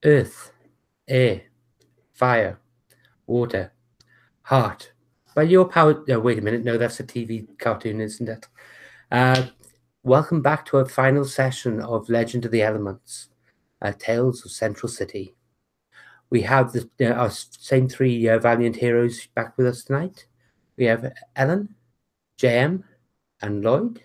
earth, air, fire, water, heart. By your power... Oh, wait a minute. No, that's a TV cartoon, isn't it? Welcome back to our final session of Legend of the Elements, Tales of Central City. We have our same three valiant heroes back with us tonight. We have Ellen, JM, and Lloyd.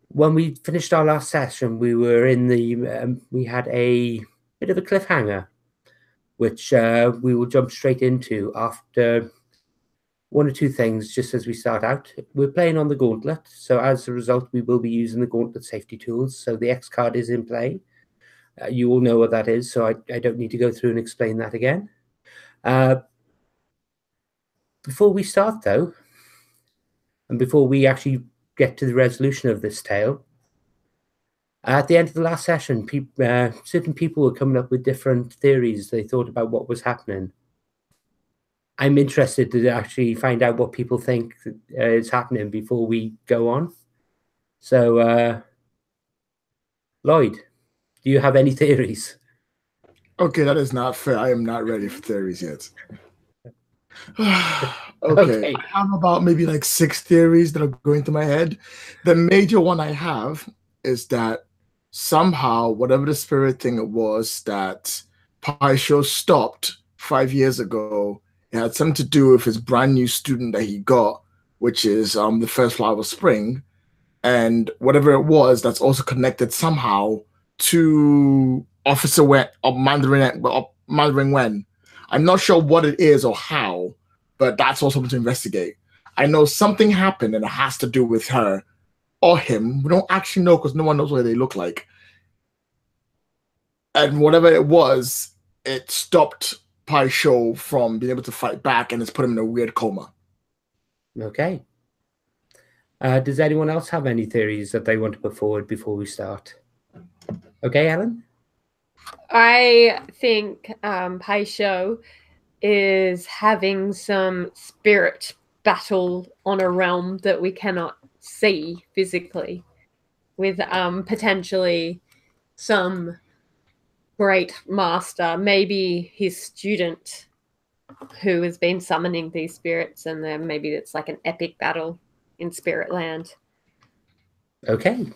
When we finished our last session, we were in the... we had a bit of a cliffhanger, which we will jump straight into after one or two things just as we start out. We're playing on the Gauntlet, so as a result, we will be using the Gauntlet safety tools. So the X card is in play. You all know what that is, so I don't need to go through and explain that again. Before we start, though, and before we actually get to the resolution of this tale, at the end of the last session, certain people were coming up with different theories they thought about what was happening. I'm interested to actually find out what people think is happening before we go on. So, Lloyd, do you have any theories? Okay, that is not fair. I am not ready for theories yet. Okay. I have about maybe like 6 theories that are going through my head. The major one I have is that somehow, whatever the spirit thing it was that Paisho stopped 5 years ago, it had something to do with his brand new student that he got, which is the first flower of spring. And whatever it was, that's also connected somehow to Officer Wen, or Mandarin Wen. I'm not sure what it is or how, but that's also something to investigate. I know something happened and it has to do with her or him. We don't actually know because no one knows what they look like. And whatever it was, it stopped Paisho from being able to fight back and it's put him in a weird coma. Okay. Does anyone else have any theories that they want to put forward before we start? Okay, Ellen? I think Paisho is having some spirit battle on a realm that we cannot see physically, with potentially some great master, maybe his student who has been summoning these spirits, and then maybe it's like an epic battle in Spirit Land. Okay.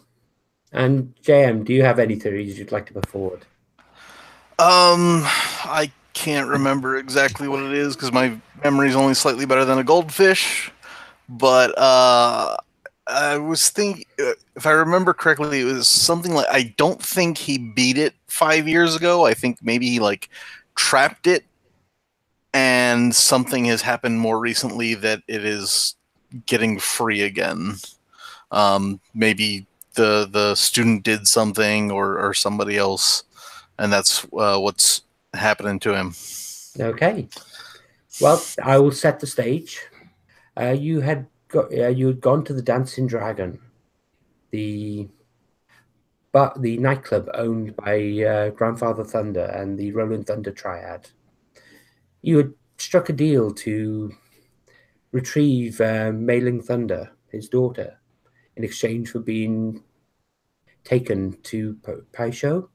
And JM, do you have any theories you'd like to put forward? I can't remember exactly what it is because my memory is only slightly better than a goldfish. But I was thinking, if I remember correctly, it was something like, I don't think he beat it 5 years ago. I think maybe he like trapped it, and something has happened more recently that it is getting free again. Maybe the student did something or somebody else, and that's what's happening to him. Okay. Well, I will set the stage. You had gone to the Dancing Dragon, the nightclub owned by Grandfather Thunder and the Rolling Thunder Triad. You had struck a deal to retrieve Mei-Ling Thunder, his daughter, in exchange for being taken to Paisho.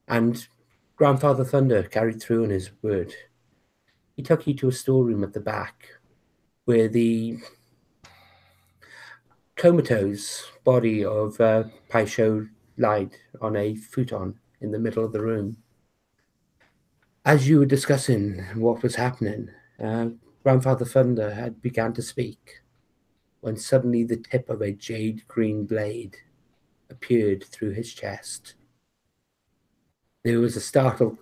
And Grandfather Thunder carried through on his word. He took you to a storeroom at the back where the comatose body of Paisho lied on a futon in the middle of the room. As you were discussing what was happening, Grandfather Thunder had begun to speak when suddenly the tip of a jade green blade appeared through his chest. There was a startled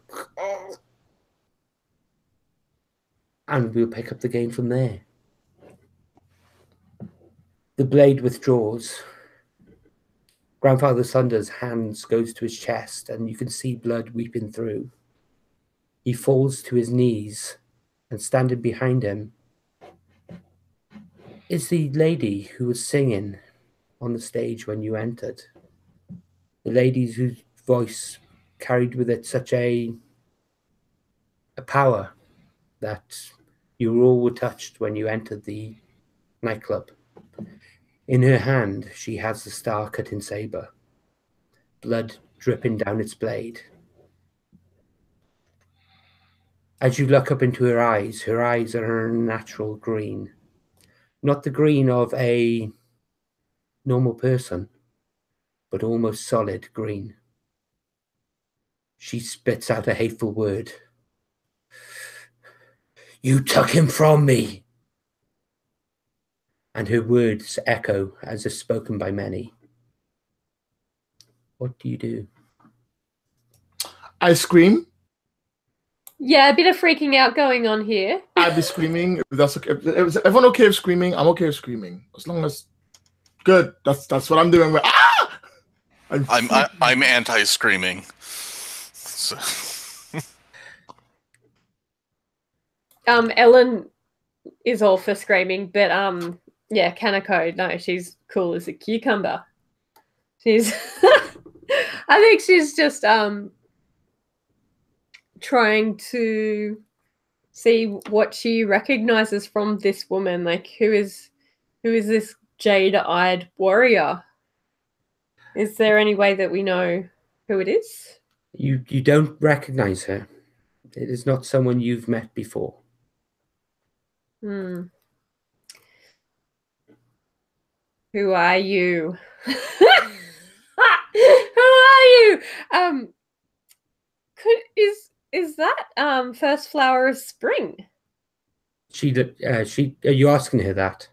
and we'll pick up the game from there. The blade withdraws. Grandfather Thunder's hands goes to his chest and you can see blood weeping through. He falls to his knees, and standing behind him is the lady who was singing on the stage when you entered. The lady whose voice carried with it such a power that you all were touched when you entered the nightclub. In her hand, she has the star-cutting saber, blood dripping down its blade. As you look up into her eyes are a natural green. Not the green of a normal person, but almost solid green. She spits out a hateful word. You took him from me! And her words echo as if spoken by many. What do you do? I scream. Yeah, a bit of freaking out going on here. I'd be screaming. If that's okay. Is everyone okay with screaming? I'm okay with screaming. As long as good. That's what I'm doing. Ah! I'm anti-screaming. So. Ellen is all for screaming, but yeah, Kanako, no, she's cool as a cucumber. She's I think she's just trying to see what she recognizes from this woman. Like, who is this jade-eyed warrior? Is there any way that we know who it is? You don't recognize her. It is not someone you've met before. Who are you? Who are you? Is that first flower of spring? Are you asking her that?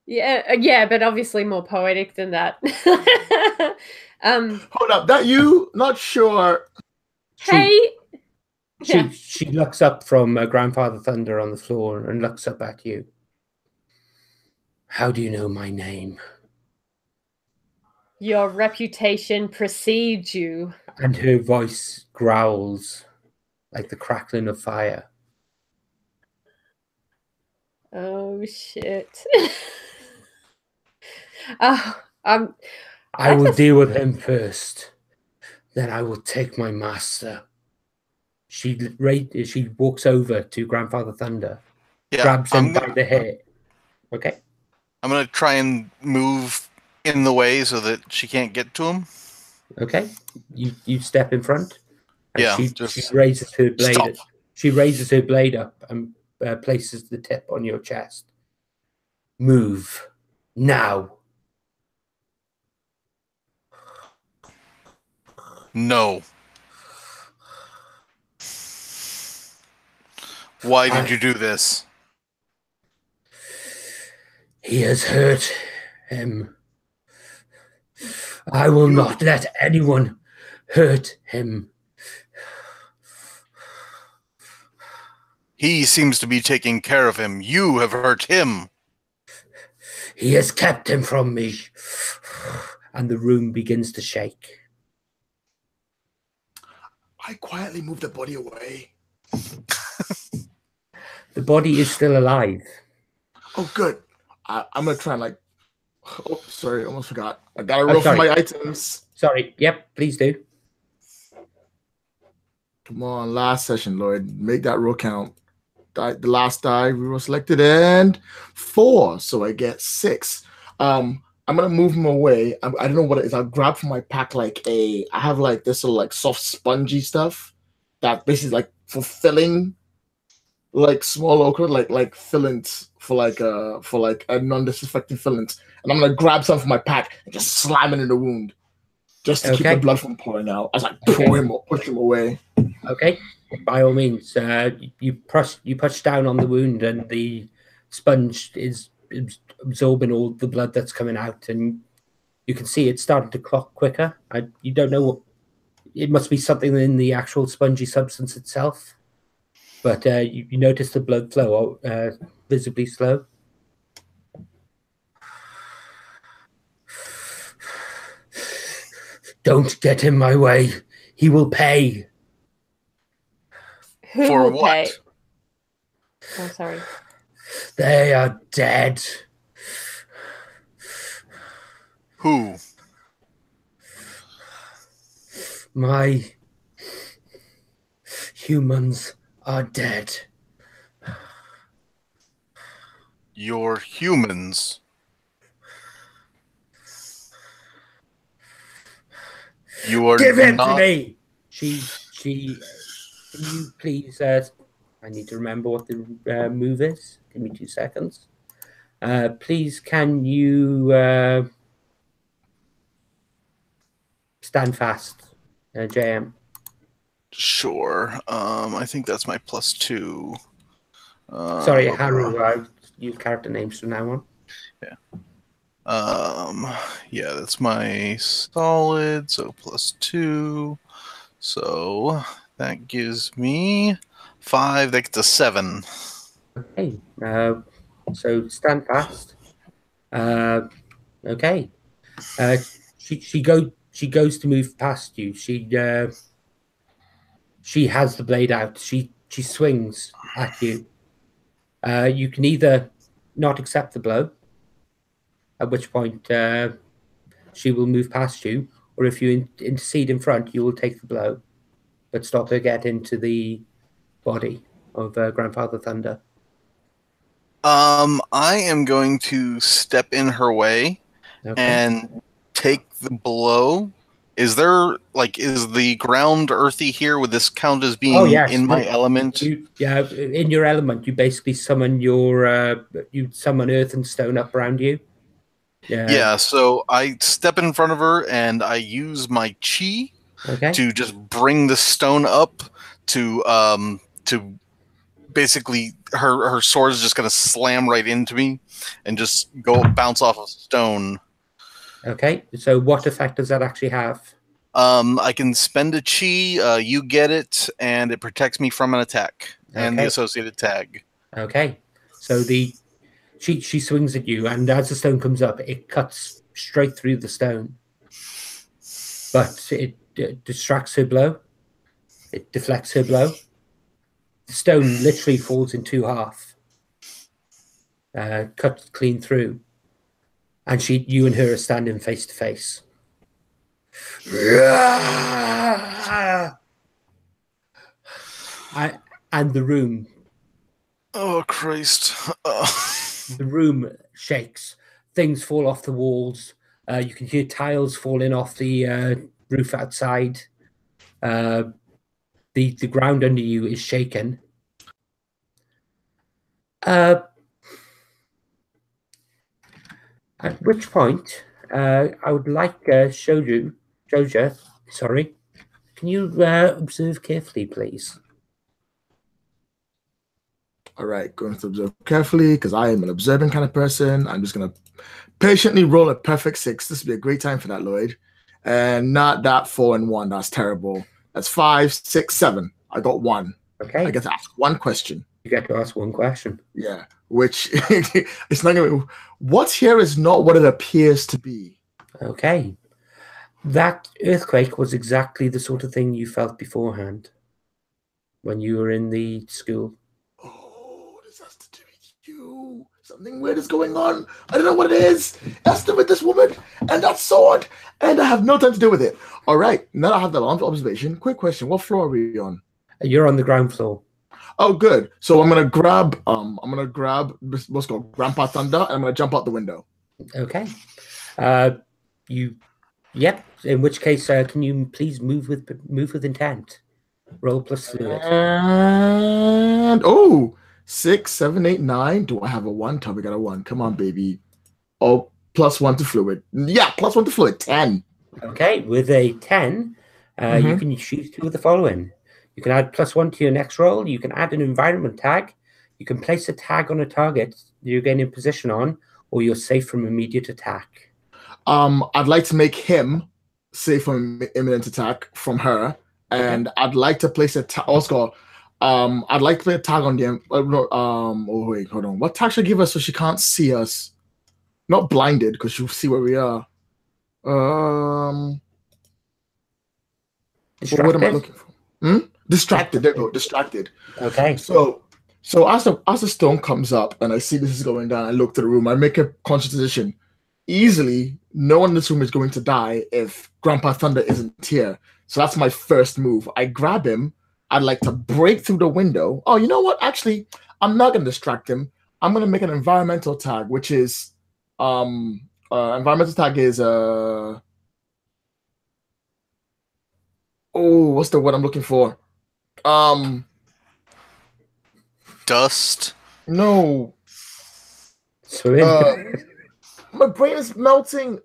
Yeah, but obviously more poetic than that. Hold up, that you? Not sure. Hey. She looks up from Grandfather Thunder on the floor and looks up at you. How do you know my name? Your reputation precedes you. And her voice growls like the crackling of fire. Oh shit. I will deal with him first. Then I will take my master. She walks over to Grandfather Thunder, grabs him by the hair. Okay. I'm gonna try and move in the way so that she can't get to him. Okay. You step in front. And Yeah. she raises her blade. Stop. She raises her blade up and places the tip on your chest. Move now. No. Why did you do this? He has hurt him. I will not let anyone hurt him. He seems to be taking care of him. You have hurt him. He has kept him from me. And the room begins to shake. I quietly move the body away. The body is still alive. Oh, good. I'm gonna try and like. Oh, sorry, almost forgot. I gotta roll for my items. Sorry. Yep, please do. Come on, last session, Lloyd. Make that roll count. The last die we were selected, and 4, so I get 6. I'm gonna move him away. I don't know what it is. I'll grab from my pack I have like this sort of like soft spongy stuff that basically like for filling like small ochre, like fillings for like a non-disinfecting fillings. And I'm gonna grab some from my pack and just slam it in the wound. Just to keep the blood from pouring out. As I push him away. Okay. By all means. You push down on the wound and the sponge is absorbing all the blood that's coming out, and you can see it's starting to clot quicker. You don't know what it must be, something in the actual spongy substance itself, but you notice the blood flow visibly slow. Don't get in my way. He will pay. Who For will what? pay? Oh, sorry. They are dead. Who? My humans are dead. Your humans. You are Give him not... to me. She. Can you please I need to remember what the move is. Give me 2 seconds. Please, can you stand fast, JM? Sure. I think that's my +2. Sorry, Haru. I'll use character names from now on. Yeah, that's my solid, so +2. So that gives me 5. That gets a 7. Okay. So stand fast. Okay. She goes to move past you. She has the blade out. She swings at you. You can either not accept the blow, at which point she will move past you, or if you intercede in front, you will take the blow, but stop her get into the body of Grandfather Thunder. I am going to step in her way and take the blow. Is there is the ground earthy here? Would this count as being in my element? In your element, you basically summon you summon earth and stone up around you. Yeah, so I step in front of her and I use my chi to just bring the stone up to basically her sword is just going to slam right into me and just bounce off of stone. Okay, so what effect does that actually have? I can spend a chi, you get it, and it protects me from an attack and the associated tag. Okay, so she swings at you, and as the stone comes up, it cuts straight through the stone, but it distracts her blow. It deflects her blow. The stone literally falls in 2 half, cut clean through, and you and her are standing face to face. And the room. Oh Christ! The room shakes. Things fall off the walls. You can hear tiles falling off the roof outside. The ground under you is shaken. At which point, I would like Joja, sorry. Can you observe carefully, please? All right, going to observe carefully because I am an observant kind of person. I'm just going to patiently roll a perfect 6. This would be a great time for that, Lloyd. And not that 4 and 1. That's terrible. That's 5, 6, 7. I got 1. Okay. I get to ask 1 question. You get to ask 1 question. Yeah, which it's not going to be. What's here is not what it appears to be. Okay. That earthquake was exactly the sort of thing you felt beforehand when you were in the school. Oh, this has to do with you. Something weird is going on. I don't know what it is. It has to do with this woman and that sword, and I have no time to deal with it. All right, now that I have that long observation, quick question. What floor are we on? You're on the ground floor. Oh, good. So I'm gonna grab what's called Grandpa Thunder, and I'm gonna jump out the window. Okay. Yep. In which case, can you please move with intent? Roll plus fluid. And 6, 7, 8, 9. Do I have a 1? Tell me I got a 1. Come on, baby. Oh, +1 to fluid. Yeah, +1 to fluid. 10. Okay, with a 10, you can choose 2 of the following. You can add +1 to your next roll. You can add an environment tag. You can place a tag on a target you're getting in position on, or you're safe from immediate attack. I'd like to make him safe from imminent attack from her, and I'd like to place a tag. Also, I'd like to play a tag on the. Oh wait, hold on. What tag should I give her so she can't see us? Not blinded, because she'll see where we are. What am I looking for? Distracted. There we go. Distracted. Okay. So as the stone comes up and I see this is going down, I look to the room. I make a conscious decision. Easily, no one in this room is going to die if Grandpa Thunder isn't here. So that's my first move. I grab him. I'd like to break through the window. Oh, you know what? Actually, I'm not going to distract him. I'm going to make an environmental tag, which is environmental tag is what's the word I'm looking for? dust? No. Swim in. My brain is melting.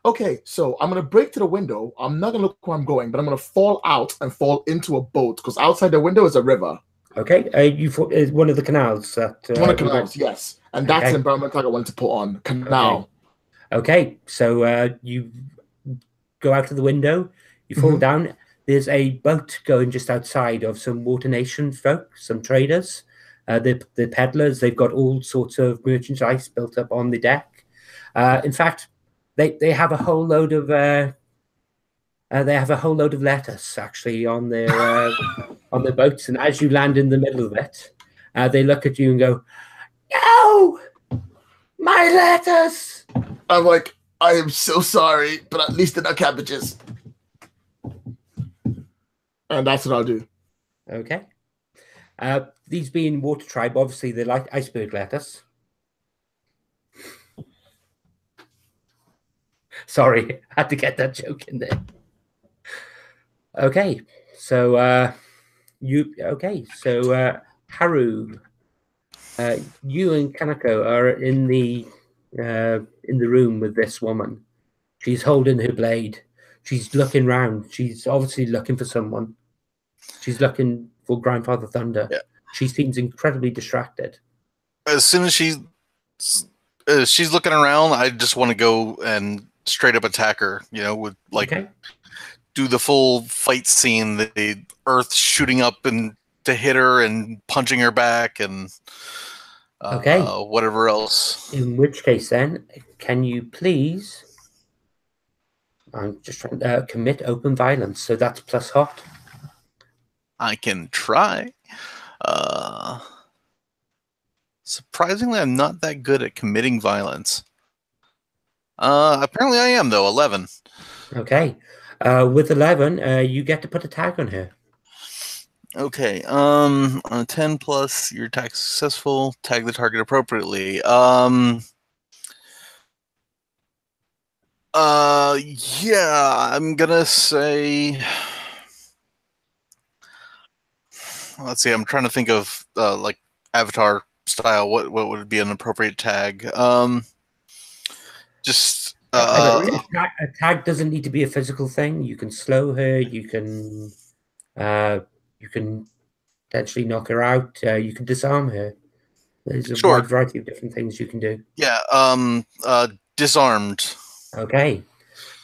Okay, so I'm gonna break to the window. I'm not gonna look where I'm going, but I'm gonna fall out and fall into a boat because outside the window is a river. Okay, one of the canals that One of the canals, yes, and that's the environment tag I wanted to put on canal. Okay, so you go out of the window, you fall down. There's a boat going just outside of some Water Nation folk, some traders. The peddlers, they've got all sorts of merchandise built up on the deck. In fact, they have a whole load of lettuce actually on their on their boats, and as you land in the middle of it, they look at you and go, "No, my lettuce!" I'm like, I am so sorry, but at least they're not cabbages. And that's what I'll do. Okay. These being Water Tribe, obviously they like iceberg lettuce. Sorry, had to get that joke in there. Okay, so Haru, you and Kanako are in the room with this woman. She's holding her blade. She's looking round. She's obviously looking for someone. She's looking for Grandfather Thunder. Yeah. She seems incredibly distracted. As soon as she's looking around, I just want to go and straight up attack her. With do the full fight scene, the earth shooting up and to hit her and punching her back and whatever else. In which case, then, can you please? I'm just trying to commit open violence. So that's plus hot. I can try. Surprisingly, I'm not that good at committing violence. Apparently I am, though. 11. Okay. With 11, you get to put a tag on her. Okay. On a 10 plus, your attack successful. Tag the target appropriately. Yeah, I'm gonna say. Let's see. I'm trying to think of like Avatar style. What would be an appropriate tag? Just a tag doesn't need to be a physical thing. You can slow her. You can potentially knock her out. You can disarm her. There's a wide variety of different things you can do. Yeah. Disarmed. Okay.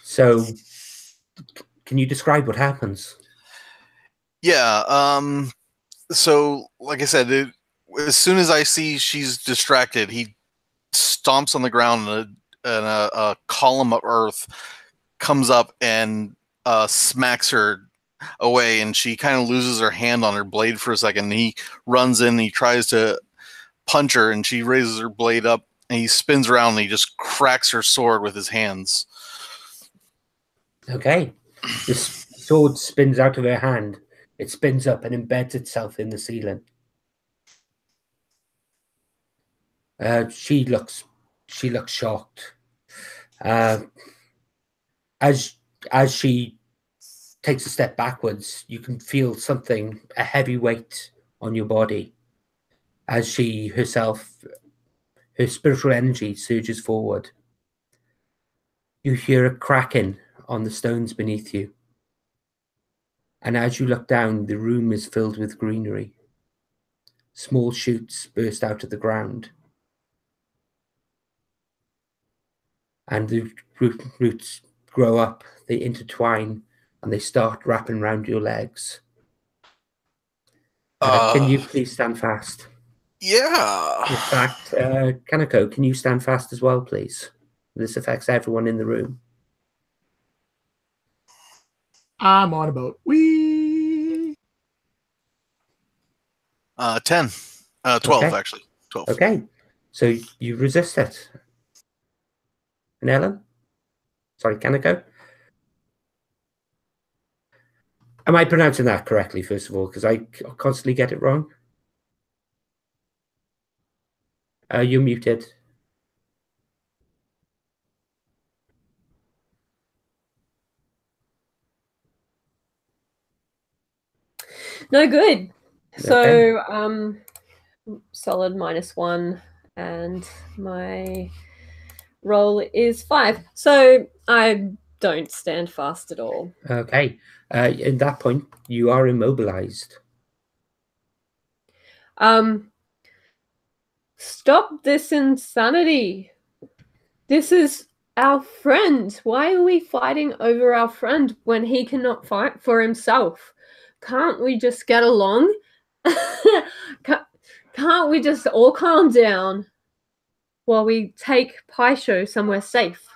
So, can you describe what happens? Yeah. So, like I said, as soon as I see she's distracted, he stomps on the ground and a column of earth comes up and smacks her away, and she kind of loses her hand on her blade for a second. And he runs in and he tries to punch her, and she raises her blade up and he spins around and he just cracks her sword with his hands. Okay. The sword spins out of her hand. It spins up and embeds itself in the ceiling. She looks shocked. As she takes a step backwards, you can feel a heavy weight on your body. As she herself, her spiritual energy surges forward. You hear a cracking on the stones beneath you. And as you look down, the room is filled with greenery. Small shoots burst out of the ground. And the roots grow up, they intertwine, and they start wrapping around your legs. Can you please stand fast? Yeah. In fact, Kanako, can you stand fast as well, please? This affects everyone in the room. I'm on a boat. Whee! 10. 12, okay. Actually. 12. Okay. So you resist it. And Ellen? Sorry, Kanako? Am I pronouncing that correctly, first of all? Because I constantly get it wrong. You're muted. No good. So, solid -1, and my roll is 5. So I don't stand fast at all. Okay. At that point, you are immobilized. Stop this insanity. This is our friend. Why are we fighting over our friend when he cannot fight for himself? Can't we just get along? Can't we just all calm down while we take Paisho somewhere safe?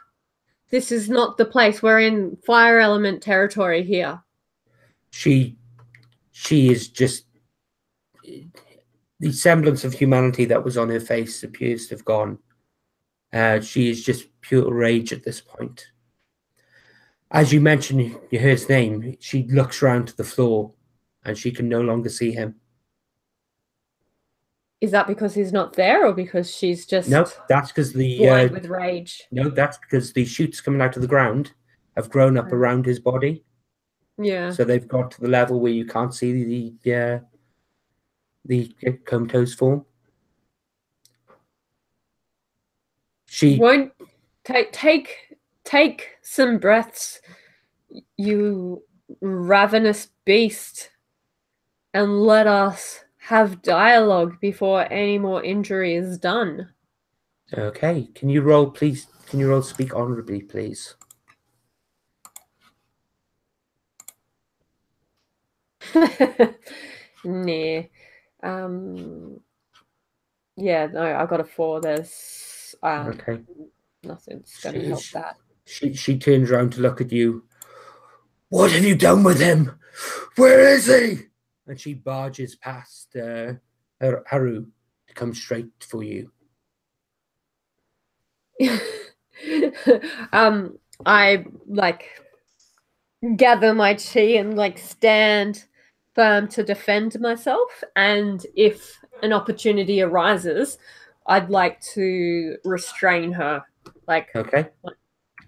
This is not the place. We're in fire element territory here. She is just... the semblance of humanity that was on her face appears to have gone. She is just pure rage at this point. As you mention his name, she looks around to the floor and she can no longer see him. Is that because he's not there, or because she's just No, that's because the blind with rage? no, that's because the shoots coming out of the ground have grown up around his body. Yeah. So they've got to the level where you can't see the comatose form. She won't take some breaths, you ravenous beast, and let us have dialogue before any more injury is done. Okay. Can you roll, please? Can you roll speak honorably, please? Nah. Yeah, no, I got a 4. There's Okay. nothing's gonna help that. She turns around to look at you. What have you done with him? Where is he? And she barges past Haru to come straight for you. I gather my chi and stand firm to defend myself, and if an opportunity arises, I'd like to restrain her. Okay.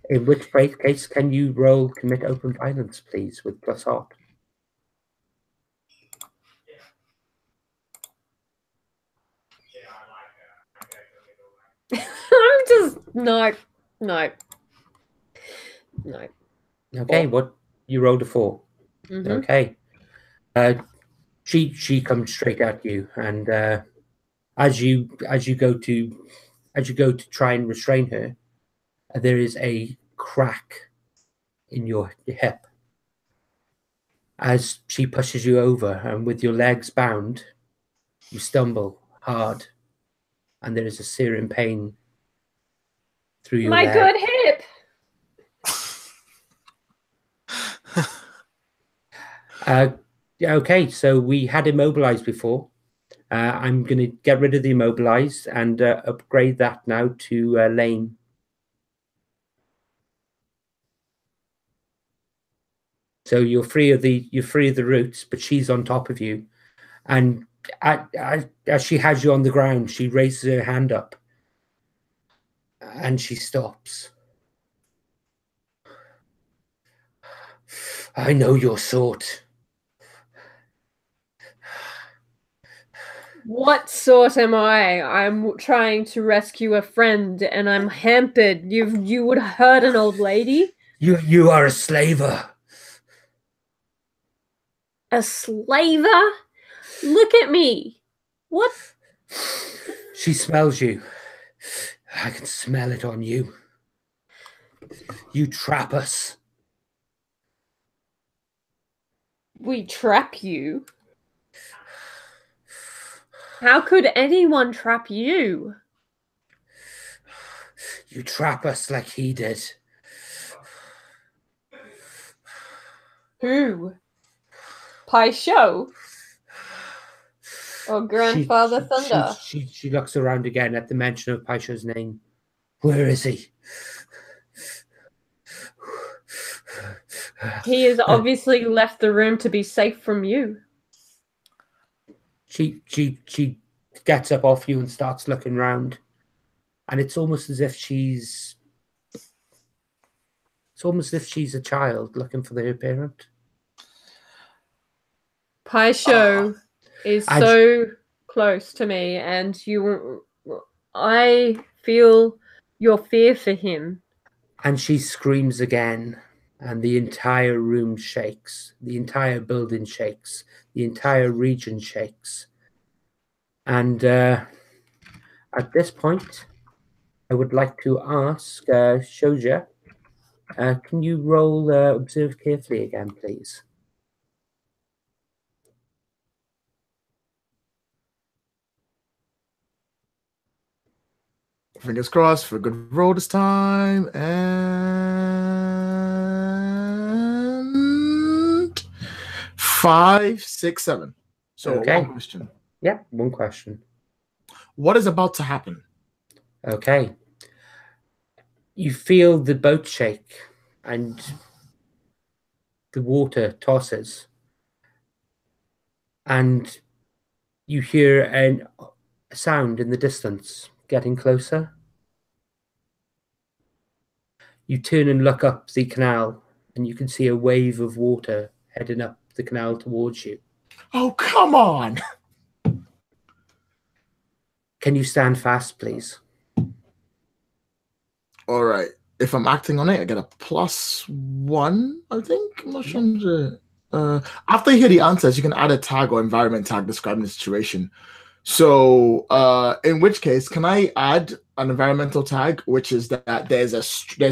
In which case can you roll commit open violence, please, with plus heart? I'm just no. Okay, what you rolled a 4. Mm-hmm. Okay. She comes straight at you, and as you go to try and restrain her, there is a crack in your hip as she pushes you over, and with your legs bound, you stumble hard, and there is a searing pain through your My leg. good hip. Okay, so we had immobilized before. I'm going to get rid of the immobilized and upgrade that now to lame. So you're free of the roots, but she's on top of you, and as she has you on the ground, she raises her hand up, and she stops. I know your sort. What sort am I? I'm trying to rescue a friend, and I'm hampered. You would hurt an old lady? You are a slaver. A slaver? Look at me. What? She smells you. I can smell it on you. You trap us. We trap you? How could anyone trap you? You trap us like he did. Who? Paisho? Or Grandfather Thunder? She looks around again at the mention of Paisho's name. Where is he? He has obviously left the room to be safe from you. She gets up off you and starts looking around, and it's almost as if she's a child looking for their parent. Paisho is so close to me, and I feel your fear for him. And she screams again, and the entire room shakes. The entire building shakes. The entire region shakes. And at this point, I would like to ask Shoja, can you roll Observe Carefully again, please? Fingers crossed for a good roll this time. And 5, 6, 7. So Okay. one question. Yeah, one question. What is about to happen? Okay. You feel the boat shake and the water tosses. And you hear a sound in the distance getting closer. You turn and look up the canal, and you can see a wave of water heading up the canal towards you. Oh, come on! Can you stand fast, please? All right. If I'm acting on it, I get a +1, I think. I'm not sure. After you hear the answers, you can add a tag or environment tag describing the situation. So, in which case, can I add an environmental tag, which is that there's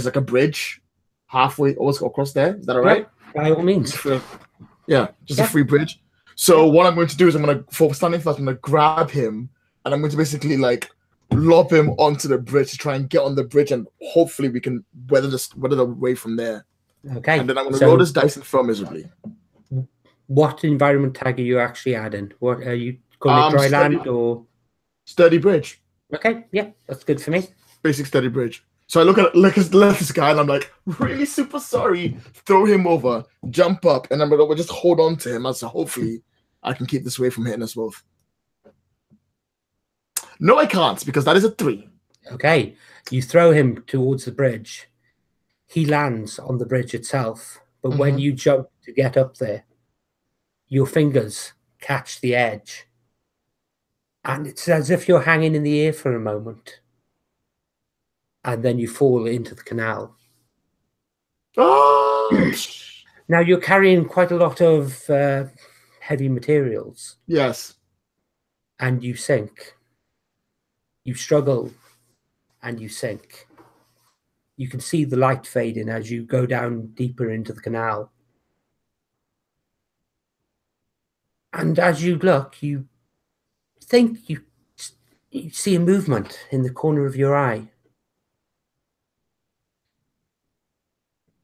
like a bridge halfway also across there? Is that all right? Yeah, by all means. Yeah, just a free bridge. So what I'm going to do is for standing first, I'm going to grab him, and I'm going to basically like lob him onto the bridge to try and get on the bridge, and hopefully we can weather the way from there. Okay. And then I'm going to roll this dice and fail miserably. What environment tag are you actually adding? What are you going to dry land or sturdy bridge? Okay, yeah, that's good for me. Basic sturdy bridge. So I look at this guy and I'm like, really super sorry. Throw him over, jump up, and we'll just hold on to him. So hopefully I can keep this away from hitting us both. No, I can't, because that is a 3. Okay, you throw him towards the bridge. He lands on the bridge itself, but when you jump to get up there, your fingers catch the edge. And it's as if you're hanging in the air for a moment. And then you fall into the canal. Oh! Now, you're carrying quite a lot of heavy materials. Yes. And you sink. You struggle, and you sink. You can see the light fading as you go down deeper into the canal. And as you look, you think you see a movement in the corner of your eye.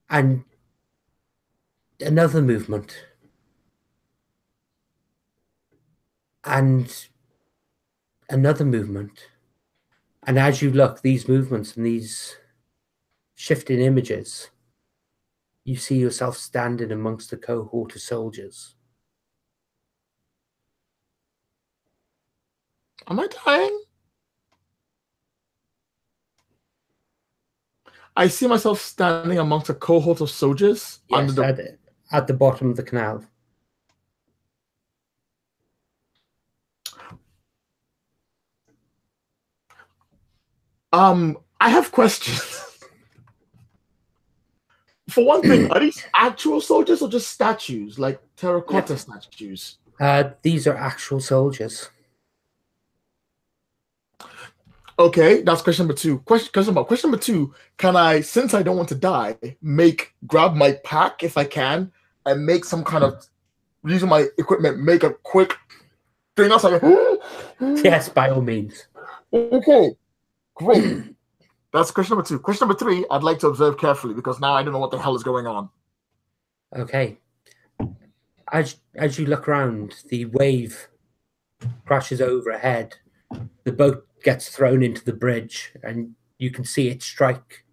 And another movement. And another movement. And as you look, these movements and these shifting images, you see yourself standing amongst a cohort of soldiers. Am I dying? I see myself standing amongst a cohort of soldiers. Yes, at the bottom of the canal. I have questions. For one thing, are these actual soldiers or just statues, like terracotta statues? These are actual soldiers. Okay, that's question number 2. Question number 2, can I, since I don't want to die, grab my pack if I can, and make some kind of, using my equipment, make a quick thing outside? Yes, by all means. Okay, great. That's question number 2. Question number 3, I'd like to observe carefully, because now I don't know what the hell is going on. Okay. As you look around, the wave crashes overhead. The boat gets thrown into the bridge, and you can see it strike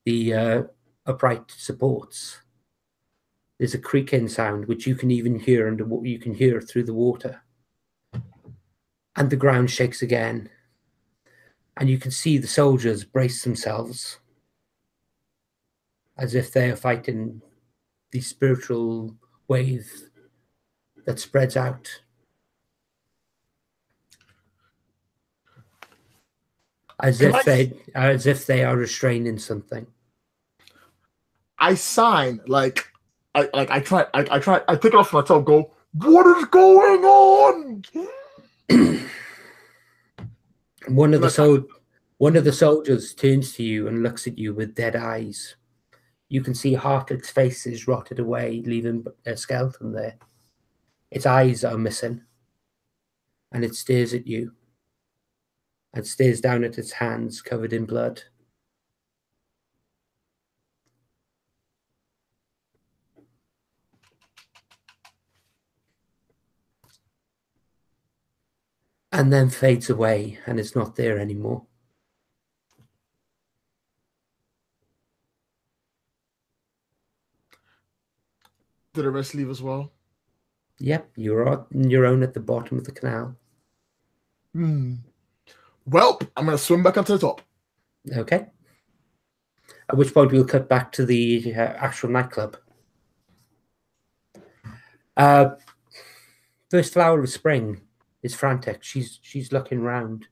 the upright supports. There's a creaking sound, which you can even hear you can hear through the water. And the ground shakes again. And you can see the soldiers brace themselves as if they are fighting the spiritual wave that spreads out. as if they are restraining something. I sign like I try I take it off myself. Go. What is going on? One of the soldiers turns to you and looks at you with dead eyes. You can see half its face is rotted away, leaving a skeleton there. Its eyes are missing, and it stares at you and stares down at its hands covered in blood. And then fades away and is not there anymore. Did the rest leave as well? Yep, you're on your own at the bottom of the canal. Well, I'm going to swim back up to the top. Okay. At which point we'll cut back to the actual nightclub. First flower of spring is frantic. She's looking round.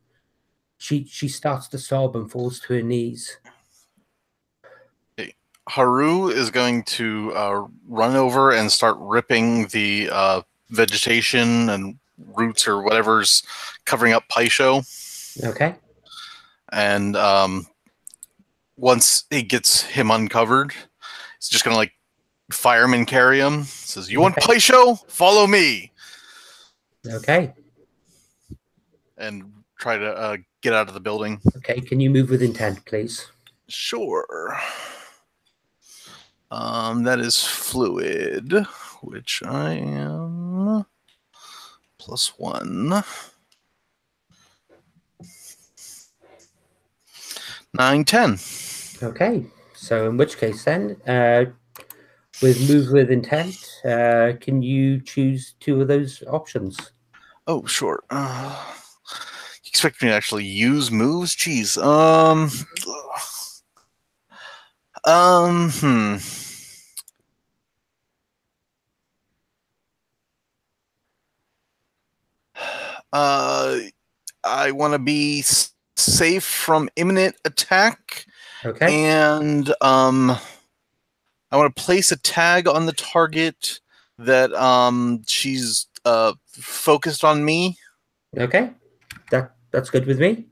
She starts to sob and falls to her knees. Haru is going to run over and start ripping the vegetation and roots or whatever's covering up Paisho. Okay. And once he gets him uncovered, he's just going to like fireman carry him. Says, "You want Paisho? Follow me." Okay. And try to get out of the building. Okay, can you move with intent, please? Sure. That is fluid, which I am +1. 9, 10. Okay, so in which case then, with move with intent, can you choose 2 of those options? Oh, sure. You expect me to actually use moves? Jeez. I want to be safe from imminent attack. Okay. And I want to place a tag on the target that she's focused on me. Okay. That's good with me.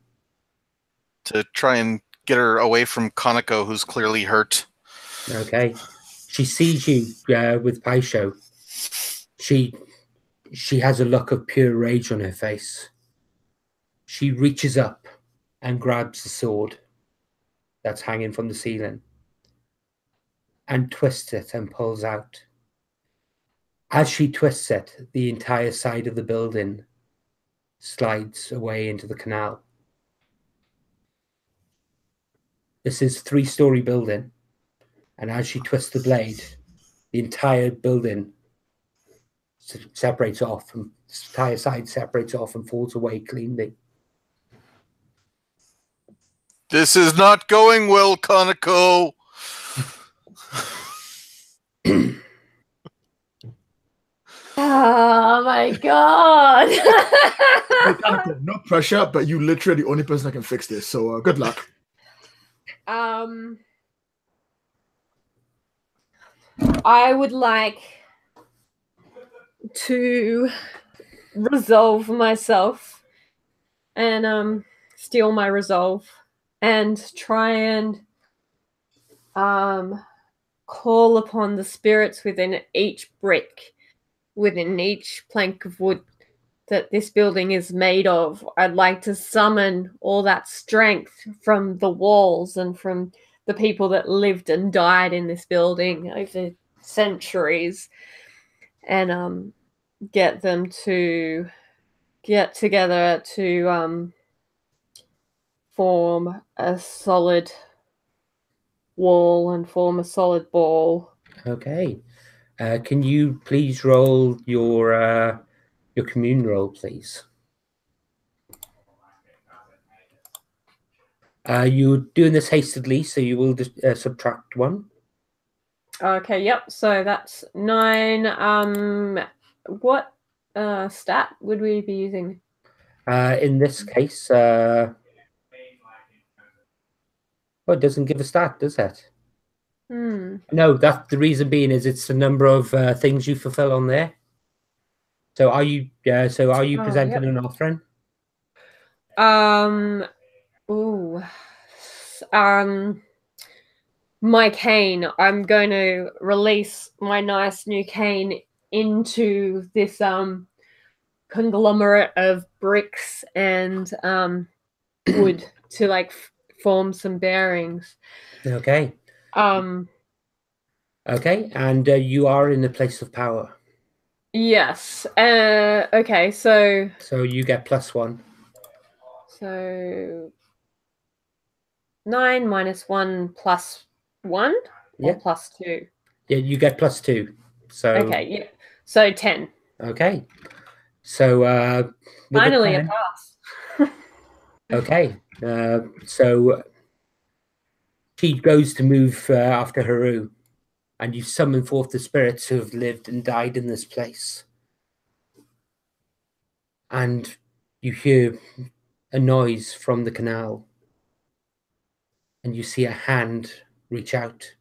To try and get her away from Kaneko, who's clearly hurt. Okay. She sees you with Paisho. She has a look of pure rage on her face. She reaches up and grabs the sword that's hanging from the ceiling and twists it and pulls out. As she twists it, the entire side of the building slides away into the canal. This is a 3-story building, and as she twists the blade, the entire building separates off, and the entire side separates off and falls away cleanly. This is not going well, Kaneko. Oh my god! Hey, Kaneko, no pressure, but you literally the only person that can fix this. So good luck. I would like to resolve myself and steal my resolve and try and call upon the spirits within each brick, within each plank of wood that this building is made of. I'd like to summon all that strength from the walls and from the people that lived and died in this building over centuries, and get them to get together to form a solid wall and form a solid ball. Okay. Can you please roll your commune roll, please? You're doing this hastily, so you will subtract 1. Okay, yep. So that's 9. What stat would we be using? In this case, Well, it doesn't give a stat, does it? Hmm. No, that the reason being is it's the number of things you fulfill on there. So are you? Oh, presenting yep. an offering? Ooh. My cane. I'm going to release my nice new cane into this conglomerate of bricks and wood to like form some bearings. Okay. Um. Okay, and you are in a place of power. Yes. Okay. So you get +1. So 9 minus 1 plus 1 Yeah. or plus 2? Yeah, you get +2. So Okay, yeah. So 10. Okay. So with Finally a 10, pass. okay. So she goes to move after Haru, and you summon forth the spirits who have lived and died in this place. And you hear a noise from the canal, and you see a hand reach out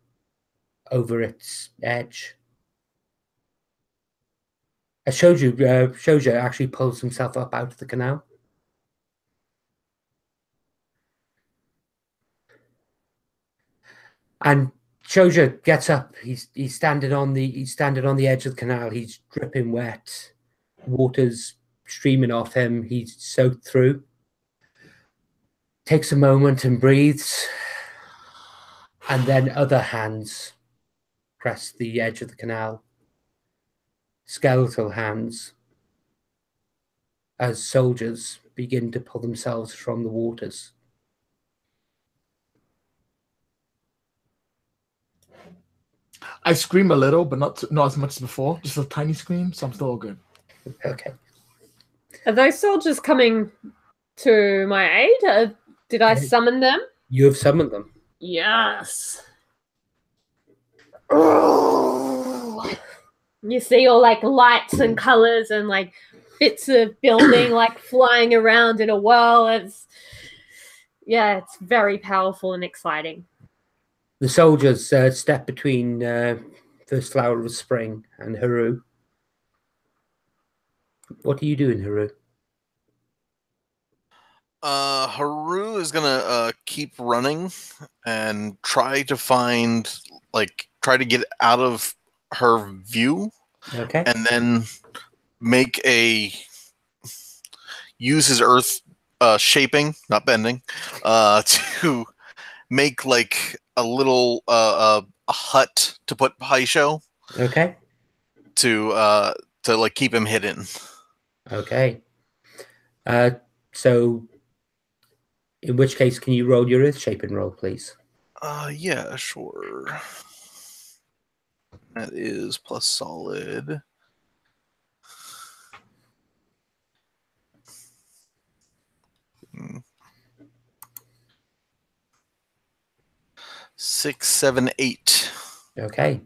over its edge. Shoujo actually pulls himself up out of the canal. And Shoujo gets up. He's standing on the edge of the canal. He's dripping wet. Water's streaming off him. He's soaked through. Takes a moment and breathes. And then other hands press the edge of the canal. Skeletal hands, as soldiers begin to pull themselves from the waters. I scream a little, but not as much as before. Just a tiny scream, so I'm still all good. Okay. Are those soldiers coming to my aid? Did I summon them? You have summoned them. Yes. Oh. You see all like lights and colors and like bits of building like flying around in a whirl. It's very powerful and exciting. The soldiers step between First Flower of Spring and Haru. What are you doing, Haru? Haru is gonna keep running and try to get out of her view. Okay. And then use his earth shaping, not bending, to make like a little a hut to put Paisho. Okay. To like keep him hidden. Okay. So in which case, can you roll your earth shaping roll, please? Yeah, sure. That is plus solid. Six, 7, 8. Okay.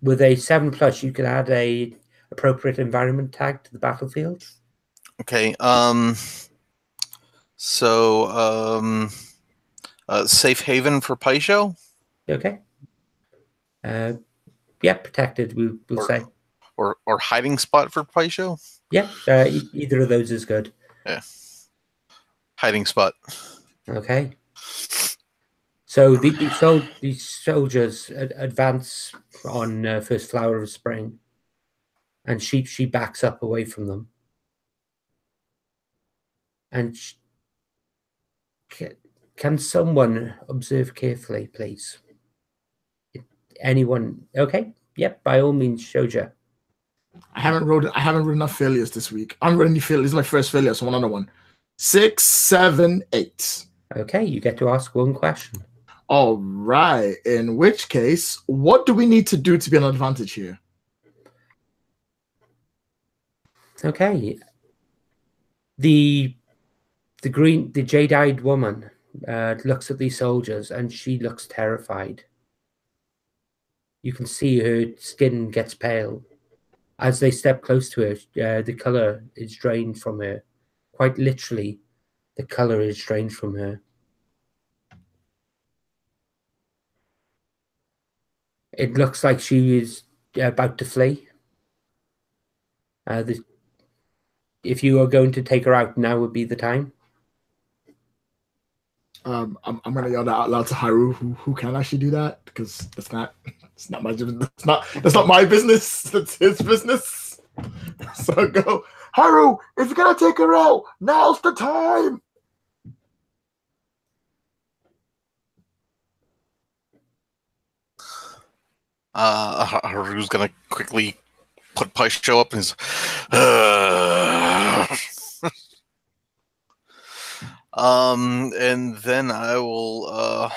With a 7+, you can add a appropriate environment tag to the battlefield. Okay. Safe haven for Paisho. Okay. Yeah, protected. We'll say. Or hiding spot for Paisho. Yeah. Either of those is good. Yeah. Hiding spot. Okay. So these soldiers advance on First Flower of Spring, and she backs up away from them. And can someone observe carefully, please? Anyone? Okay. Yep. By all means, Shoujo. I haven't rolled enough failures this week. I'm running failures. This is my first failure, so another one. 6, 7, 8. Okay, you get to ask one question. All right. In which case, what do we need to do to be an advantage here? Okay. The jade-eyed woman looks at these soldiers, and she looks terrified. You can see her skin gets pale. As they step close to her, the color is drained from her. Quite literally, the color is drained from her. It looks like she is about to flee. If you are going to take her out, now would be the time. I'm gonna yell that out loud to Haru, who can actually do that, because it's not my business. That's not my business. That's his business. So I go, Haru, if you're gonna take her out, now's the time. Haru's gonna quickly put Paisho up and he's and then I will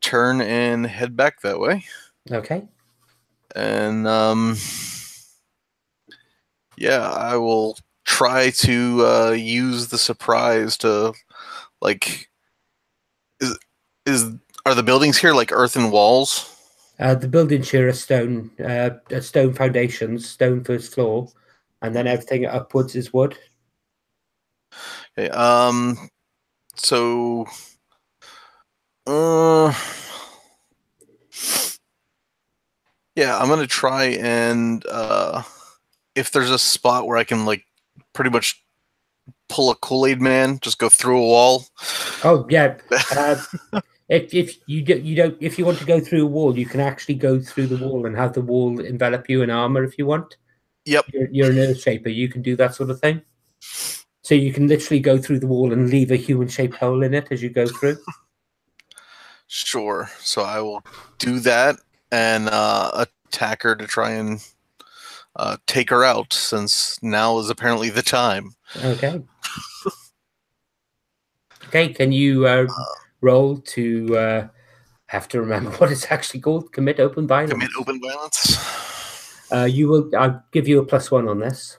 turn and head back that way. Okay. And yeah, I will try to use the surprise to, like, are the buildings here like earthen walls? The buildings here are stone foundations, stone first floor, and then everything upwards is wood. Okay, so yeah, I'm gonna try and if there's a spot where I can, like, pretty much pull a Kool-Aid man, just go through a wall. Oh yeah. If you want to go through a wall, you can actually go through the wall and have the wall envelop you in armor if you want. Yep. You're an earth shaper. You can do that sort of thing. So you can literally go through the wall and leave a human-shaped hole in it as you go through. Sure. So I will do that and attack her to try and take her out, since now is apparently the time. Okay. Okay, can you roll to have to remember what it's actually called? Commit open violence. Commit open violence. I'll give you a +1 on this.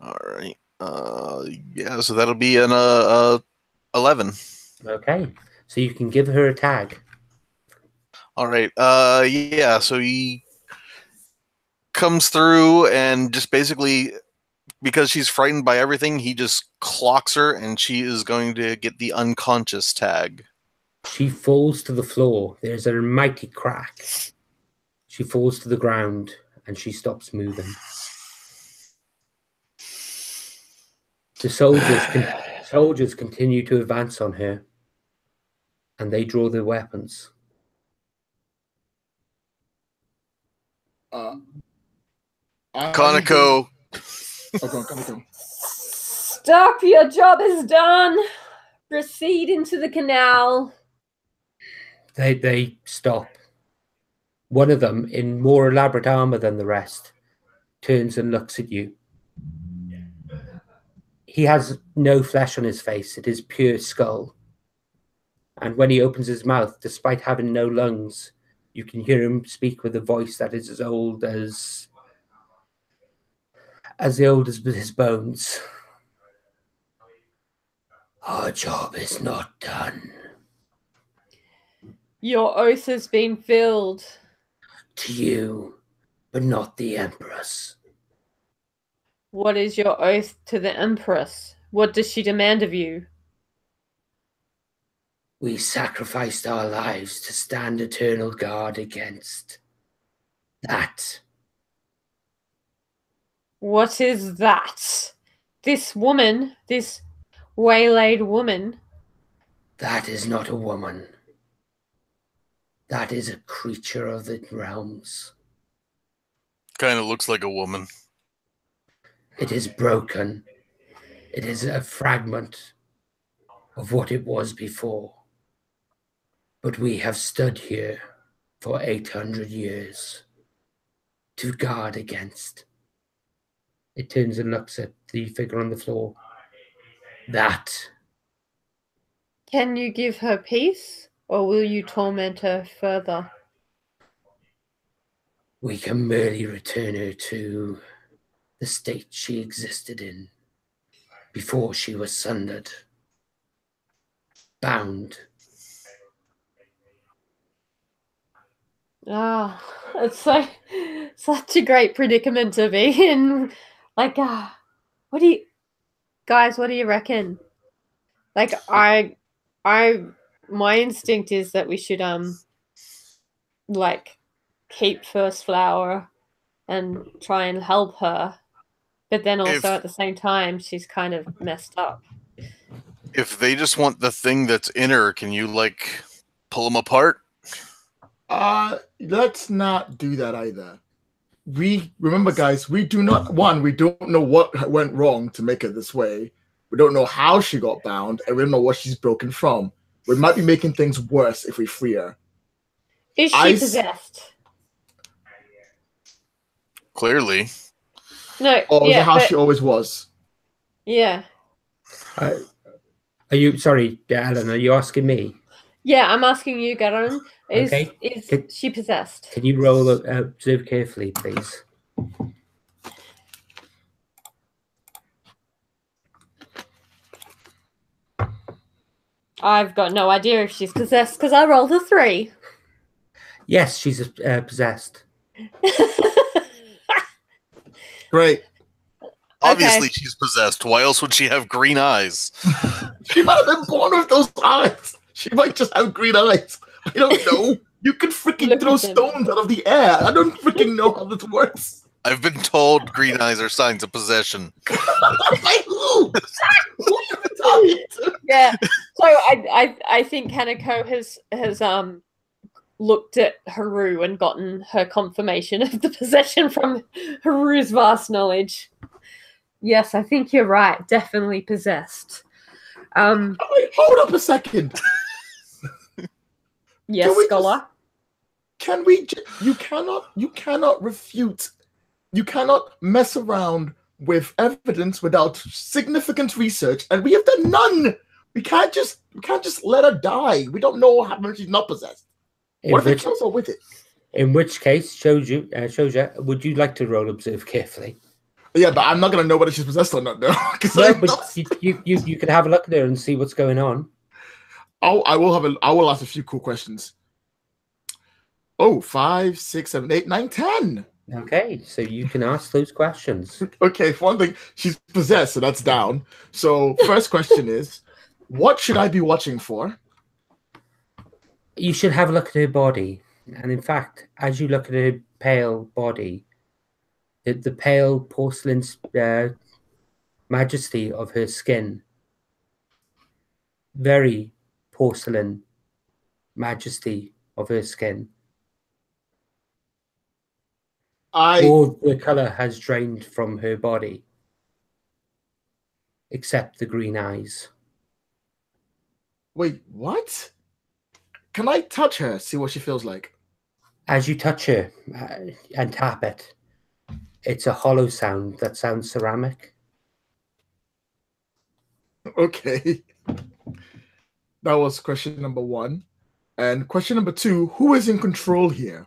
All right. Yeah, so that'll be an 11. Okay. So you can give her a tag. All right. Yeah, so he comes through and just basically, because she's frightened by everything, he just clocks her and she is going to get the unconscious tag. She falls to the floor. There's a mighty crack. She falls to the ground and she stops moving. The soldiers continue to advance on her, and they draw their weapons. Kaneko. Kaneko. Stop, your job is done. Proceed into the canal. They stop. One of them, in more elaborate armor than the rest, turns and looks at you. He has no flesh on his face. It is pure skull. And when he opens his mouth, despite having no lungs, you can hear him speak with a voice that is as old as his bones. Our job is not done. Your oath has been filled. To you, but not the Empress. What is your oath to the Empress? What does she demand of you? We sacrificed our lives to stand eternal guard against that. What is that? This woman, this waylaid woman. That is not a woman. That is a creature of the realms. Kind of looks like a woman. It is broken. It is a fragment of what it was before. But we have stood here for 800 years to guard against. It turns and looks at the figure on the floor. That. Can you give her peace, or will you torment her further? We can merely return her to the state she existed in before she was sundered, bound. Ah, it's like such a great predicament to be in. Like, what do you reckon? Like, my instinct is that we should like keep First Flower and try and help her. But then also at the same time, she's kind of messed up. If they just want the thing that's in her, can you like pull them apart? Let's not do that either. Remember, guys, we don't know what went wrong to make her this way. We don't know how she got bound, and we don't know what she's broken from. We might be making things worse if we free her. Is she possessed? Clearly. No. Or is it how she always was? Yeah. Are you sorry, Alan? Are you asking me? Yeah, I'm asking you, Garon. Is she possessed? Can you roll observe carefully, please? I've got no idea if she's possessed because I rolled a 3. Yes, she's possessed. Great. Obviously, she's possessed. Why else would she have green eyes? She might have been born with those eyes. She might just have green eyes. I don't know. You can freaking throw stones out of the air. I don't freaking know how this works. I've been told green eyes are signs of possession. By who? Who you been talking to? Yeah. So I think Hanako has looked at Haru and gotten her confirmation of the possession from Haru's vast knowledge. Yes, I think you're right. Definitely possessed. Wait, hold up a second. Yes, Scholar. Can we? You cannot refute. You cannot mess around with evidence without significant research, and we have done none. We can't just let her die. We don't know how much she's not possessed. What if it kills her with it? In which case, Shoja, would you like to roll observe carefully? Yeah, but I'm not gonna know whether she's possessed or not. No, but you can have a look at her and see what's going on. I will ask a few cool questions. 5, 6, 7, 8, 9, 10. Okay, so you can ask those questions. Okay, for one thing, she's possessed, so that's down. So first question is, what should I be watching for? You should have a look at her body. And in fact, as you look at her pale body, the pale porcelain majesty of her skin, very porcelain majesty of her skin. All the color has drained from her body, except the green eyes. Wait, what? Can I touch her, see what she feels like? As you touch her and tap it, it's a hollow sound that sounds ceramic. Okay. That was question number 1. And question number 2, who is in control here?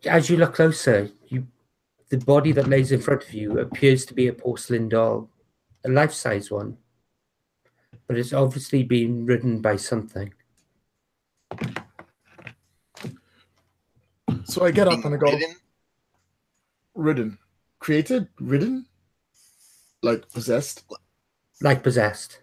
As you look closer, the body that lays in front of you appears to be a porcelain doll, a life-size one. But it's obviously been ridden by something. So I get up and I go, ridden. Created? Ridden? Like possessed? Like possessed.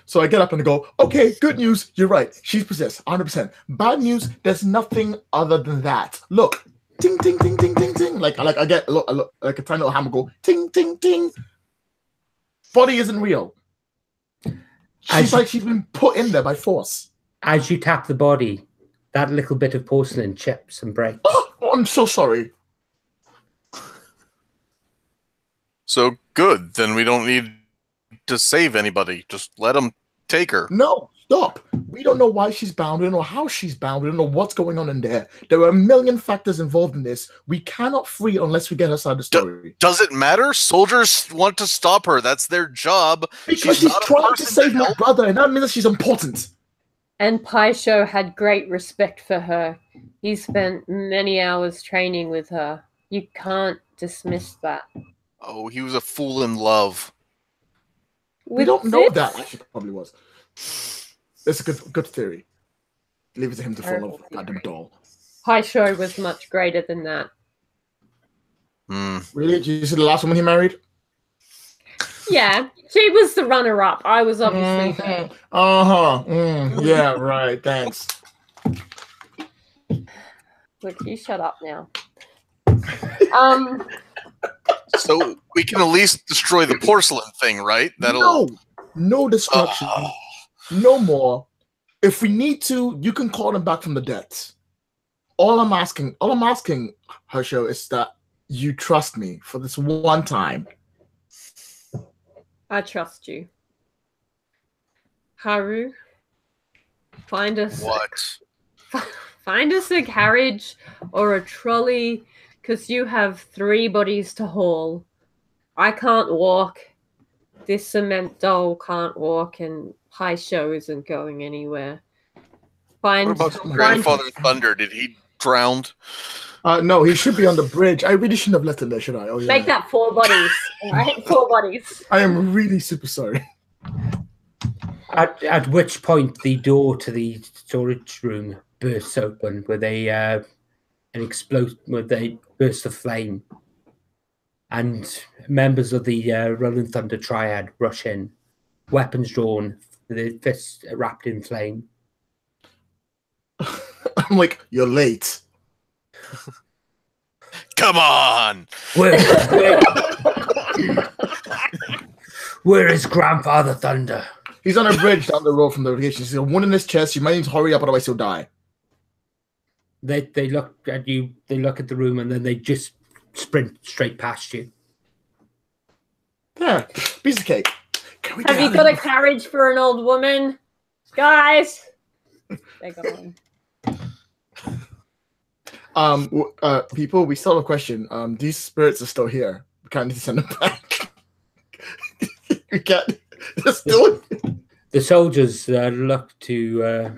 So I get up and I go, okay, good news, you're right. She's possessed, 100%. Bad news, there's nothing other than that. Look, ting, ting, ting, ting, ting, ting. Like I get a look, like a tiny little hammer go, ting, ting, ting. Body isn't real. She's been put in there by force. As you tap the body, that little bit of porcelain chips and breaks. Oh, I'm so sorry. So good, then we don't need to save anybody. Just let them take her. No, stop. We don't know why she's bound. We don't know how she's bound. We don't know what's going on in there. There are a million factors involved in this. We cannot free unless we get her side of the story. Does it matter? Soldiers want to stop her. That's their job. Because she's trying to save my brother, and that means that she's important. And Paisho had great respect for her. He spent many hours training with her. You can't dismiss that. Oh, he was a fool in love. We don't know that. Actually, probably was. That's a good theory. Leave it to him to fall off goddamn doll. Paisho was much greater than that. Really? Did you see the last woman he married? Yeah, she was the runner-up. I was obviously Yeah, right. Thanks. Look, you shut up now. So we can at least destroy the porcelain thing, right? That'll. No destruction. No more. If we need to, you can call them back from the deaths. All I'm asking, Herschel, is that you trust me for this one time. I trust you. Haru, find us a carriage or a trolley, because you have 3 bodies to haul. I can't walk. This cement doll can't walk, and Pai Sho isn't going anywhere. What about Grandfather Thunder? Did he drown? No, he should be on the bridge. I really shouldn't have left him there, should I? Oh, yeah. Make that 4 bodies. All right, 4 bodies. I am really super sorry. At which point the door to the storage room bursts open with a burst of flame, and members of the Rolling Thunder Triad rush in, weapons drawn, their fists wrapped in flame. I'm like, you're late. Come on! Where is Grandfather Thunder? He's on a bridge down the road from the location. He's got one in his chest. You might need to hurry up, otherwise he'll die. They look at you. They look at the room, and then they just sprint straight past you. Yeah, piece of cake. Have you got a carriage for an old woman, guys? They're gone. People, we still have a question. These spirits are still here. We can't need to send them back. We can't. They're still. The soldiers look to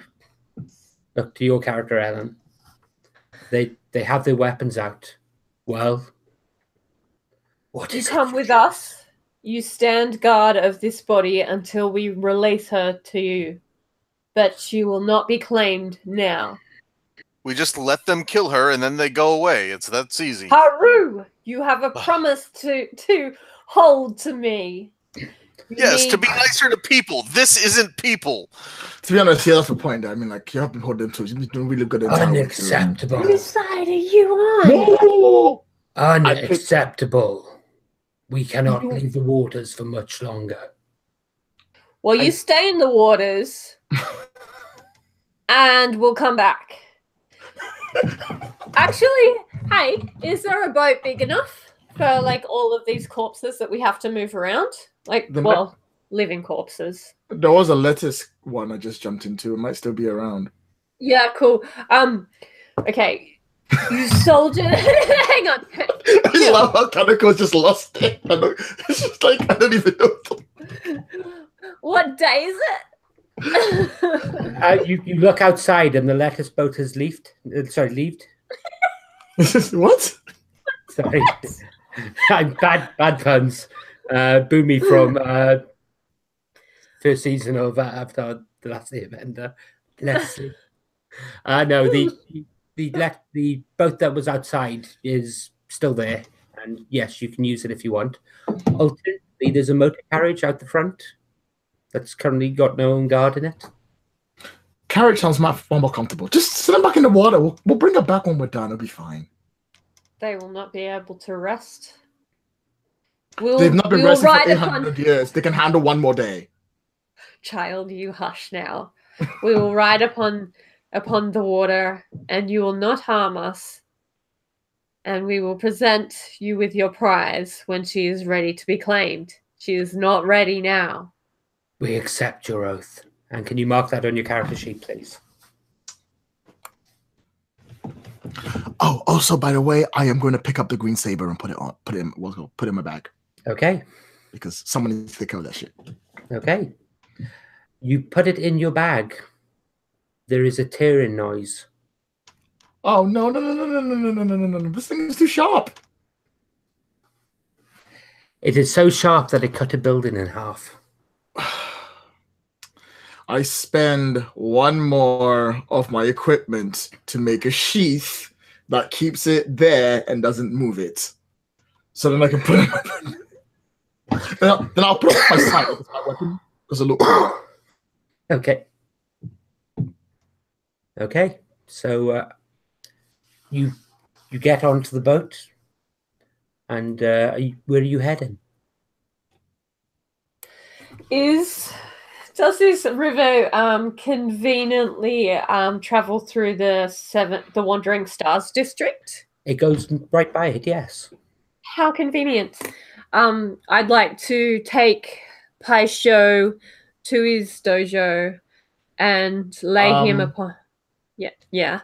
your character, Ellen. They have their weapons out. Well, what is you come with us? You stand guard of this body until we release her to you. But she will not be claimed now. We just let them kill her and then they go away. That's easy. Haru, you have a promise to hold to me. Yes, to be nicer to people. This isn't people. To be honest, yeah, that's the point. I mean, like, you have been holding to. You've been doing really good. Unacceptable. Whose side are you on? No! Unacceptable. We cannot leave the waters for much longer. Well, you stay in the waters, and we'll come back. Actually, hey, is there a boat big enough for, like, all of these corpses that we have to move around? Like, living corpses. There was a lettuce one I just jumped into. It might still be around. Yeah, cool. Okay. You soldier. Hang on. I love how Kaneko just lost it. It's just like, I don't even know. What day is it? You look outside and the lettuce boat has left. Leaved. What? Sorry. I'm bad puns. Boomy from first season of Avatar: The Last Airbender. Leslie. No, the boat that was outside is still there, and yes, you can use it if you want. Alternatively, there's a motor carriage out the front that's currently got no own guard in it. Carriage sounds much more comfortable. Just send them back in the water. We'll bring her back when we're done. It'll be fine. They will not be able to rest. They've not been resting for 800 years. They can handle one more day. Child, you hush now. We will ride upon the water, and you will not harm us. And we will present you with your prize when she is ready to be claimed. She is not ready now. We accept your oath. And can you mark that on your character sheet, please? Oh, also, by the way, I am going to pick up the green saber and put it in my bag. Okay. Because someone needs to take care of that shit. Okay. You put it in your bag. There is a tearing noise. Oh, no. This thing is too sharp. It is so sharp that it cut a building in half. I spend one more of my equipment to make a sheath that keeps it there and doesn't move it. So then I can put it then I'll put it on my side as my weapon. Because it looks cool. Okay. Okay, so you get onto the boat, and where are you heading? Does this river conveniently travel through the Wandering Stars district? It goes right by it, yes. How convenient. I'd like to take Paisho to his dojo and lay him upon. Yeah.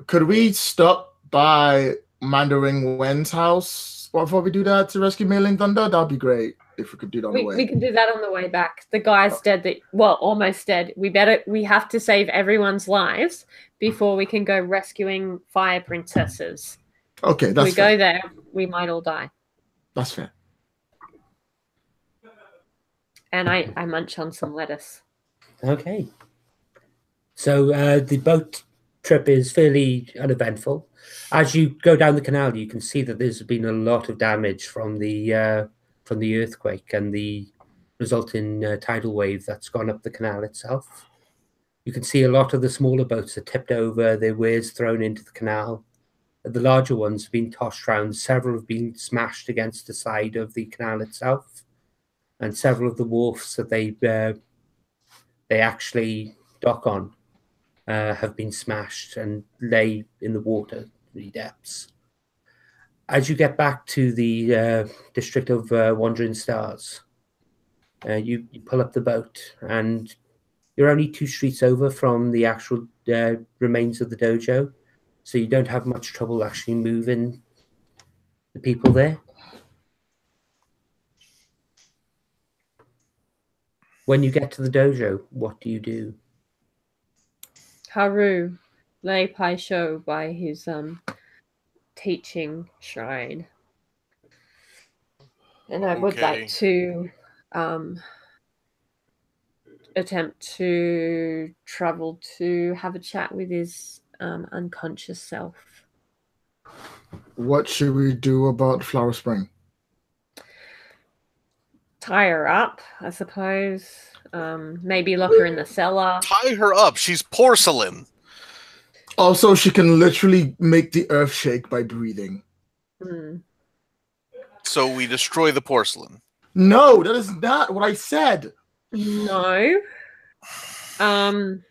Could we stop by Mandarin Wen's house before we do that to rescue Mailing Thunder? That'd be great if we could do that on the way. We can do that on the way back. The guy's dead. Almost dead. We have to save everyone's lives before we can go rescuing fire princesses. Okay, that's fair. Go there, we might all die. That's fair. And I munch on some lettuce. Okay. So the boat trip is fairly uneventful. As you go down the canal, you can see that there's been a lot of damage from the earthquake and the resulting tidal wave that's gone up the canal itself. You can see a lot of the smaller boats are tipped over, their wares thrown into the canal. The larger ones have been tossed around. Several have been smashed against the side of the canal itself, and several of the wharfs that they actually dock on have been smashed and lay in the water, the depths. As you get back to the district of Wandering Stars, you pull up the boat, and you're only 2 streets over from the actual remains of the dojo, so you don't have much trouble actually moving the people there. When you get to the dojo, what do you do? Haru lay Paisho by his teaching shrine. And I would like to attempt to travel to have a chat with his unconscious self. What should we do about Flower Spring? Tie her up, I suppose. Maybe lock her in the cellar. Tie her up. She's porcelain. Also, she can literally make the earth shake by breathing. So we destroy the porcelain. No, that is not what I said. No. Find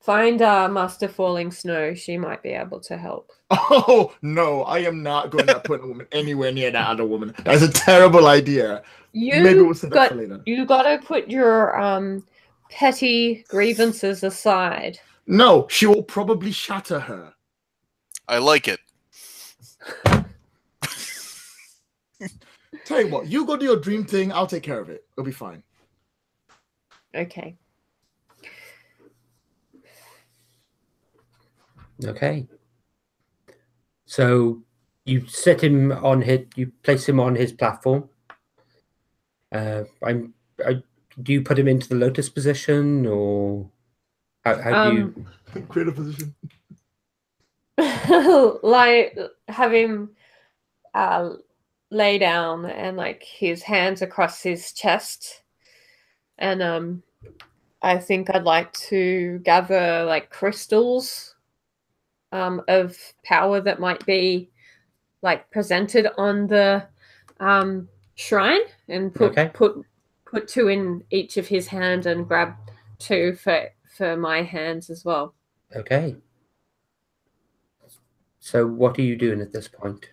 Master Falling Snow. She might be able to help. Oh, no, I am not going to put a woman anywhere near that other woman. That's a terrible idea. Maybe we'll sit that for later. You got to put your petty grievances aside. No, she will probably shatter her. I like it. Tell you what, you go do your dream thing. I'll take care of it. It'll be fine. Okay. Okay. So you set him on you place him on his platform. Do you put him into the lotus position, or how do you create a position? Like have him lay down and like his hands across his chest, and I think I'd like to gather like crystals of power that might be like presented on the shrine, and put 2 in each of his hands and grab 2 for my hands as well. Okay. So what are you doing at this point?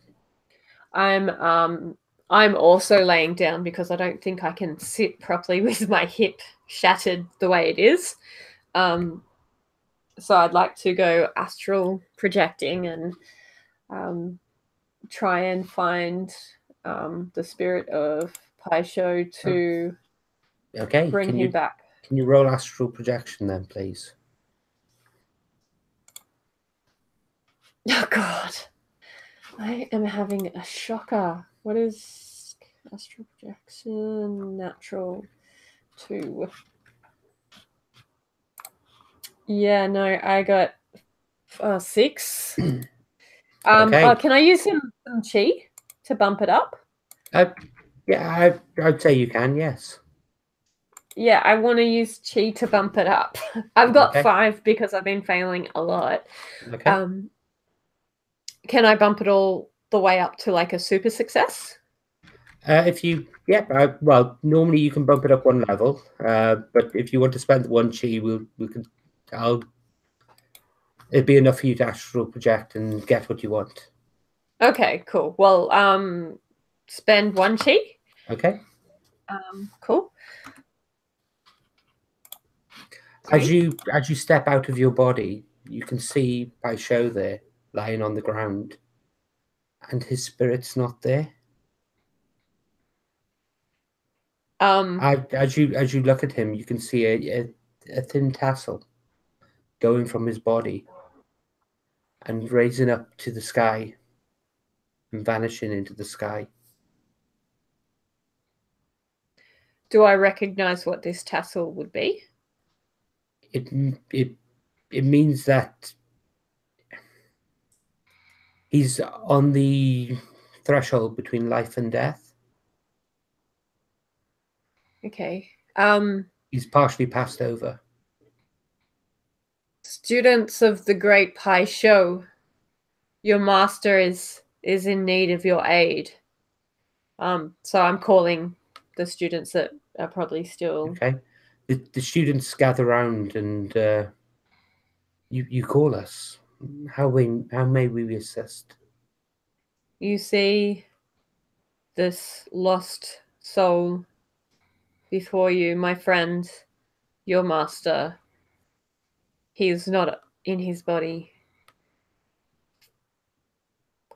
I'm also laying down because I don't think I can sit properly with my hip shattered the way it is. So I'd like to go astral projecting and try and find the spirit of Paisho to bring him back. Can you roll astral projection then, please? Oh, God. I am having a shocker. What is astral projection? Natural 2. Yeah, no, I got 6. Okay. Can I use some chi to bump it up? Yeah, I'd say you can, yes. Yeah, I want to use chi to bump it up. I've got Okay. 5 because I've been failing a lot. Okay. Can I bump it all the way up to like a super success? If you, well, normally you can bump it up 1 level, but if you want to spend 1 chi, it'd be enough for you to astral project and get what you want. Okay, cool. Well, spend 1 chi. Okay. Cool. As you step out of your body, you can see Bai Shou there lying on the ground, and his spirit's not there. As you look at him, you can see a thin tassel going from his body and raising up to the sky and vanishing into the sky. Do I recognize what this tassel would be? It means that he's on the threshold between life and death. Okay. He's partially passed over. Students of the Great Pai Shou, your master is in need of your aid. So I'm calling the students that are probably still. Okay. The students gather round and you call us. How may we assist? You see this lost soul before you, my friend, your master. He is not in his body.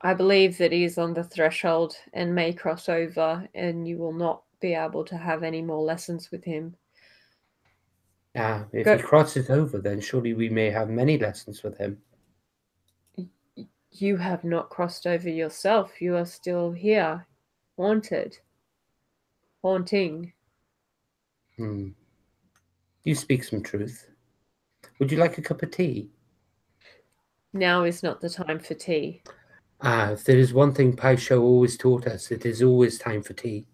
I believe that he is on the threshold and may cross over, and you will not be able to have any more lessons with him. If he crosses over, then surely we may have many lessons with him. You have not crossed over yourself. You are still here, haunting. You speak some truth. Would you like a cup of tea? Now is not the time for tea. If there is one thing Pai Shou always taught us, it is always time for tea.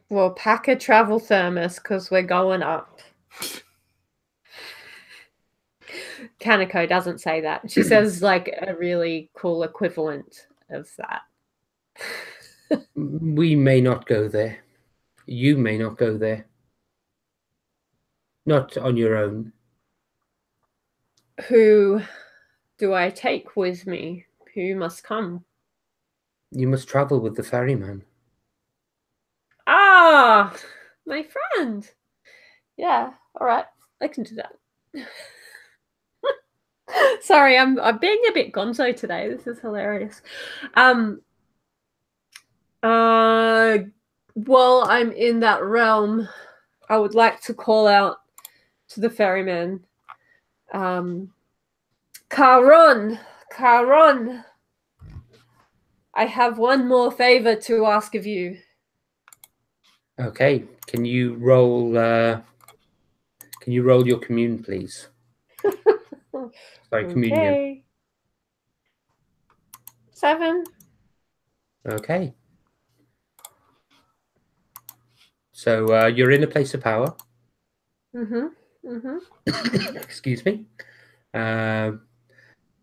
Well, pack a travel thermos because we're going up. Kaneko doesn't say that. She says like a really cool equivalent of that. We may not go there. You may not go there. Not on your own. Who do I take with me? Who must come? You must travel with the ferryman. Ah, my friend. Yeah, all right. I can do that. Sorry, I'm being a bit gonzo today. This is hilarious. While I'm in that realm, I would like to call out to the ferryman. Karon, I have one more favor to ask of you. Okay, can you roll your commune, please? Sorry, communion. Okay. 7. Okay. So you're in a place of power. Excuse me.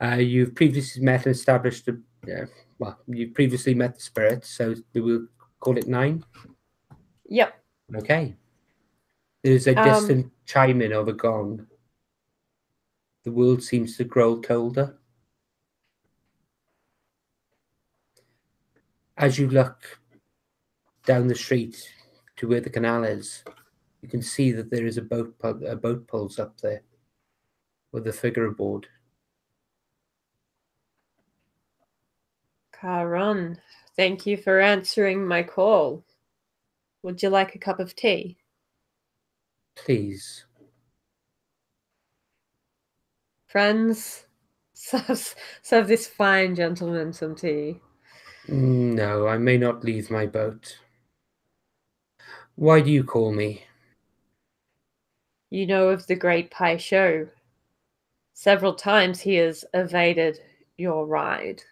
You've previously met and established you've previously met the spirit, so we will call it 9. Yep. Okay. There's a distant chiming of a gong. The world seems to grow colder. As you look down the street to where the canal is, you can see that there is a boat pulls up there with a figure aboard. Karon, thank you for answering my call. Would you like a cup of tea? Please. Friends, serve this fine gentleman some tea. No, I may not leave my boat. Why do you call me? You know of the Great Pai Shou. Several times he has evaded your ride.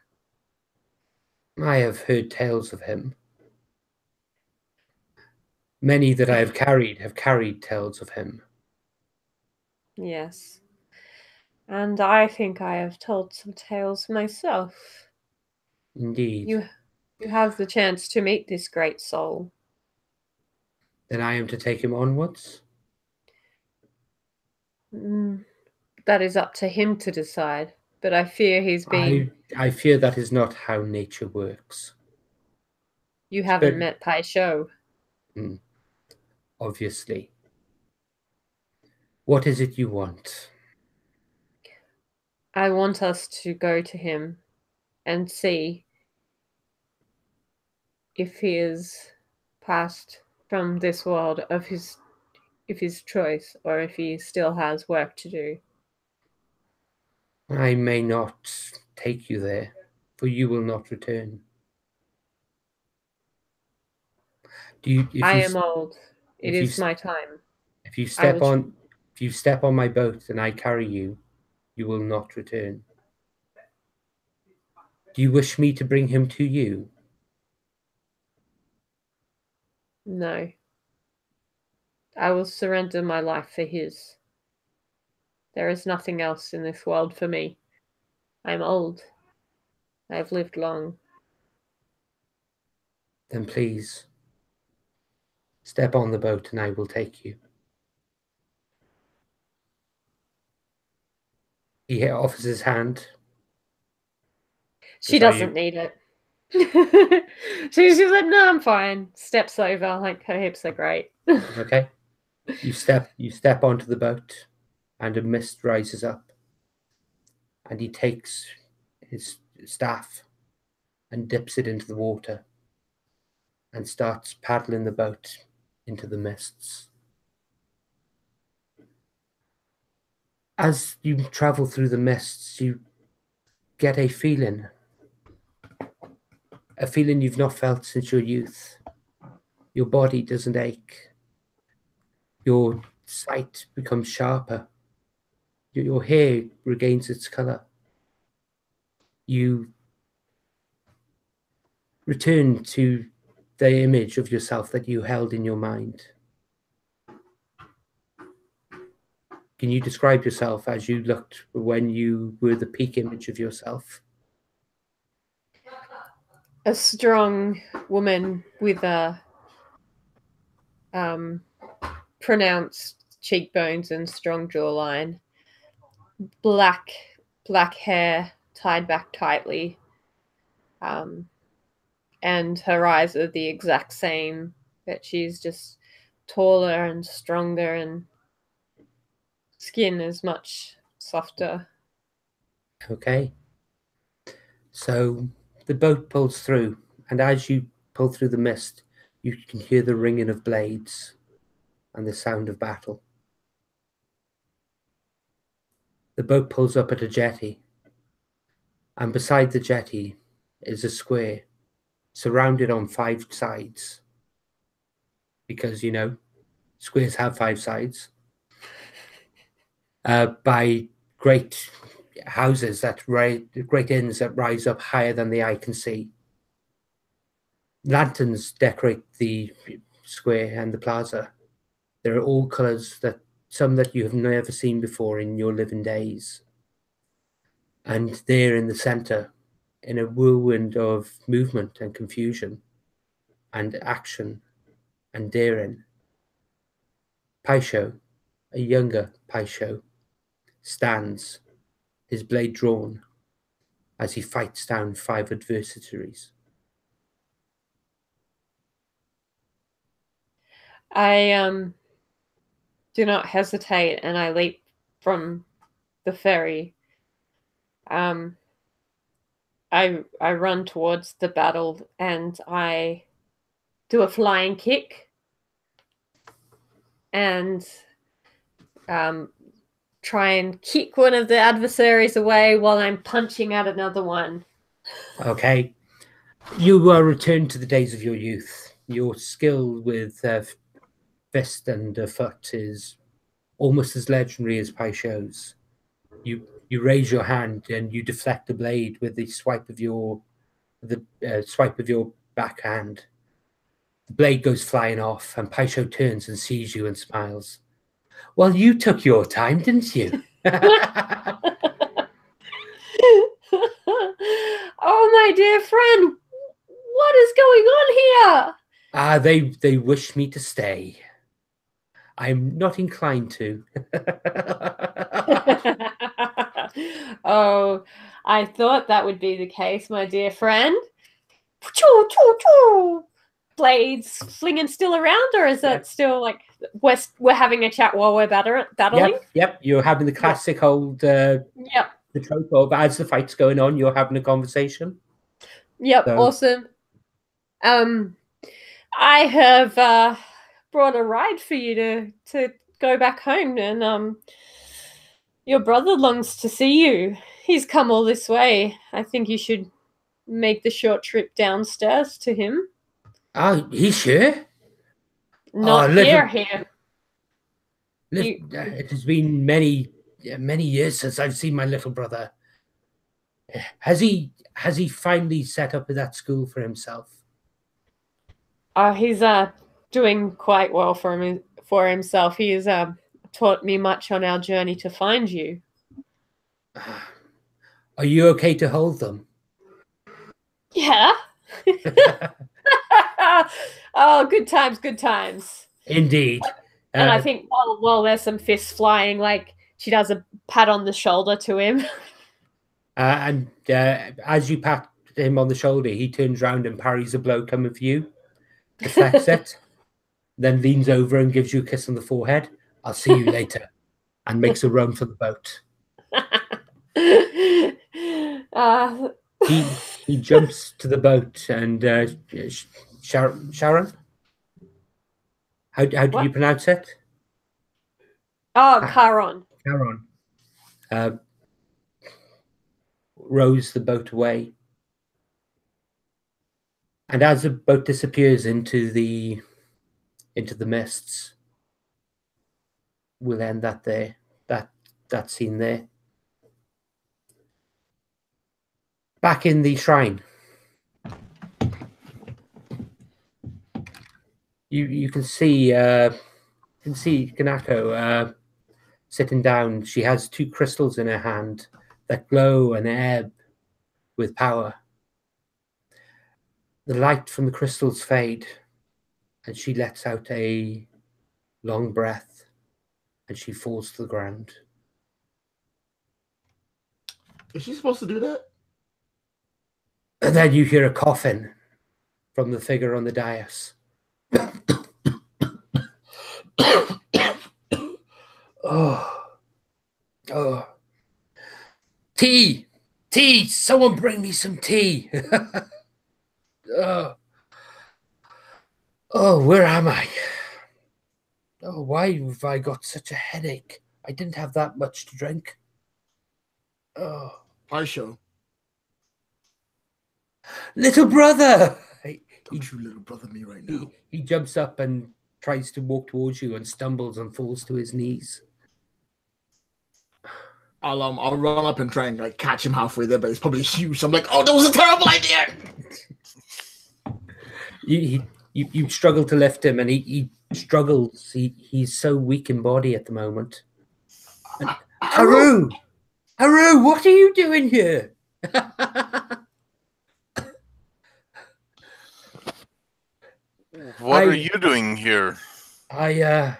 I have heard tales of him. Many that I have carried tales of him. Yes. And I think I have told some tales myself. Indeed. You have the chance to meet this great soul. Then I am to take him onwards? That is up to him to decide. But I fear he's been... I fear that is not how nature works. You haven't met Pai Sho. Obviously. What is it you want? I want us to go to him and see if he is passed from this world of his choice, or if he still has work to do. I may not take you there, for you will not return. I am old. It is my time. If you step on my boat and I carry you, you will not return. Do you wish me to bring him to you? No. I will surrender my life for his. There is nothing else in this world for me. I'm old. I have lived long. Then please, step on the boat and I will take you. He offers his hand. She doesn't need it. She's like, no, I'm fine. Steps over, like her hips are great. Okay. You step onto the boat and a mist rises up. And he takes his staff and dips it into the water and starts paddling the boat into the mists. As you travel through the mists, you get a feeling you've not felt since your youth. Your body doesn't ache. Your sight becomes sharper. Your hair regains its color. You return to the image of yourself that you held in your mind. Can you describe yourself as you looked when you were the peak image of yourself? A strong woman with a pronounced cheekbones and strong jawline. Black hair tied back tightly. And her eyes are the exact same, but she's just taller and stronger, and skin is much softer. Okay. So the boat pulls through, and as you pull through the mist, you can hear the ringing of blades and the sound of battle. The boat pulls up at a jetty, and beside the jetty is a square surrounded on 5 sides. Because, you know, squares have 5 sides. By great houses great inns that rise up higher than the eye can see. Lanterns decorate the square and the plaza. There are all colors, some that you have never seen before in your living days. And there in the center, in a whirlwind of movement and confusion and action and daring, Pai Sho, a younger Pai Sho, stands, his blade drawn, as he fights down 5 adversaries. I do not hesitate, and I leap from the ferry. I run towards the battle, and I do a flying kick and try and kick one of the adversaries away while I'm punching at another one. Okay. You are returned to the days of your youth. Your skill with fist and foot is almost as legendary as Pai Sho's. You raise your hand and you deflect the blade with the swipe of your backhand, The blade goes flying off, and Paisho turns and sees you and smiles. Well, you took your time, didn't you? Oh, my dear friend, what is going on here? They wish me to stay. I'm not inclined to. Oh, I thought that would be the case, my dear friend. Blades flinging still around, or is that still like we're having a chat while we're battling? Yep. You're having the classic old the trope of as the fight's going on, you're having a conversation. Yep, so. Awesome. I have brought a ride for you to go back home, and your brother longs to see you. He's come all this way. I think you should make the short trip downstairs to him. Oh, he's here? Not here. It has been many years since I've seen my little brother. Has he finally set up that school for himself? He's doing quite well for himself. He has taught me much on our journey to find you. Are you okay to hold them? Yeah. Oh, good times. Indeed. And I think while there's some fists flying, like she does a pat on the shoulder to him. And as you pat him on the shoulder, he turns round and parries a blow coming for you. Deflects it, then leans over and gives you a kiss on the forehead. I'll see you later, and makes a run for the boat. He jumps to the boat, and Sharon, how did you pronounce it? Oh, Charon. Rows the boat away. And as the boat disappears into the mists, we'll end that there. That scene there. Back in the shrine, you can see Kanako sitting down. She has 2 crystals in her hand that glow and ebb with power. The light from the crystals fade, and she lets out a long breath, and she falls to the ground. Is she supposed to do that? And then you hear a coughing from the figure on the dais. Oh. Tea! Someone bring me some tea! Where am I? Oh, why have I got such a headache? I didn't have that much to drink. Oh. Paisho. Little brother! Don't you little brother me right now. He jumps up and tries to walk towards you and stumbles and falls to his knees. I'll run up and try and like catch him halfway there, but it's probably huge. So I'm like, oh, that was a terrible idea. You struggle to lift him, and he struggles. He's so weak in body at the moment. Haru, what are you doing here? What are you doing here? I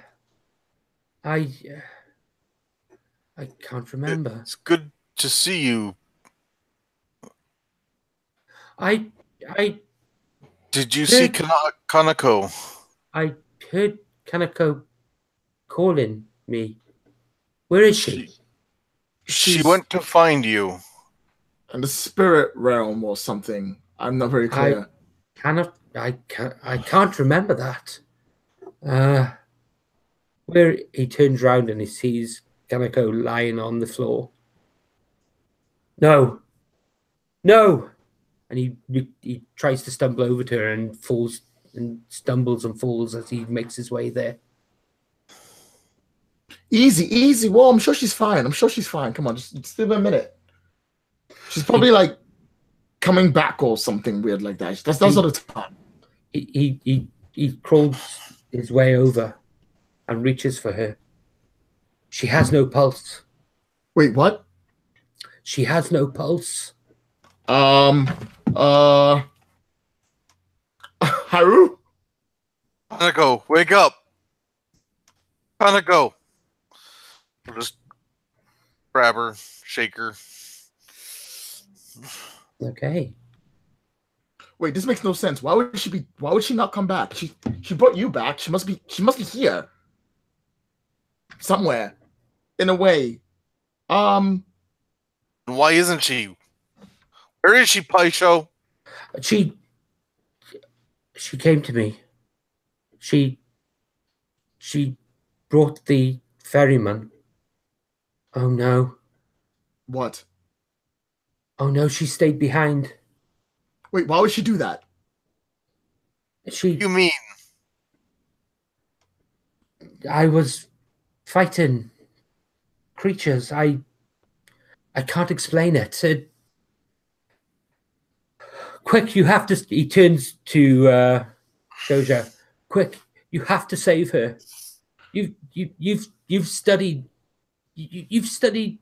can't remember. It's good to see you. Did you see Kanako? I heard Kanako calling me. Where is she? She went to find you. In the spirit realm or something. I'm not very clear. I can't remember that. Where he turns around and he sees Kanako lying on the floor. No. And he tries to stumble over to her and falls and stumbles and falls as he makes his way there. Easy. Well, I'm sure she's fine. Come on, just give her a minute. She's probably like coming back or something weird like that. That's not the time. He he crawls his way over and reaches for her. She has no pulse. Wait, what? She has no pulse. Haru? Kanako, wake up. Kanako. We'll just grab her, shake her. Okay. Wait, this makes no sense. Why would she not come back? She brought you back. She must be here. Somewhere. In a way. Why isn't she? Where is she, Paisho? She came to me. She brought the ferryman. Oh no. What? Oh no, she stayed behind. Wait, why would she do that? You mean? I was fighting creatures. I can't explain it. Quick, you have to. He turns to Shoja. Quick, you have to save her. You've studied. You've studied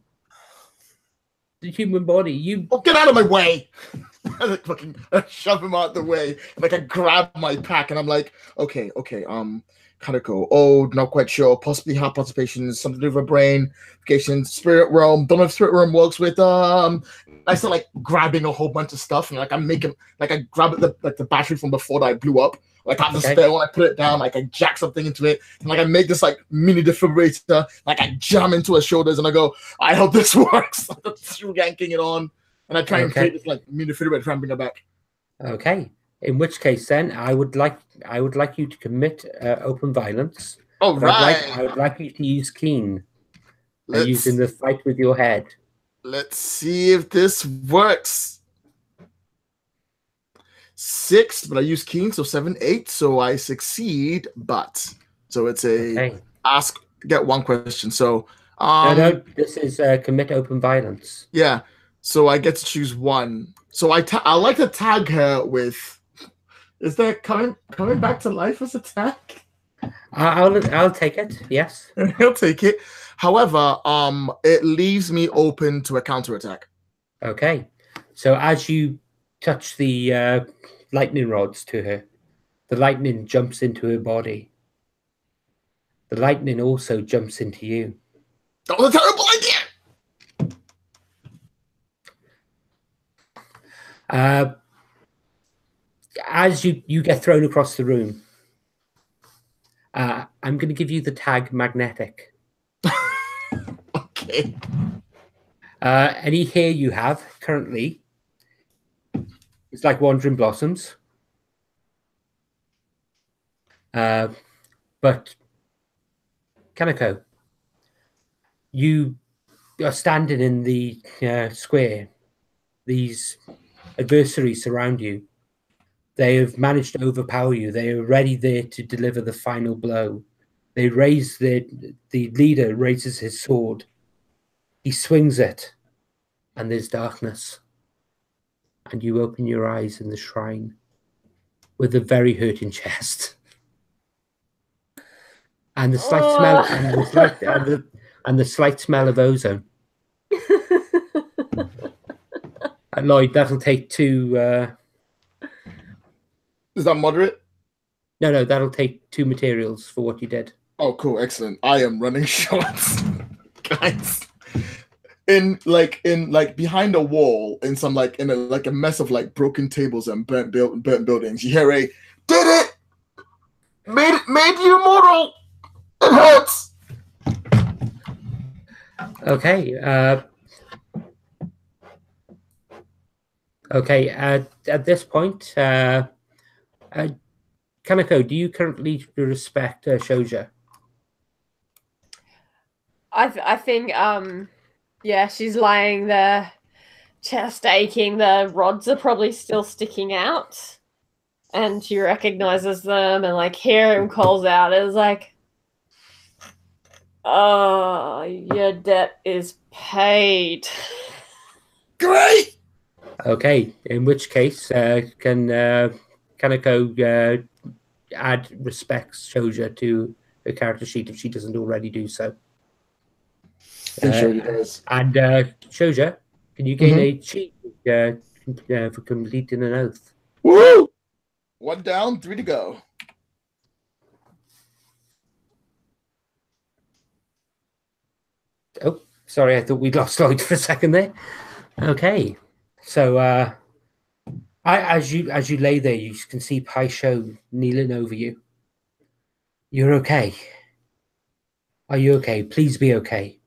the human body. Oh, get out of my way! I like fucking shove him out the way. Like I grab my pack and I'm like, okay, Kanako, old, not quite sure, possibly heart palpitations, something to do with her brain, vacation, spirit realm. Don't know if spirit realm works with I start like grabbing a whole bunch of stuff and like I'm making like I grab the battery from before that I blew up. Like I have the spare one, I put it down, like I jack something into it, and like I make this like mini defibrillator, like I jam into her shoulders and I go, I hope this works. I'm yanking it on. And I try and create this like mini defibrillator try and bring her back. Okay. In which case, then I would like you to commit open violence. Oh right. I would like you to use keen. Using the fight with your head. Let's see if this works. 6, but I use keen, so 7, 8. So I succeed, but so it's a get one question. So no, this is commit open violence. Yeah. So I get to choose one. So I like to tag her with. Is that coming back to life as a tag? I'll take it. Yes, I'll take it. However, it leaves me open to a counterattack. Okay. So as you touch the lightning rods to her, the lightning jumps into her body. The lightning also jumps into you. That was a terrible idea. As you get thrown across the room, I'm going to give you the tag magnetic. Okay. Any hair you have currently is like wandering blossoms. But Kanako, you are standing in the square. These adversaries surround you. They have managed to overpower you. They are ready there to deliver the final blow. They raise the leader raises his sword. He swings it, and there's darkness. And you open your eyes in the shrine with a very hurting chest. And the slight smell and the slight smell of ozone. Lloyd, that'll take 2 Is that moderate? No, that'll take 2 materials for what you did. Oh, cool, excellent. I am running shots, guys. In behind a wall, in some in a mess of broken tables and burnt buildings. You hear a "Did it! Made you immortal. It hurts." Okay. Okay. At this point, Kanako, do you currently respect Shoja? I think yeah, she's lying there, chest aching. The rods are probably still sticking out, and she recognizes them and hear him calls out. It's like, "Oh, your debt is paid." Great. Okay. In which case, can Kanako add respects Shoja to her character sheet if she doesn't already do so. Sure he does. And Shoja, can you gain a cheat for completing an oath? Woo! 1 down, 3 to go. Oh, sorry, I thought we'd lost Lloyd for a second there. Okay, so as you lay there, you can see Pai Sho kneeling over you. You're okay. Are you okay? Please be okay.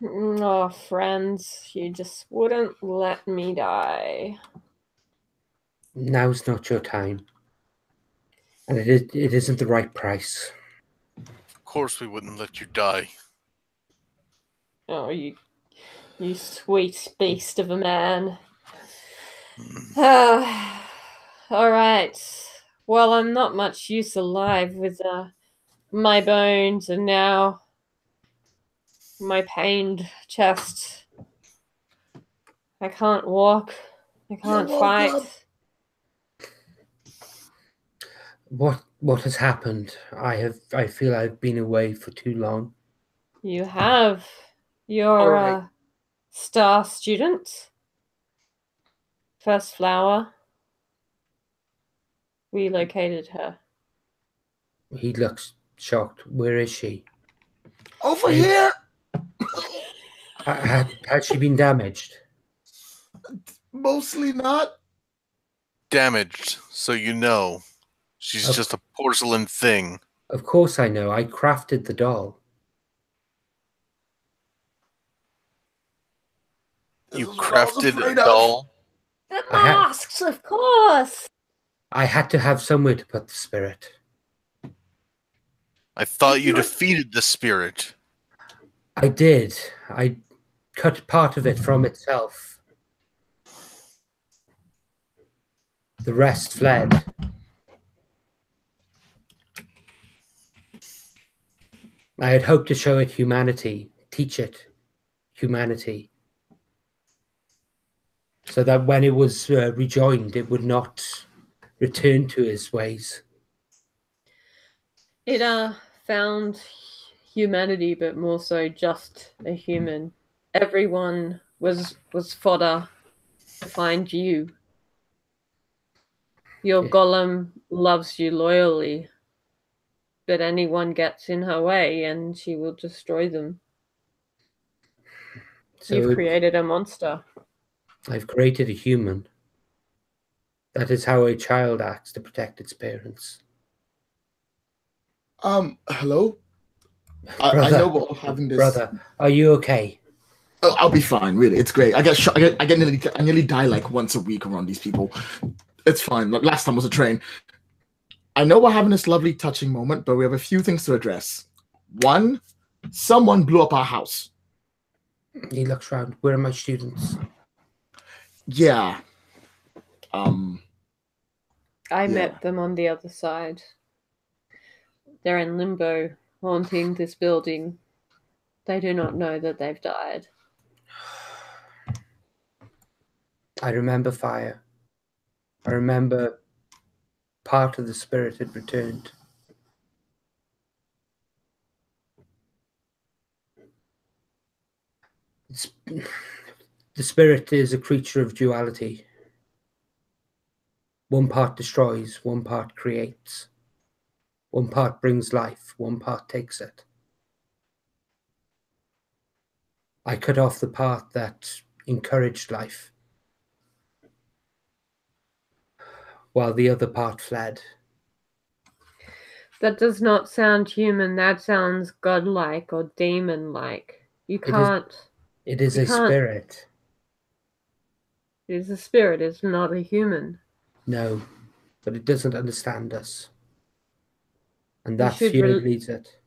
Oh, friends, you just wouldn't let me die. Now's not your time, and it isn't the right price. Of course we wouldn't let you die. Oh, you sweet beast of a man. All right. Well, I'm not much use alive with my bones and now my pained chest. I can't walk. I can't fight. What has happened? I feel I've been away for too long. You have. You're a star student. First flower. We located her. He looks shocked. Where is she? Over here. Had she been damaged? Mostly not. Damaged, so you know. She's just a porcelain thing. Of course I know. I crafted the doll. You crafted a doll? The masks, of course! I had to have somewhere to put the spirit. I thought you defeated the spirit. I did. I cut part of it from itself. The rest fled. I had hoped to show it humanity, teach it humanity, so that when it was rejoined, it would not return to his ways. It found humanity, but more so just a human. Everyone was fodder to find you. Your golem loves you loyally, but anyone gets in her way and she will destroy them. So you've created a monster. I've created a human. That is how a child acts to protect its parents. Hello? Brother, I know we're having this. Brother, are you okay? Oh, I'll be fine, really. It's great. I nearly die like once a week around these people. It's fine. Last time was a train. I know we're having this lovely, touching moment, but we have a few things to address. One, someone blew up our house. He looks around. Where are my students? Yeah. I met them on the other side. They're in limbo, haunting this building. They do not know that they've died. I remember fire. I remember part of the spirit had returned. The spirit is a creature of duality. One part destroys, one part creates. One part brings life, one part takes it. I cut off the part that encouraged life, while the other part fled. That does not sound human. That sounds godlike or demon-like. You can't... It is a spirit. It is a spirit. It's not a human. No, but it doesn't understand us. And that fear leads it.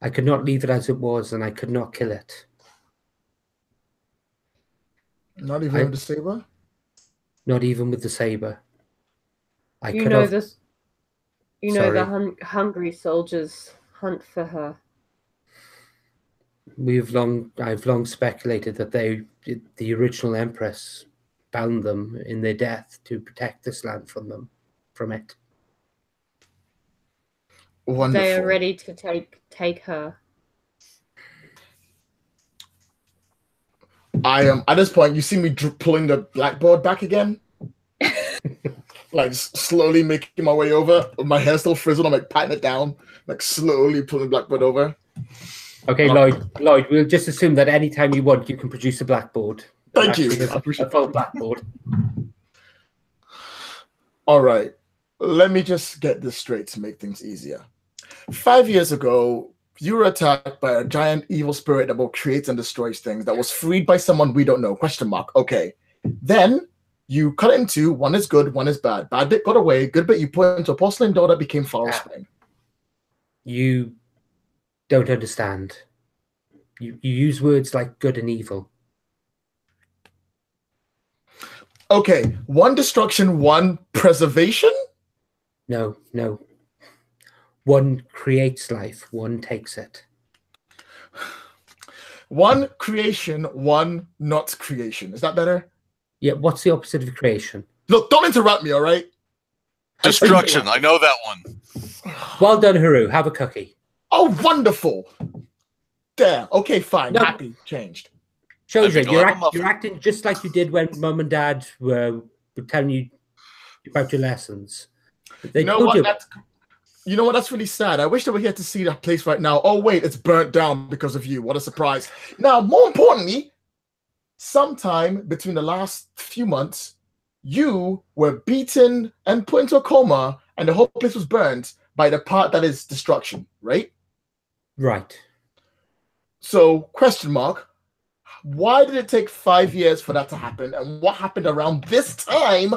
I could not leave it as it was, and I could not kill it. Not even with the saber? Not even with the saber. You know the hungry soldiers hunt for her. I've long speculated that the original Empress bound them in their death to protect this land from it. Wonderful. They are ready to take her. I am at this point. You see me pulling the blackboard back again, like slowly making my way over. My hair still frizzled. I'm like patting it down, like slowly pulling the blackboard over. Okay, Lloyd, we'll just assume that anytime you want, you can produce a blackboard. Thank you. Actually, I appreciate a full blackboard. All right. Let me just get this straight to make things easier. 5 years ago, you were attacked by a giant evil spirit that both creates and destroys things that was freed by someone we don't know. Question mark. Okay. Then you cut it in two. One is good, one is bad. Bad bit got away. Good bit you put into a porcelain doll that became Flower Spring. You don't understand. You use words like good and evil. Okay. One destruction, one preservation? No. One creates life, one takes it. One creation, one not creation. Is that better? Yeah, what's the opposite of creation? Look, don't interrupt me, all right? Destruction. I know that one. Well done, Haru. Have a cookie. Oh, wonderful. There. Okay, fine. No. Happy. Changed. Shoja, I'll have a muffin. you're acting just like you did when Mum and Dad were telling you about your lessons. They You know told what? you. You know what? That's really sad. I wish they were here to see that place right now. Oh, wait, it's burnt down because of you. What a surprise. Now, more importantly, sometime between the last few months, you were beaten and put into a coma, and the whole place was burned by the part that is destruction, right? Right. So, question mark, why did it take 5 years for that to happen? And what happened around this time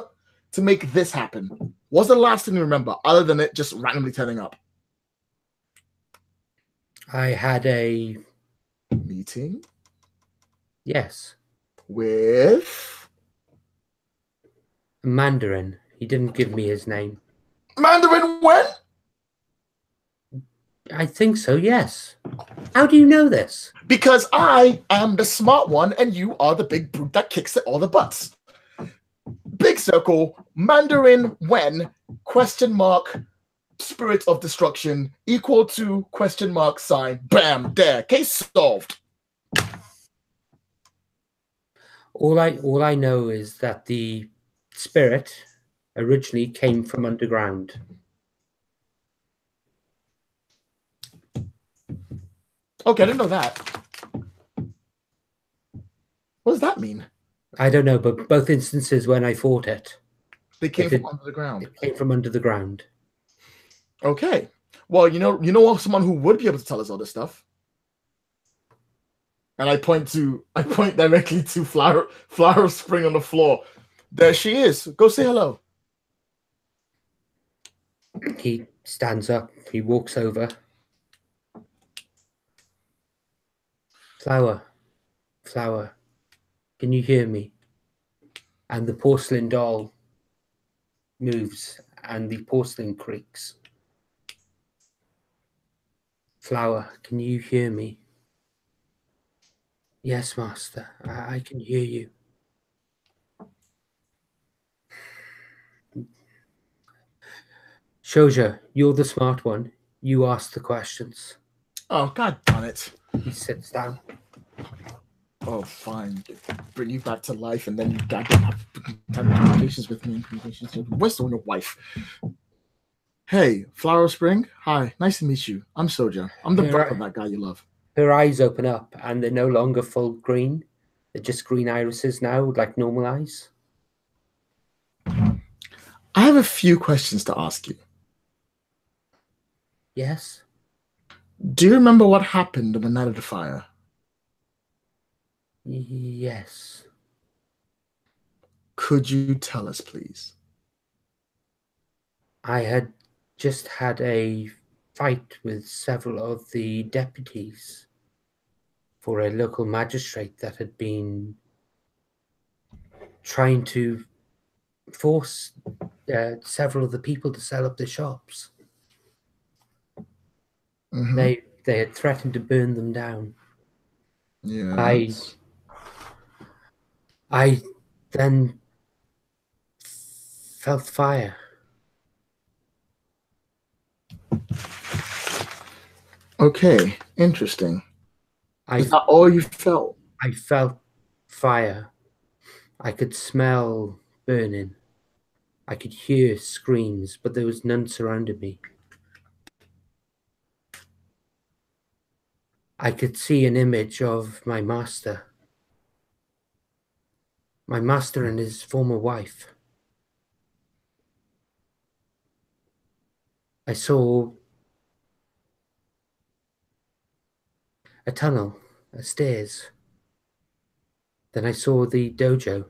to make this happen? What's the last thing you remember, other than it just randomly turning up? I had a Meeting yes. with A Mandarin. He didn't give me his name. Mandarin when? I think so, yes. How do you know this? Because I am the smart one and you are the big brute that kicks at all the butts. Big circle, Mandarin when, question mark, spirit of destruction equal to question mark sign. Bam, there, case solved. All I know is that the spirit originally came from underground. Okay, I didn't know that. What does that mean? I don't know, but both instances when I fought it, They came from under the ground. it came from under the ground. Okay. Well, you know someone who would be able to tell us all this stuff. And I point directly to Flower Spring on the floor. There she is. Go say hello. He stands up, he walks over. Flower, can you hear me? And the porcelain doll moves and the porcelain creaks. Flower, can you hear me? Yes, master, I can hear you. Shoja, you're the smart one. You ask the questions. Oh, god damn it. He sits down. Oh, fine. Bring you back to life, and then you goddamn have communications with me. Where's your wife? Hey, Flower Spring. Hi, nice to meet you. I'm Soja. I'm the brother of that guy you love. Her eyes open up, and they're no longer full green. They're just green irises now, like normal eyes. I have a few questions to ask you. Yes? Do you remember what happened on the night of the fire? Yes. Could you tell us, please? I had just had a fight with several of the deputies for a local magistrate that had been trying to force several of the people to sell up their shops. Mm-hmm. They had threatened to burn them down. Yeah. I then felt fire. Okay, interesting. Is I that all you felt? I felt fire. I could smell burning. I could hear screams, but there was none surrounding me. I could see an image of my master and his former wife. I saw a tunnel, a stairs. Then I saw the dojo,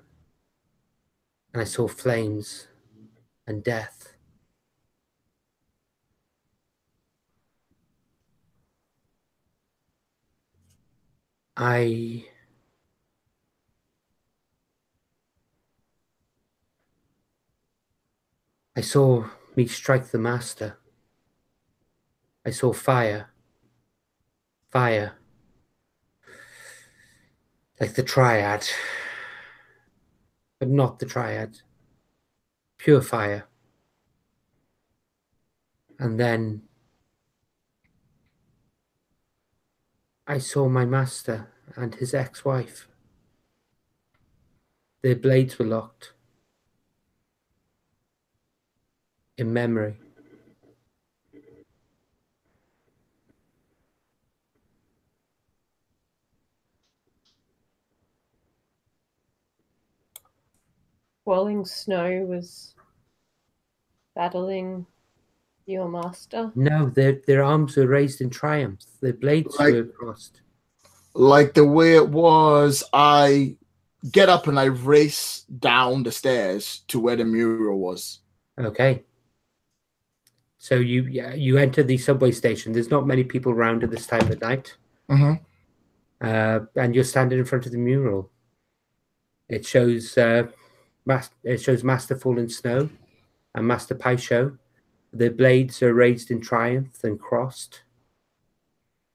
and I saw flames and death. I saw me strike the master. I saw fire. Fire. Like the triad. But not the triad. Pure fire. And then I saw my master and his ex-wife. Their blades were locked. In memory. Falling Snow was battling your master. No, their arms were raised in triumph. Their blades were crossed. Like the way it was, I get up and I race down the stairs to where the mural was. Okay. So you enter the subway station. There's not many people around at this time of night. Mm-hmm. And you're standing in front of the mural. It shows Master Fallen Snow and Master Paisho. Their blades are raised in triumph and crossed.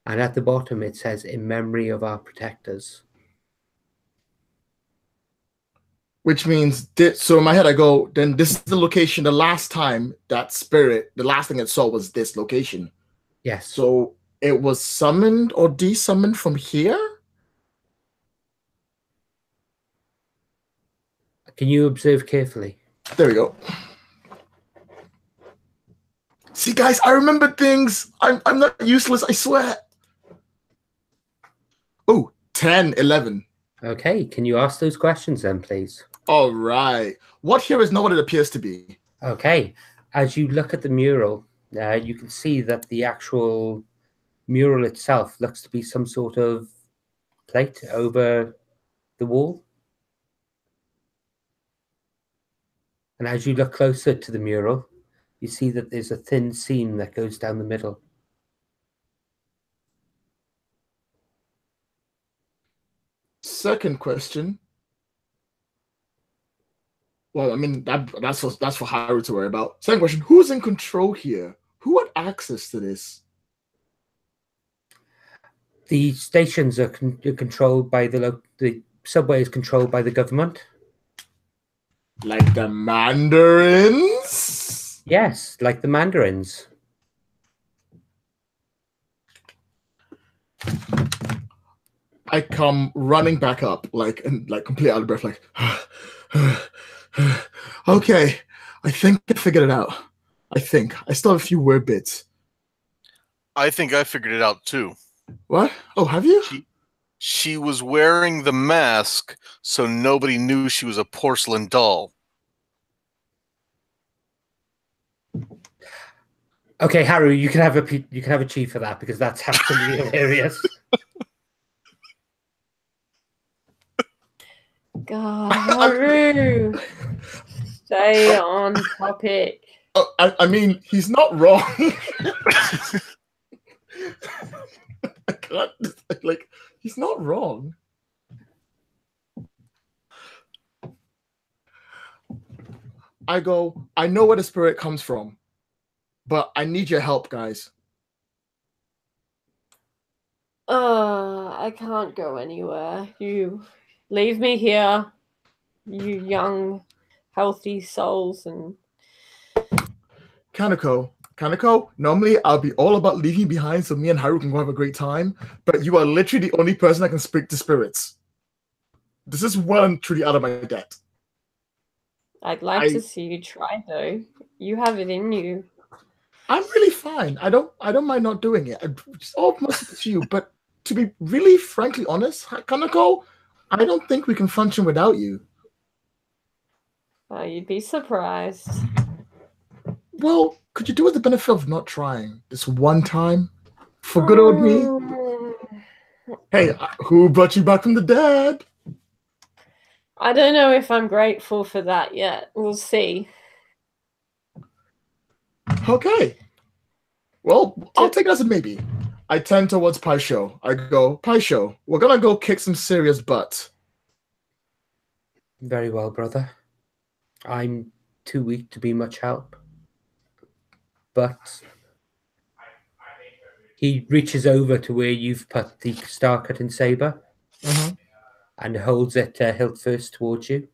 And at the bottom it says, "In memory of our protectors." Which means, so in my head I go, then this is the location. The last time that spirit, the last thing it saw was this location. Yes. So it was summoned or desummoned from here? Can you observe carefully? There we go. See, guys, I remember things. I'm not useless, I swear. Oh, 10, 11. Okay, can you ask those questions then, please? All right. What here is not what it appears to be. Okay, as you look at the mural, you can see that the actual mural itself looks to be some sort of plate over the wall. And as you look closer to the mural, you see that there's a thin seam that goes down the middle. Second question. Well, I mean, that's for Haru to worry about. Second question, who's in control here? Who had access to this? The stations are controlled by the subway is controlled by the government. Like the Mandarins? Yes, like the Mandarins. I come running back up, like completely out of breath, like, okay, I think I figured it out. I still have a few word bits. I think I figured it out too. What? Oh, have you? She was wearing the mask, so nobody knew she was a porcelain doll. Okay, Haru, you can have a cheat for that because that's absolutely hilarious. God, Haru, stay on topic. Oh, I mean, he's not wrong. I can't, like, he's not wrong. I go, I know where the spirit comes from, but I need your help, guys. I can't go anywhere. You leave me here, you young, healthy souls. And Kaneko, Kaneko, normally I'll be all about leaving you behind so me and Haru can go have a great time, but you are literally the only person that can speak to spirits. This is well and truly out of my depth. I'd like to see you try, though. You have it in you. I'm really fine. I don't mind not doing it. It's all must to you, but to be really frankly honest, Kaneko, I don't think we can function without you. You'd be surprised. Well, could you do with the benefit of not trying this one time for good old me? Hey, who brought you back from the dead? I don't know if I'm grateful for that yet. We'll see. Okay. Well, I'll take it as a maybe. I turn towards Paisho. I go, Paisho, we're gonna go kick some serious butt. Very well, brother. I'm too weak to be much help. But he reaches over to where you've put the star-cutting saber and holds it hilt first towards you.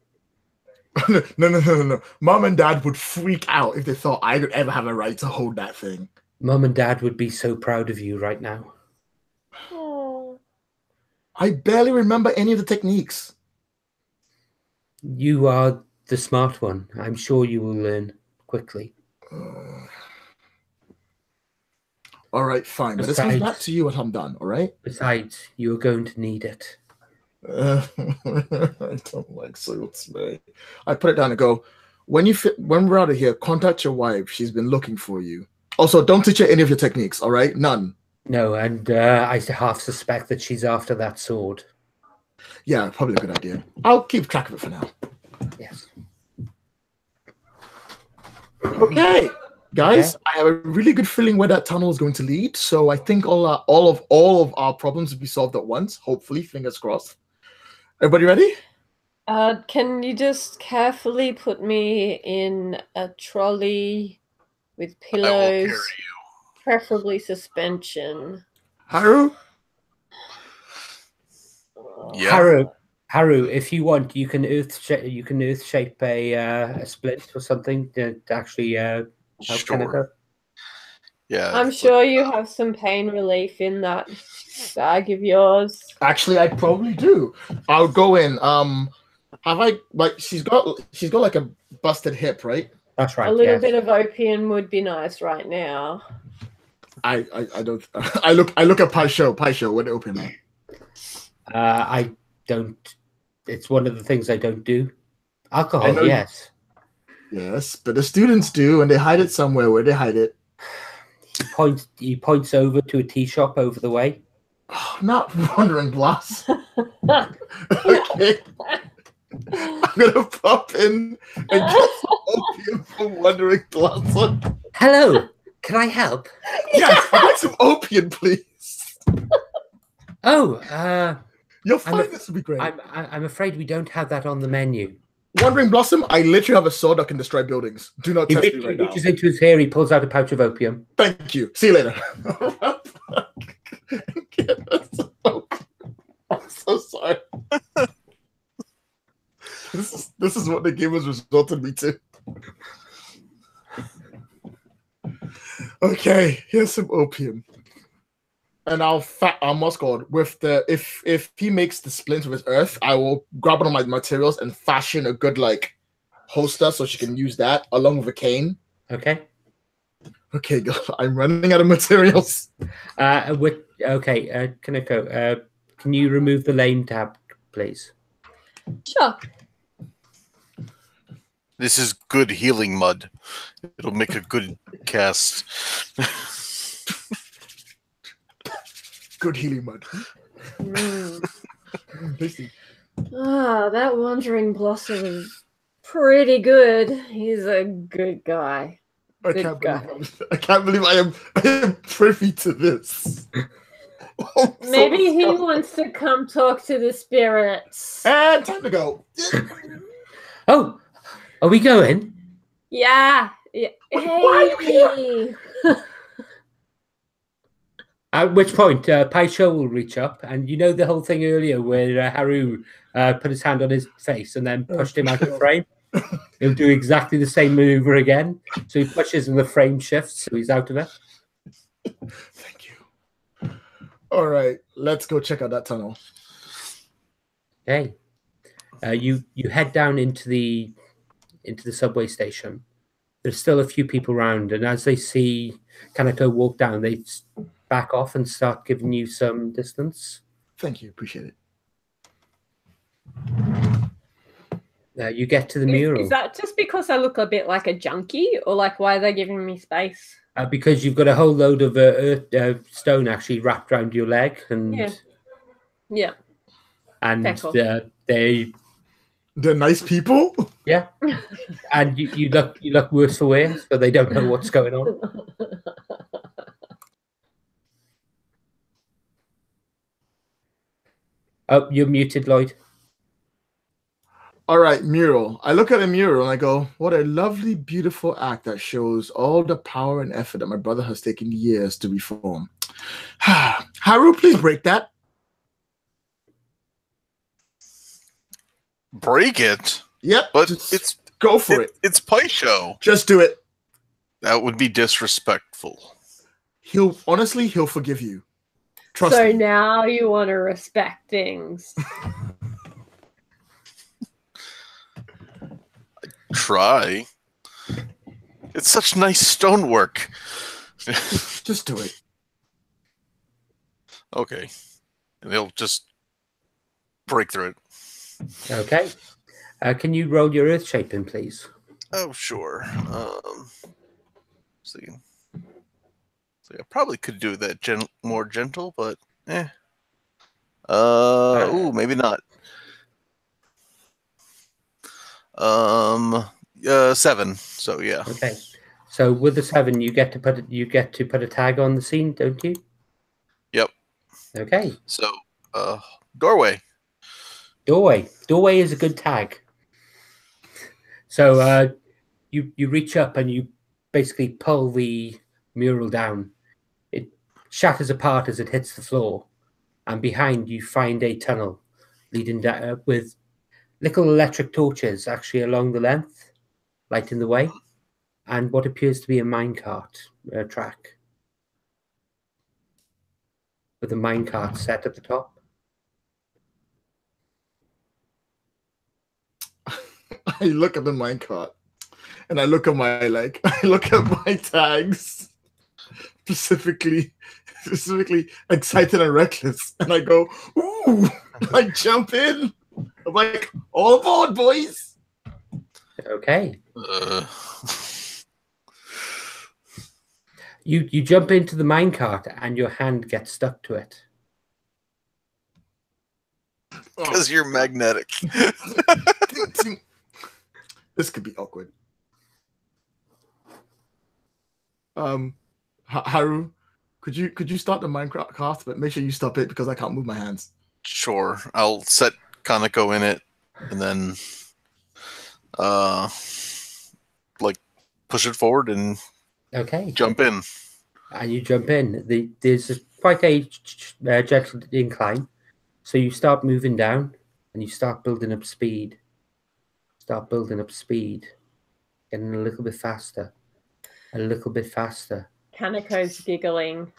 No. Mom and Dad would freak out if they thought I would ever have a right to hold that thing. Mum and Dad would be so proud of you right now. I barely remember any of the techniques. You are the smart one. I'm sure you will learn quickly. All right, fine. But this comes back to you when I'm done, all right? Besides, you are going to need it. I don't like swords, man. I put it down and go, when we're out of here, contact your wife. She's been looking for you. Also, don't teach her any of your techniques, all right? None. No, and I half suspect that she's after that sword. Yeah, probably a good idea. I'll keep track of it for now. Yes. Okay, guys, I have a really good feeling where that tunnel is going to lead. So I think all of our problems will be solved at once. Hopefully, fingers crossed. Everybody ready? Can you just carefully put me in a trolley with pillows, preferably suspension? Haru? Yeah. Haru, if you want, you can earth shape a splint or something to actually help Kaneko. Yeah. I'm sure you have some pain relief in that bag of yours. Actually, I probably do. I'll go in. Have I she's got like a busted hip, right? That's right. A little bit of opium would be nice right now. I don't. I look at Paisho. What opium? I don't. It's one of the things I don't do. Alcohol, yes. Yes, but the students do, and they hide it somewhere. Where they hide it? He points over to a tea shop over the way. Oh, not Wandering Glass. Okay. I'm gonna pop in and get some opium from Wandering Glass. Hello, can I help? Yes, I'd like some opium, please. Oh, you'll find this will be great. I'm afraid we don't have that on the menu. Wandering Blossom, I literally have a sword that can destroy buildings. Do not test me right now. He reaches into his hair, he pulls out a pouch of opium. Thank you. See you later. I'm so sorry. This is what the game has resulted me to. Okay, here's some opium. And with the if he makes the splint with earth, I will grab one of my materials and fashion a good holster so she can use that along with a cane. Okay. Okay, I'm running out of materials. Kaneko, can you remove the lame tab, please? Sure. This is good healing mud. It'll make a good cast. Good healing mud. Tasty. That Wandering Blossom is pretty good. He's a good guy. I can't believe I am privy to this. Maybe he wants to come talk to the spirits. And time to go. Oh, are we going? Yeah. Why are you here? At which point, Paisho will reach up, and you know the whole thing earlier where Haru put his hand on his face and then pushed him out of frame? He'll do exactly the same maneuver again. So he pushes and the frame shifts, so he's out of it. Thank you. All right, let's go check out that tunnel. Okay. You head down into the subway station. There's still a few people around, and as they see Kaneko walk down, they back off and start giving you some distance. Thank you, appreciate it. You get to the mural. Is that just because I look a bit like a junkie, or like why are they giving me space? Because you've got a whole load of stone actually wrapped around your leg, and Yeah. and Cool. They're nice people. Yeah, and you look worse for wear, so they don't know what's going on. Oh, you're muted, Lloyd. All right, mural. I look at a mural and I go, what a lovely, beautiful act that shows all the power and effort that my brother has taken years to reform. Haru, please break that. Break it? Yep. But it's go for it. It's Paisho. Just do it. That would be disrespectful. He'll forgive you. Trust So me. now you want to respect things. Try. It's such nice stonework. Just do it. Okay. And he'll just break through it. Okay. Can you roll your earth shaping, please? Oh, sure. See. So I probably could do that more gentle, but ooh, maybe not. 7. So yeah. Okay. So with the 7, you get to put a tag on the scene, don't you? Yep. Okay. So doorway. Doorway is a good tag. So you reach up and you basically pull the mural down. It shatters apart as it hits the floor, and behind you find a tunnel leading down with little electric torches actually along the length, lighting the way, and what appears to be a minecart track with a minecart set at the top. I look at the minecart and I look at my tags, specifically excited and reckless, and I go, ooh, I jump in. I'm like, all aboard, boys. Okay. You jump into the minecart and your hand gets stuck to it. Because you're magnetic. This could be awkward. Haru, could you start the Minecraft, but make sure you stop it because I can't move my hands. Sure. I'll set Kaneko in it and then like push it forward and jump in. And you jump in. There's quite a gentle incline. So you start moving down and you start building up speed. Getting a little bit faster. Kaneko's giggling.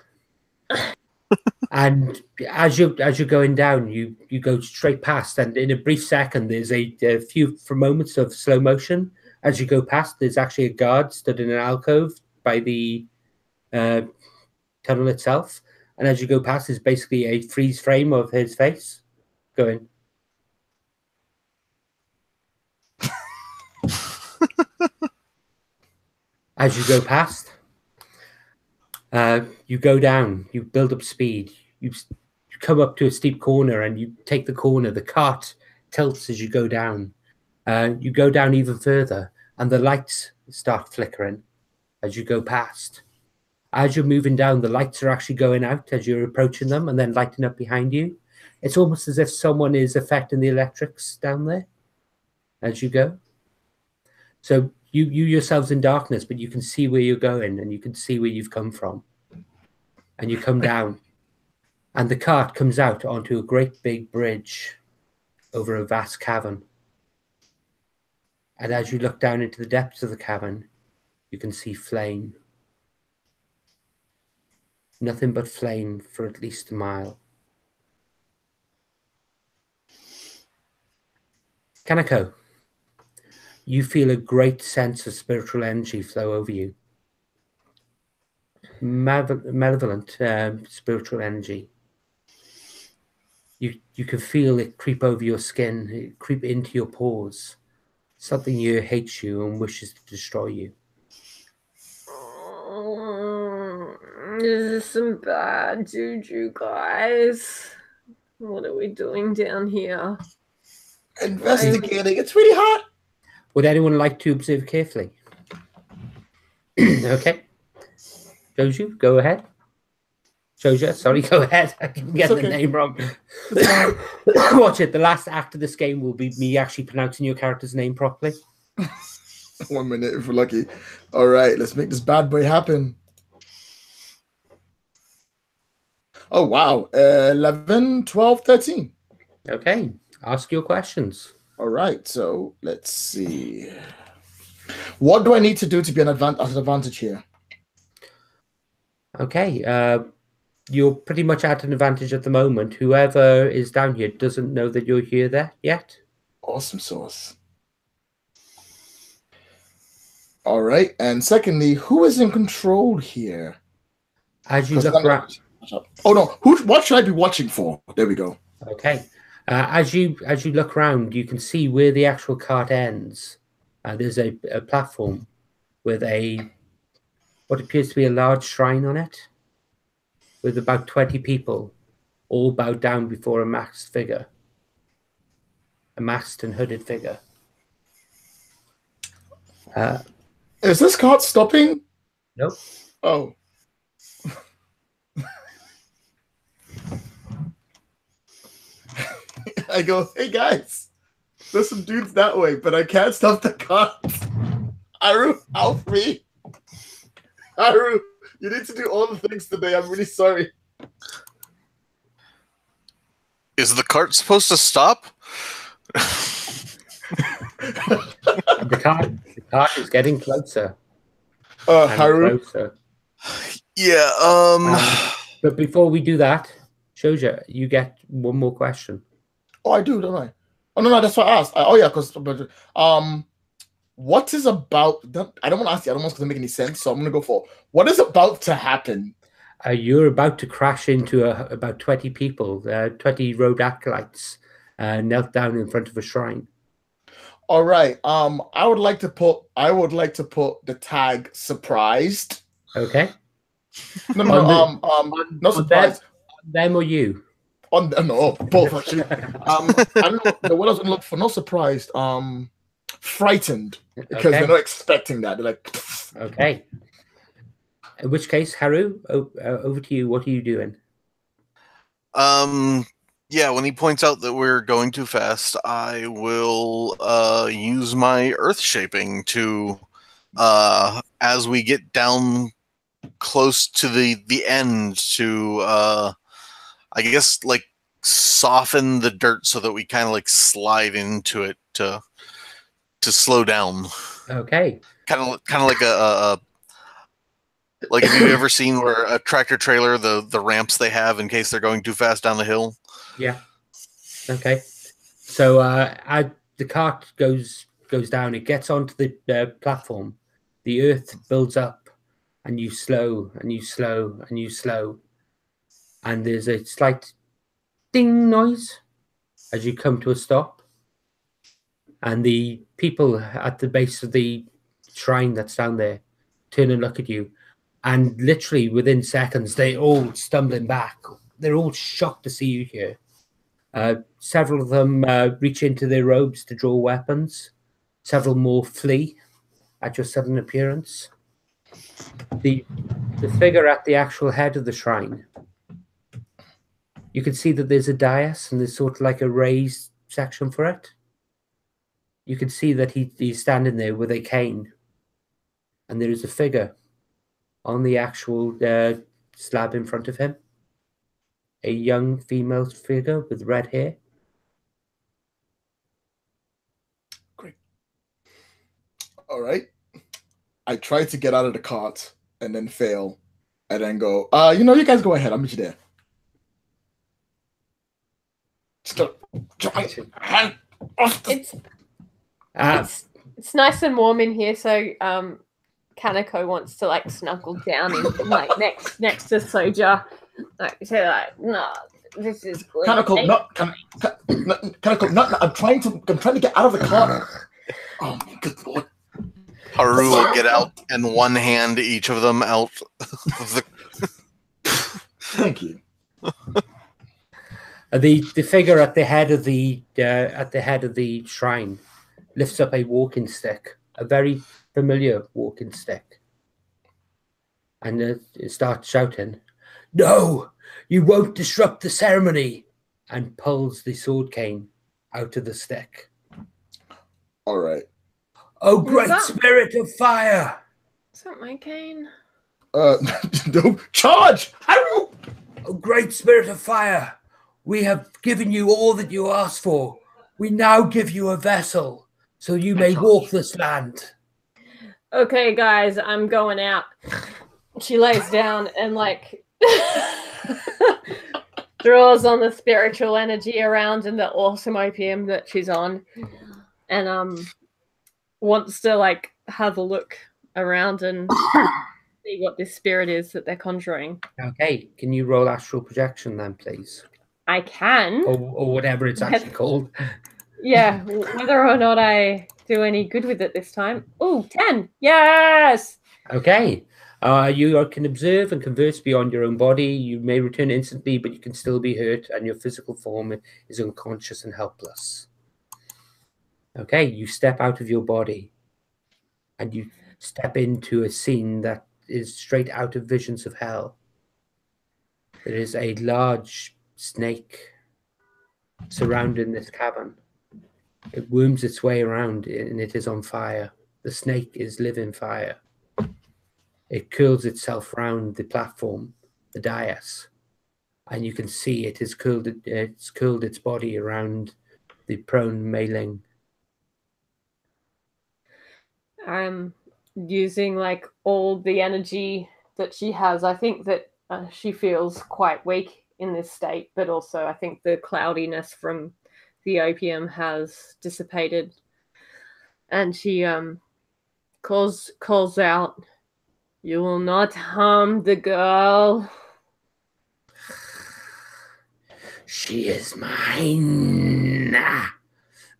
And as you're going down, you go straight past, and in a brief second, there's a few moments of slow motion. As you go past, there's actually a guard stood in an alcove by the tunnel itself, and as you go past, there's basically a freeze frame of his face going. As you go past, you go down, you build up speed, you come up to a steep corner and you take the corner. The cart tilts as you go down. You go down even further and the lights start flickering as you go past. As you're moving down, the lights are actually going out as you're approaching them and then lighting up behind you. It's almost as if someone is affecting the electrics down there as you go. So you yourselves in darkness, but you can see where you're going and you can see where you've come from. And you come down and the cart comes out onto a great big bridge over a vast cavern. And as you look down into the depths of the cavern, you can see flame. Nothing but flame for at least a mile. Kanako, you feel a great sense of spiritual energy flow over you. Malevolent spiritual energy. You can feel it creep over your skin, it creep into your pores. Something here hates you and wishes to destroy you. This is some bad juju, guys. What are we doing down here? Investigating. It's really hot. Would anyone like to observe carefully? Okay. Joju, go ahead. Joja, sorry, go ahead. I can get the name wrong. Watch it. The last act of this game will be me actually pronouncing your character's name properly. 1 minute if we're lucky. All right, let's make this bad boy happen. Oh, wow. 11, 12, 13. Okay. Ask your questions. All right, so let's see. What do I need to do to be at an advantage here? Okay. You're pretty much at an advantage at the moment. Whoever is down here doesn't know that you're here there yet. Awesome sauce. All right, and secondly, who is in control here? As you look around. Oh no! What should I be watching for? There we go. Okay. As you look around, you can see where the actual cart ends. There's a platform with what appears to be a large shrine on it, with about 20 people all bowed down before a masked figure. A masked and hooded figure. Is this cart stopping? Nope. Oh. I go, hey guys, there's some dudes that way, but I can't stop the cart. Haru, help me. Haru, you need to do all the things today. I'm really sorry. Is the cart supposed to stop? The cart is getting closer. Haru? Closer. Yeah, But before we do that, Shoja, you get one more question. Oh, I do, don't I? Oh, no, that's what I asked. Oh, yeah, because what is about... I don't want to ask the other ones because it doesn't make any sense, so I'm going to go for what is about to happen? You're about to crash into about 20 people, 20 road acolytes, knelt down in front of a shrine. All right. I would like to put the tag surprised. Okay. No, not surprised. Them or you? No, both actually. I don't know the word I was gonna look for. Not surprised. Frightened because they're not expecting that. They're like, okay. In which case, Haru, over to you. What are you doing? Yeah, when he points out that we're going too fast, I will use my earth shaping to, as we get down close to the end, to I guess like soften the dirt so that we kind of like slide into it to slow down. Okay. Kind of like a like, have you ever seen where a tractor trailer, the ramps they have in case they're going too fast down the hill? Yeah. Okay. So the cart goes down. It gets onto the platform. The earth builds up, and you slow, and you slow, and you slow. And there's a slight ding noise as you come to a stop. And the people at the base of the shrine that's down there turn and look at you. And literally within seconds, they all stumbling back. They're all shocked to see you here. Several of them reach into their robes to draw weapons. Several more flee at your sudden appearance. The figure at the actual head of the shrine, you can see that there's a dais and there's sort of like a raised section for it. You can see that he's standing there with a cane. And there is a figure on the actual slab in front of him. A young female figure with red hair. Great. All right. I try to get out of the cart and then fail, and then go. You guys go ahead. I'll meet you there. Stop. Hand off the- It's nice and warm in here, so Kaneko wants to like snuggle down in like next to Soja. Like say like, no, this is good. Kaneko, Kaneko, not. I'm trying to get out of the car. Oh my good lord. Haru will get out and one hand each of them out of the. Thank you. The figure at the head of the shrine lifts up a walking stick, a very familiar walking stick, and it starts shouting, "No, you won't disrupt the ceremony!" and pulls the sword cane out of the stick. All right. Oh, great spirit of fire! Is that my cane? No, charge! Oh, great spirit of fire! We have given you all that you asked for. We now give you a vessel, so you may walk this land. Okay, guys, I'm going out. She lays down and like draws on the spiritual energy around and the awesome opium that she's on, and wants to like have a look around and see what this spirit is that they're conjuring. Okay, can you roll astral projection then, please? I can. Or whatever it's actually called. Yeah, whether or not I do any good with it this time. Oh, 10! Yes! Okay. You can observe and converse beyond your own body. You may return instantly, but you can still be hurt, and your physical form is unconscious and helpless. Okay, you step out of your body, and you step into a scene that is straight out of Visions of Hell. There is a large snake surrounding this cavern. It worms its way around, and it is on fire. The snake is living fire. It curls itself round the platform, the dais, and you can see it has curled its body around the prone Mei-Ling. I'm using like all the energy that she has. I think that she feels quite weak in this state, but also I think the cloudiness from the opium has dissipated, and she calls out, "You will not harm the girl. She is mine.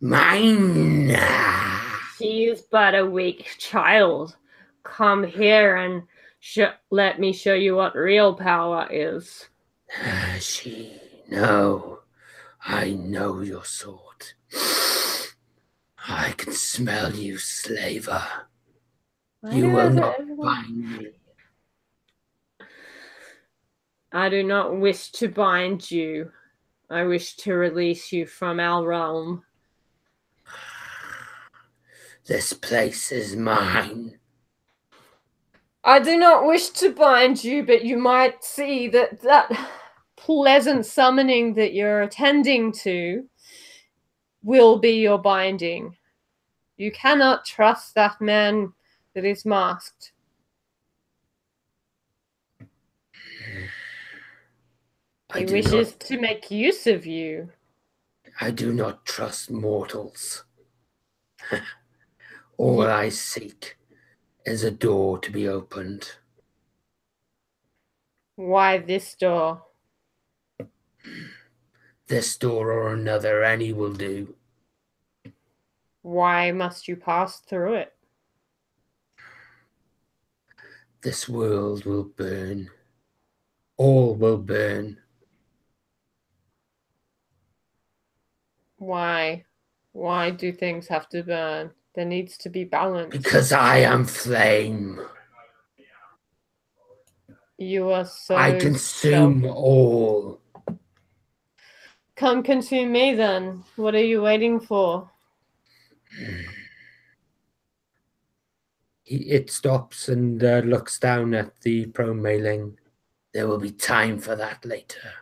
Mine. She is but a weak child. Come here and let me show you what real power is." No, I know your sword. I can smell you, slaver. You will not bind me. I do not wish to bind you. I wish to release you from our realm. This place is mine. I do not wish to bind you, but you might see that pleasant summoning that you're attending to will be your binding. You cannot trust that man that is masked. He wishes to make use of you. I do not trust mortals. All I seek is a door to be opened. Why this door? This door or another, any will do. Why must you pass through it? This world will burn. All will burn. Why? Why do things have to burn? There needs to be balance. Because I am flame. You are so... I consume all. Come consume me then. What are you waiting for? It stops and looks down at the prone Mei-Ling. There will be time for that later.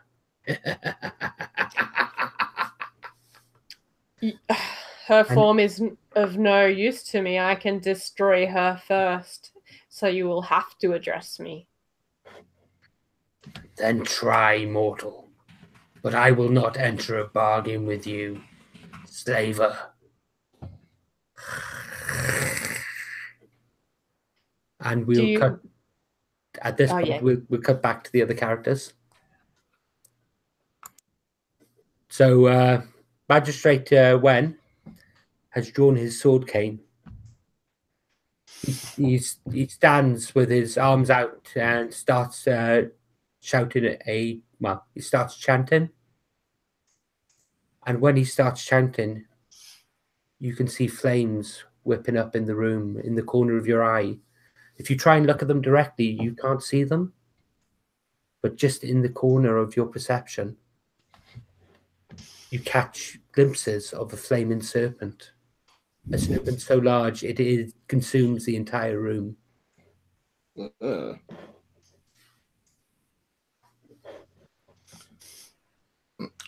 Her form is of no use to me. I can destroy her first, so you will have to address me. Then try, mortal. But I will not enter a bargain with you, slaver. And we'll cut. At this point, we'll cut back to the other characters. So, Magistrate Wen has drawn his sword cane. He stands with his arms out and starts shouting he starts chanting. And when he starts chanting, you can see flames whipping up in the room, in the corner of your eye. If you try and look at them directly, you can't see them. But just in the corner of your perception, you catch glimpses of a flaming serpent. A serpent so large it consumes the entire room.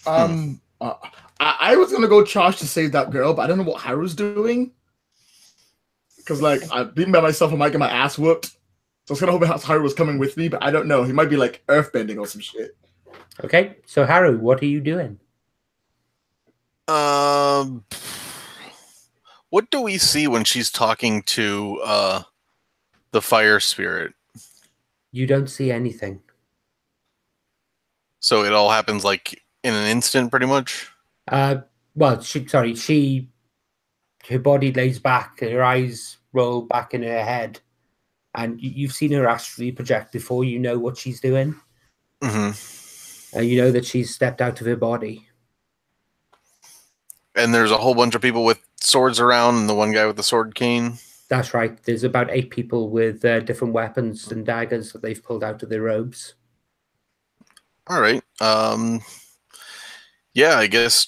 I was gonna go charge to save that girl, but I don't know what Haru's doing. Because like I've been by myself, I might get my ass whooped. So I was gonna hope Haru was coming with me, but I don't know. He might be like earthbending or some shit. Okay, so Haru, what are you doing? What do we see when she's talking to the fire spirit? You don't see anything. So it all happens like in an instant, pretty much? Well, her body lays back, her eyes roll back in her head, and you've seen her astrally project before. You know what she's doing. Mm-hmm. You know that she's stepped out of her body. And there's a whole bunch of people with swords around and the one guy with the sword cane? That's right. There's about 8 people with different weapons and daggers that they've pulled out of their robes. All right. Yeah, I guess,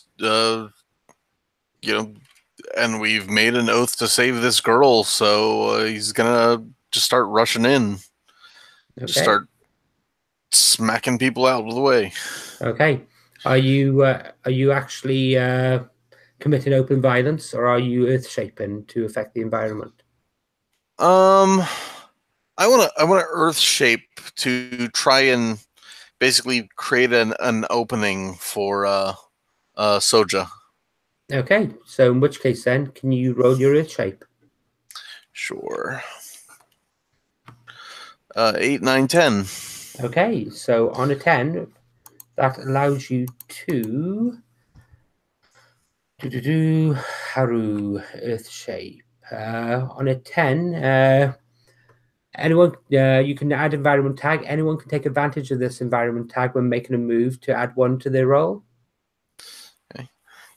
and we've made an oath to save this girl, so he's gonna just start rushing in. Okay. Just start smacking people out of the way. Okay. Are you actually committing open violence, or are you earth shaping to affect the environment? I wanna earth shape to try and basically create an opening for Soja. Okay, so in which case then, can you roll your earth shape? Sure. 8, 9, 10. Okay, so on a 10, that allows you to Haru earth shape. On a 10, anyone you can add environment tag. Anyone can take advantage of this environment tag when making a move to add 1 to their roll. Okay.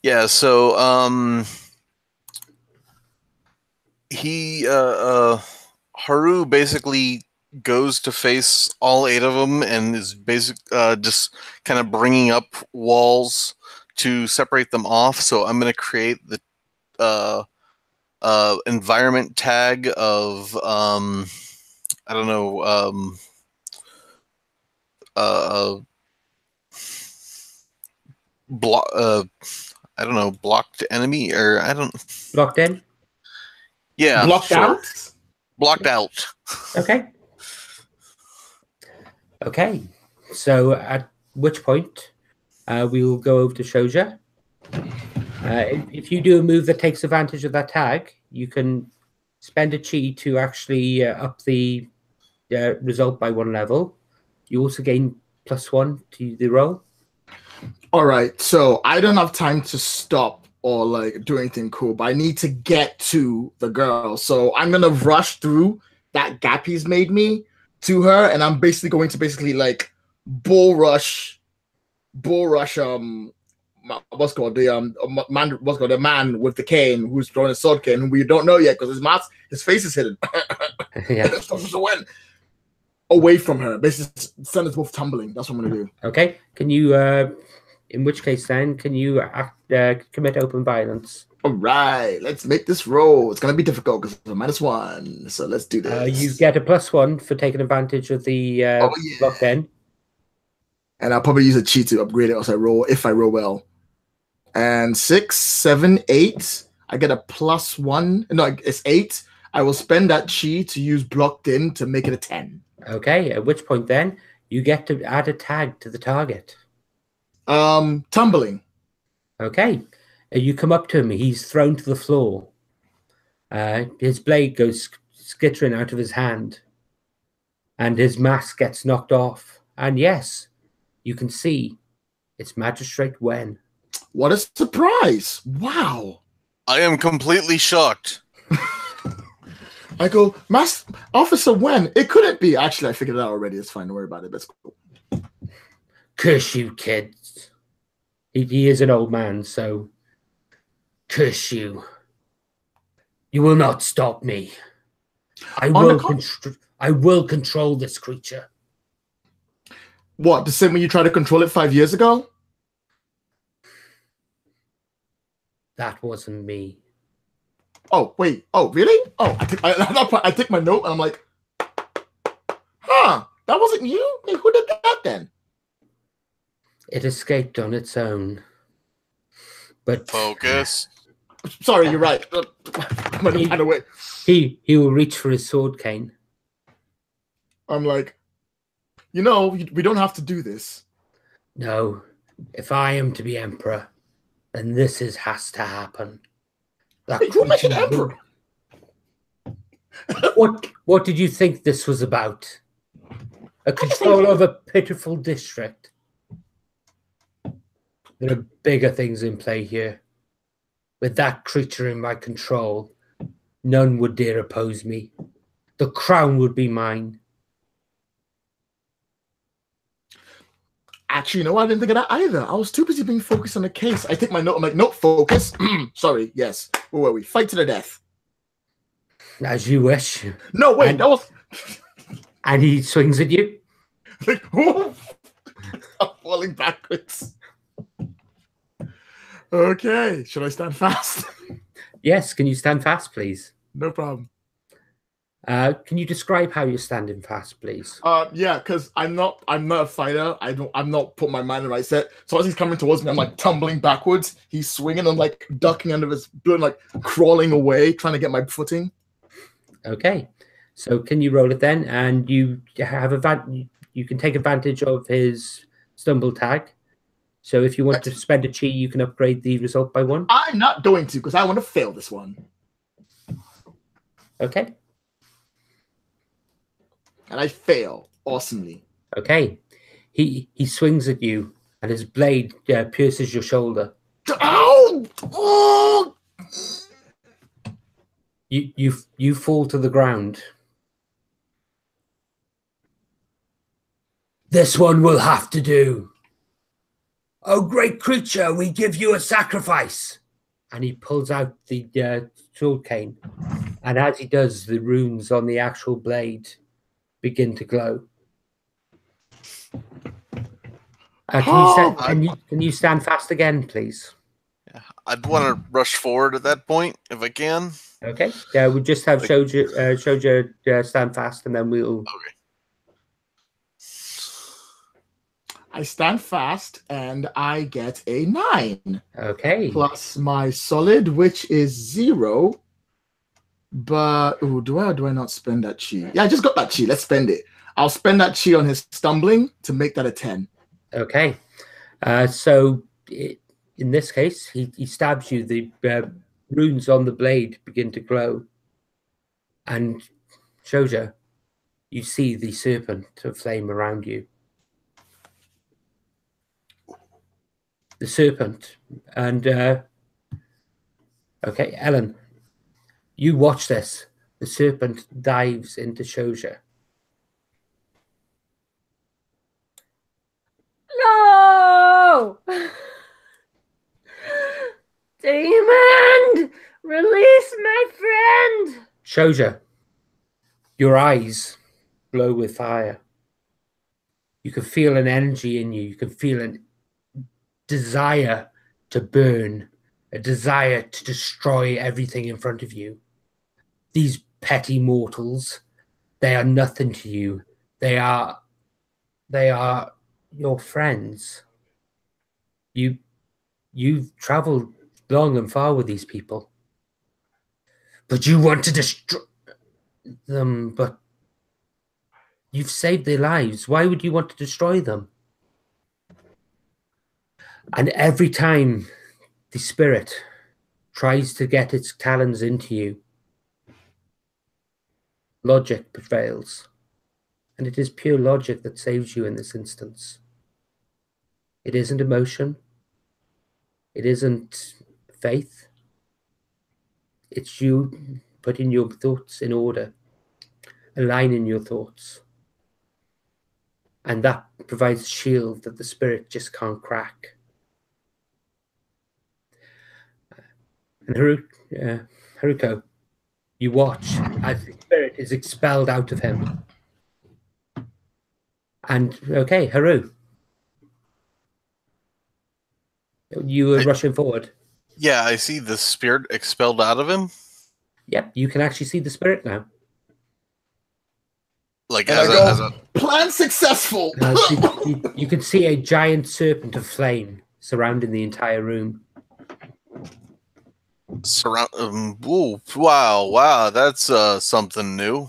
Yeah, so Haru basically goes to face all 8 of them and is just kind of bringing up walls to separate them off. So I'm going to create the environment tag of I don't know, blocked enemy, or I don't. Blocked in. Yeah. Blocked out. Blocked out. Okay. Okay. So at which point we will go over to Soja. If you do a move that takes advantage of that tag, you can spend a chi to actually up the result by 1 level. You also gain +1 to the roll. All right, so I don't have time to stop or like do anything cool, but I need to get to the girl. So I'm gonna rush through that gap he's made me to her, and I'm basically going to like bull rush what's called the man with the cane who's throwing a sword cane, who we don't know yet because his face is hidden. Yeah. Away from her, basically send us both tumbling. That's what I'm gonna do. Okay, can you in which case then can you commit open violence? All right, let's make this roll. It's gonna be difficult because it's a -1, so let's do this. You get a +1 for taking advantage of the block then. And I'll probably use a cheat to upgrade it if I roll well. And 6, 7, 8. I get a +1. No, it's 8. I will spend that chi to use blocked in to make it a 10. Okay, at which point then you get to add a tag to the target. Tumbling. Okay, you come up to him. He's thrown to the floor. His blade goes skittering out of his hand, and his mask gets knocked off. And yes, you can see it's Magistrate Wen. What a surprise! Wow. I am completely shocked. I go, Officer Wen. It couldn't be. Actually, I figured it out already. It's fine. Don't worry about it. That's cool. Curse you, kids. He is an old man, so curse you. You will not stop me. I will control this creature. What, the same way you tried to control it 5 years ago? That wasn't me. Oh, wait. Oh, really? Oh, I take my note and I'm like, huh, that wasn't you? Hey, who did that then? It escaped on its own. But Focus. Sorry, you're right. By the way, he will reach for his sword cane. I'm like, you know, we don't have to do this. No, if I am to be emperor, then has to happen. Hey, who made an emperor? What did you think this was about? A control of a pitiful district. There are bigger things in play here. With that creature in my control, none would dare oppose me. The crown would be mine. Actually, you know what? I didn't think of that either. I was too busy being focused on the case. I take my note. I'm like, nope, focus. Sorry, yes. Where were we? Fight to the death. As you wish. No, wait, that was... And he swings at you. Like, I'm falling backwards. Okay, should I stand fast? Yes, can you stand fast, please? No problem. Can you describe how you're standing fast, please? Yeah, because I'm not a fighter. I'm not putting my mind in the right set. So as he's coming towards me, I'm like tumbling backwards. He's swinging and like ducking under his blood, like crawling away, trying to get my footing. Okay, so can you roll it then? And you have you can take advantage of his stumble tag. So if you want to spend a chi, you can upgrade the result by 1. I'm not going to because I want to fail this one. Okay. And I fail awesomely. Okay. He swings at you, and his blade pierces your shoulder. Ow! Oh! You fall to the ground. This one will have to do. Oh, great creature, we give you a sacrifice. And he pulls out the sword cane. And as he does, the runes on the actual blade begin to glow. Can you stand fast again, please? Yeah, I'd want to rush forward at that point if I can. Okay. Yeah, we just have Shoja stand fast, and then we'll. Okay. I stand fast, and I get a 9. Okay. Plus my solid, which is 0. But do I or do I not spend that chi? Yeah, I just got that chi. Let's spend it. I'll spend that chi on his stumbling to make that a 10. Okay. So in this case, he stabs you. The runes on the blade begin to glow. And Shoja, you see the serpent of flame around you. The serpent. And, okay, Ellen, you watch this. The serpent dives into Shoja. No! Demon! Release my friend! Shoja, your eyes glow with fire. You can feel an energy in you. You can feel a desire to burn, a desire to destroy everything in front of you. These petty mortals, they are nothing to you. They are your friends. You've traveled long and far with these people. But you want to destroy them, but you've saved their lives. Why would you want to destroy them? And every time the spirit tries to get its talons into you, logic prevails. And it is pure logic that saves you in this instance. It isn't emotion. It isn't faith. It's you putting your thoughts in order, aligning your thoughts. And that provides a shield that the spirit just can't crack. And Haruko, you watch as the spirit is expelled out of him. And, okay, Haru. You were rushing forward. Yeah, I see the spirit expelled out of him. Yep, you can actually see the spirit now. Like And as I a, go, plan successful. You can see a giant serpent of flame surrounding the entire room. surround. Ooh, wow, that's something new.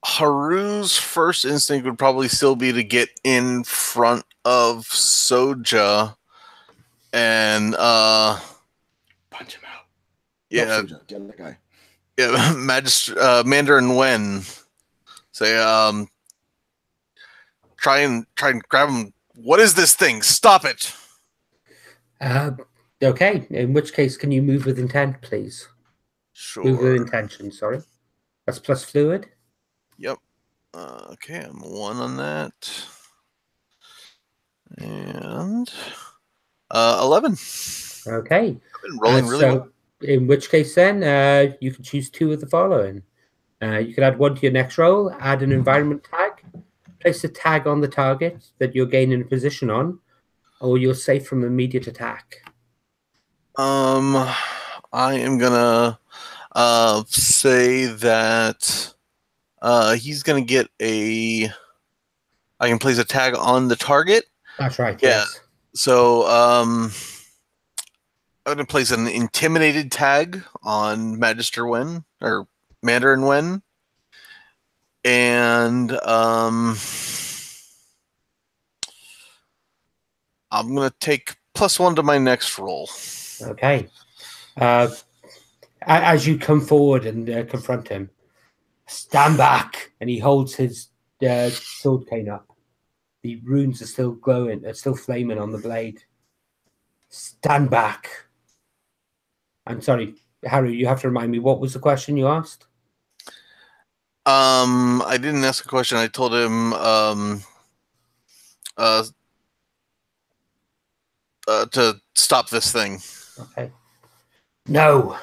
Haru's first instinct would probably still be to get in front of Soja and Punch him out. yeah, Not Soja, the other guy. yeah, Mandarin Wen. Say try and grab him. What is this thing? Stop it. Okay, in which case, can you move with intent, please? Sure. Move with intention, sorry. That's plus fluid. Yep. Okay, I'm 1 on that. And 11. Okay. I've been rolling really well. In which case, then, you can choose 2 of the following. You can add 1 to your next roll, add an environment tag, place a tag on the target that you're gaining a position on, or you're safe from immediate attack. I am gonna say that he's gonna get I can place a tag on the target. That's right. Yeah. Yes. So I'm gonna place an intimidated tag on Magister Wen or Mandarin Wen, and I'm gonna take +1 to my next roll. Okay. As you come forward and confront him, stand back, and he holds his sword cane up. The runes are still glowing, are still flaming on the blade. Stand back. I'm sorry, Harry, you have to remind me, what was the question you asked? I didn't ask a question. I told him to stop this thing. Okay. No.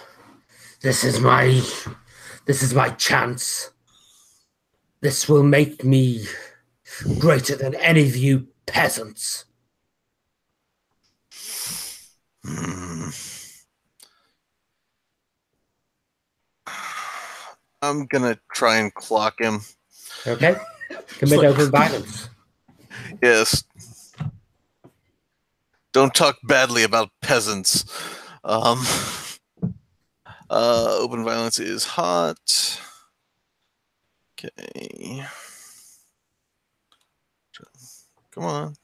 This is my chance. This will make me greater than any of you peasants. I'm gonna try and clock him. Okay. Commit open violence. Yes. Don't talk badly about peasants. Open violence is hot. Okay. Come on.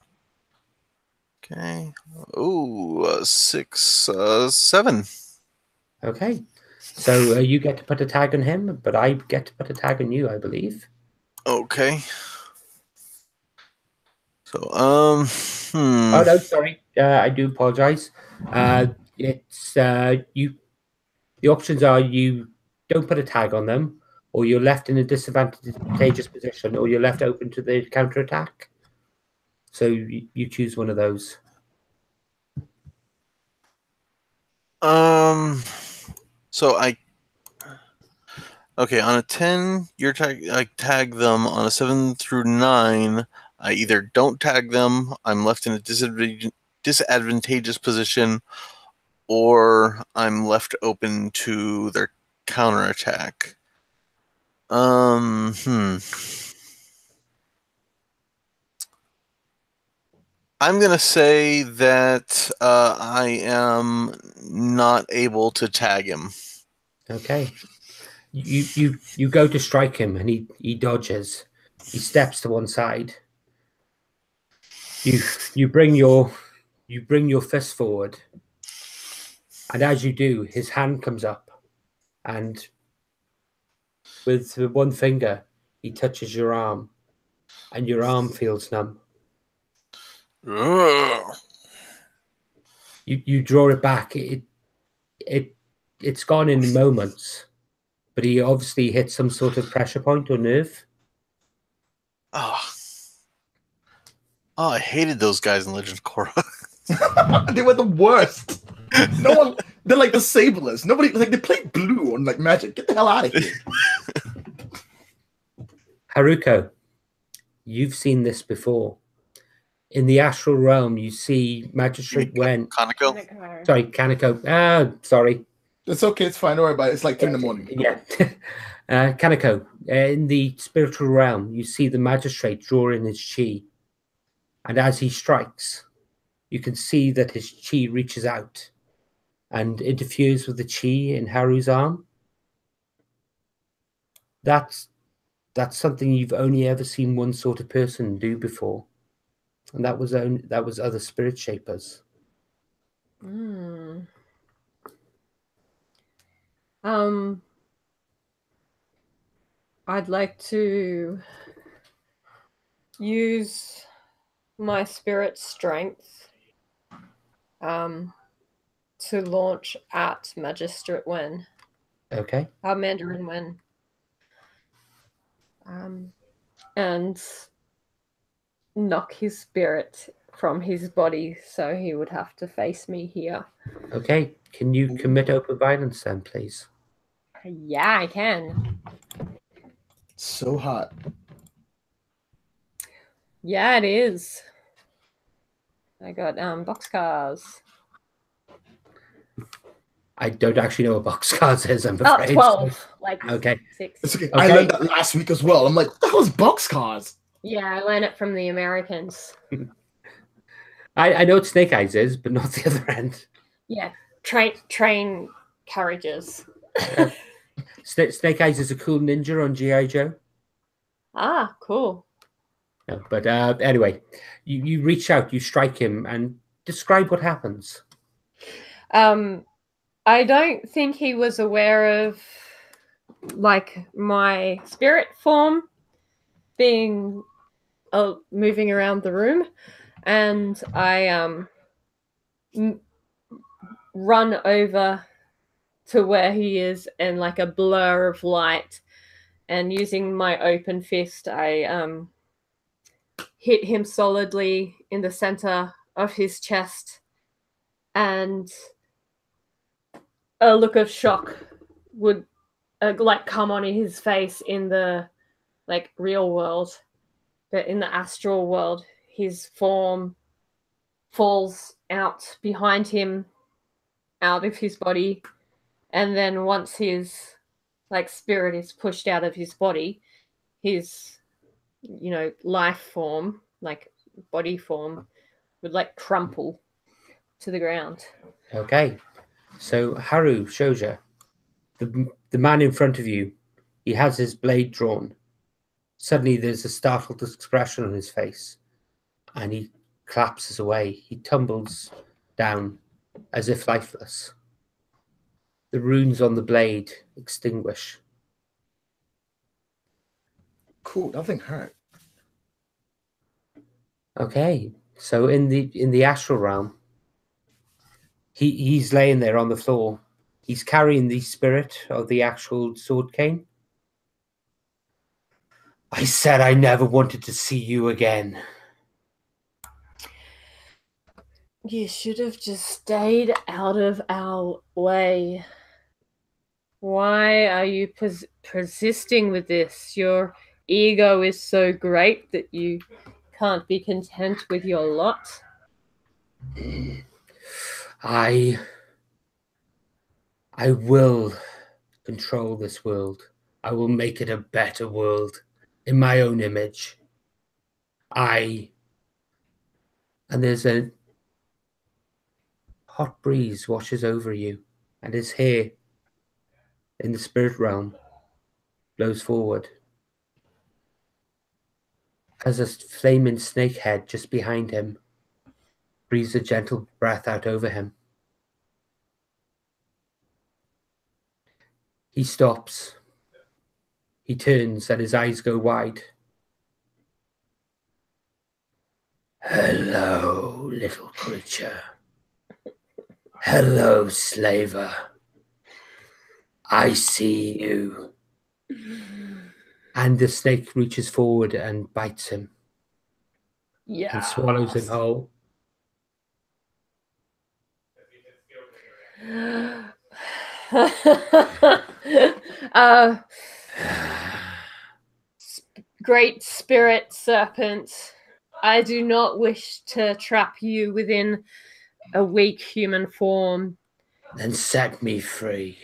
Okay. Ooh, 6, 7. Okay. So you get to put a tag on him, but I get to put a tag on you, I believe. Okay. So, Oh no, sorry. I do apologize. It's you. The options are you don't put a tag on them, or you're left in a disadvantageous position, or you're left open to the counterattack. So you choose one of those. So okay, on a 10, I tag them. On a 7 through 9, I either don't tag them, I'm left in a disadvantageous position, or I'm left open to their counterattack. I'm gonna say that I am not able to tag him. Okay. You go to strike him, and he dodges. He steps to one side. You bring your fist forward, and as you do, his hand comes up, and with one finger, he touches your arm, and your arm feels numb. Ugh. You draw it back. It's gone in moments, but he obviously hit some sort of pressure point or nerve. Oh, I hated those guys in Legend of Korra. They were the worst. No one. They're like the Sablers. Nobody like they play blue on like Magic. Get the hell out of here. Haruko, you've seen this before. In the astral realm, you see Magistrate Wen. Kaneko? Sorry, Kaneko. Sorry. It's okay. It's fine. Don't worry about it. It's like 2 in the morning. Yeah. Kaneko, in the spiritual realm, you see the Magistrate draw in his chi. And as he strikes, you can see that his chi reaches out and interferes with the chi in Haru's arm. That's something you've only ever seen one sort of person do before, and that was other spirit shapers. I'd like to use my spirit strength to launch at Magistrate Wen. Okay. Mandarin Wen. And knock his spirit from his body, so he would have to face me here. Okay. Can you commit open violence then, please? Yeah, I can. So hot. Yeah, it is. I got boxcars. I don't actually know what boxcars is, I'm afraid. 12. Like okay. 6. It's okay. I learned that last week as well. I'm like, what the hell is boxcars? Yeah, I learned it from the Americans. I know what Snake Eyes is, but not the other end. Yeah, train carriages. Snake Eyes is a cool ninja on G.I. Joe. Ah, cool. No, but anyway, you reach out, you strike him, and describe what happens. I don't think he was aware of like my spirit form being moving around the room, and I run over to where he is in like a blur of light, and using my open fist, I hit him solidly in the center of his chest, and a look of shock would like come on his face in the like real world, but in the astral world, his form falls out behind him, out of his body, and then once his like spirit is pushed out of his body, his life form, like body form, would like crumple to the ground. Okay. So Haru Shoja, the man in front of you, he has his blade drawn. Suddenly there's a startled expression on his face, and he collapses away. He tumbles down as if lifeless. The runes on the blade extinguish. Cool, nothing hurt. Okay. So in the astral realm, he's laying there on the floor. He's carrying the spirit of the actual sword cane. I said I never wanted to see you again. You should have just stayed out of our way. Why are you persisting with this? Your ego is so great that you can't be content with your lot. I will control this world. I will make it a better world in my own image. And there's a hot breeze washes over you, and his hair in the spirit realm blows forward. As a flaming snake head just behind him breathes a gentle breath out over him. He stops. He turns and his eyes go wide. Hello, little creature. Hello, slaver. I see you. And the snake reaches forward and bites him. Yeah. And swallows him whole. Great spirit serpent, I do not wish to trap you within a weak human form. Then set me free.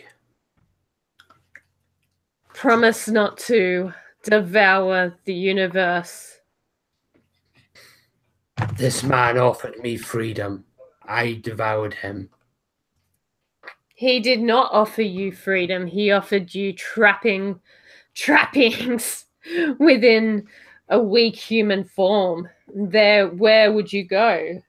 Promise not to devour the universe. This man offered me freedom. I devoured him. He did not offer you freedom. He offered you trappings within a weak human form. Where would you go?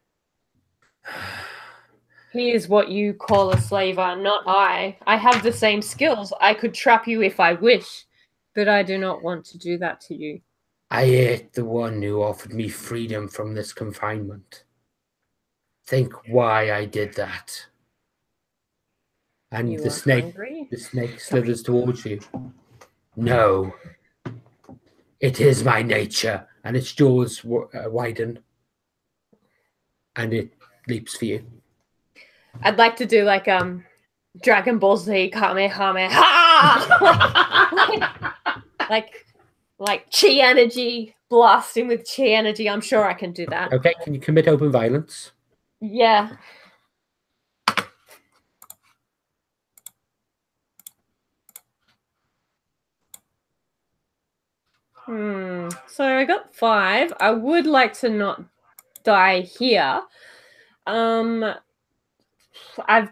He is what you call a slaver, not I. I have the same skills. I could trap you if I wish, but I do not want to do that to you. I ate the one who offered me freedom from this confinement. Think why I did that. And the snake slithers towards you. No. It is my nature. And its jaws widen. And it leaps for you. I'd like to do like Dragon Ball Z Kamehameha. like chi energy, blasting with chi energy. I'm sure I can do that. Okay, can you commit open violence? Yeah. So I got 5. I would like to not die here. I've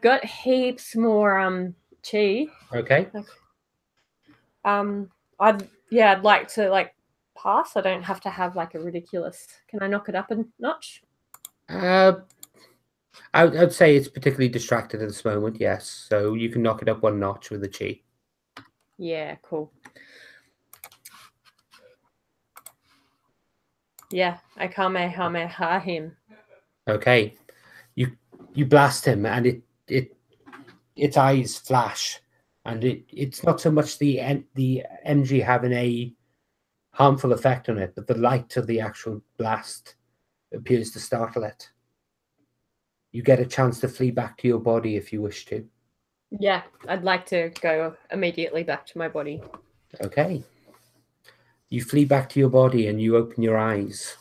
got heaps more chi. Okay. I'd like to pass. I don't have to have like a ridiculous. Can I knock it up a notch? I'd say it's particularly distracted at this moment, yes. So you can knock it up 1 notch with the chi. Yeah, cool. Yeah, I Kamehameha him. Okay. You blast him and its eyes flash, and it's not so much the energy having a harmful effect on it, but the light of the actual blast appears to startle it. You get a chance to flee back to your body if you wish to. Yeah, I'd like to go immediately back to my body. Okay. You flee back to your body and you open your eyes.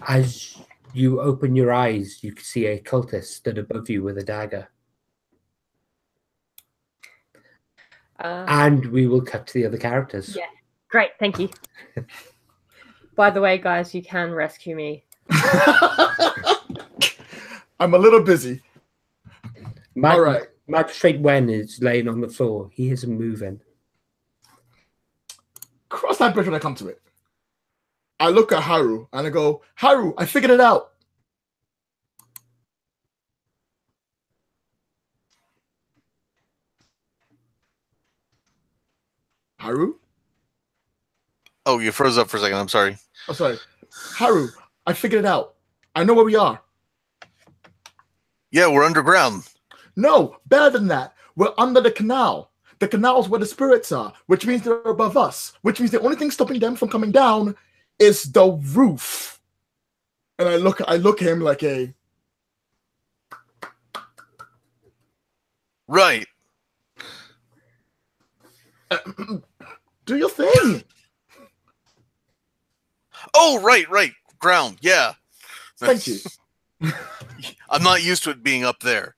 As you open your eyes, you can see a cultist stood above you with a dagger. And we will cut to the other characters. Yeah, great, thank you. By the way, guys, you can rescue me. I'm a little busy. All right. Magistrate Wen is laying on the floor. He isn't moving. Cross that bridge when I come to it. I look at Haru and I go, Haru, I figured it out. Haru? Oh, you froze up for a second. I'm sorry. Oh, sorry. Haru, I figured it out. I know where we are. Yeah, we're underground. No, better than that. We're under the canal. The canal's where the spirits are, which means they're above us, which means the only thing stopping them from coming down is the roof. And I look at him like a... Right. Do your thing. Oh, right. Ground, yeah. Thank you. I'm not used to it being up there.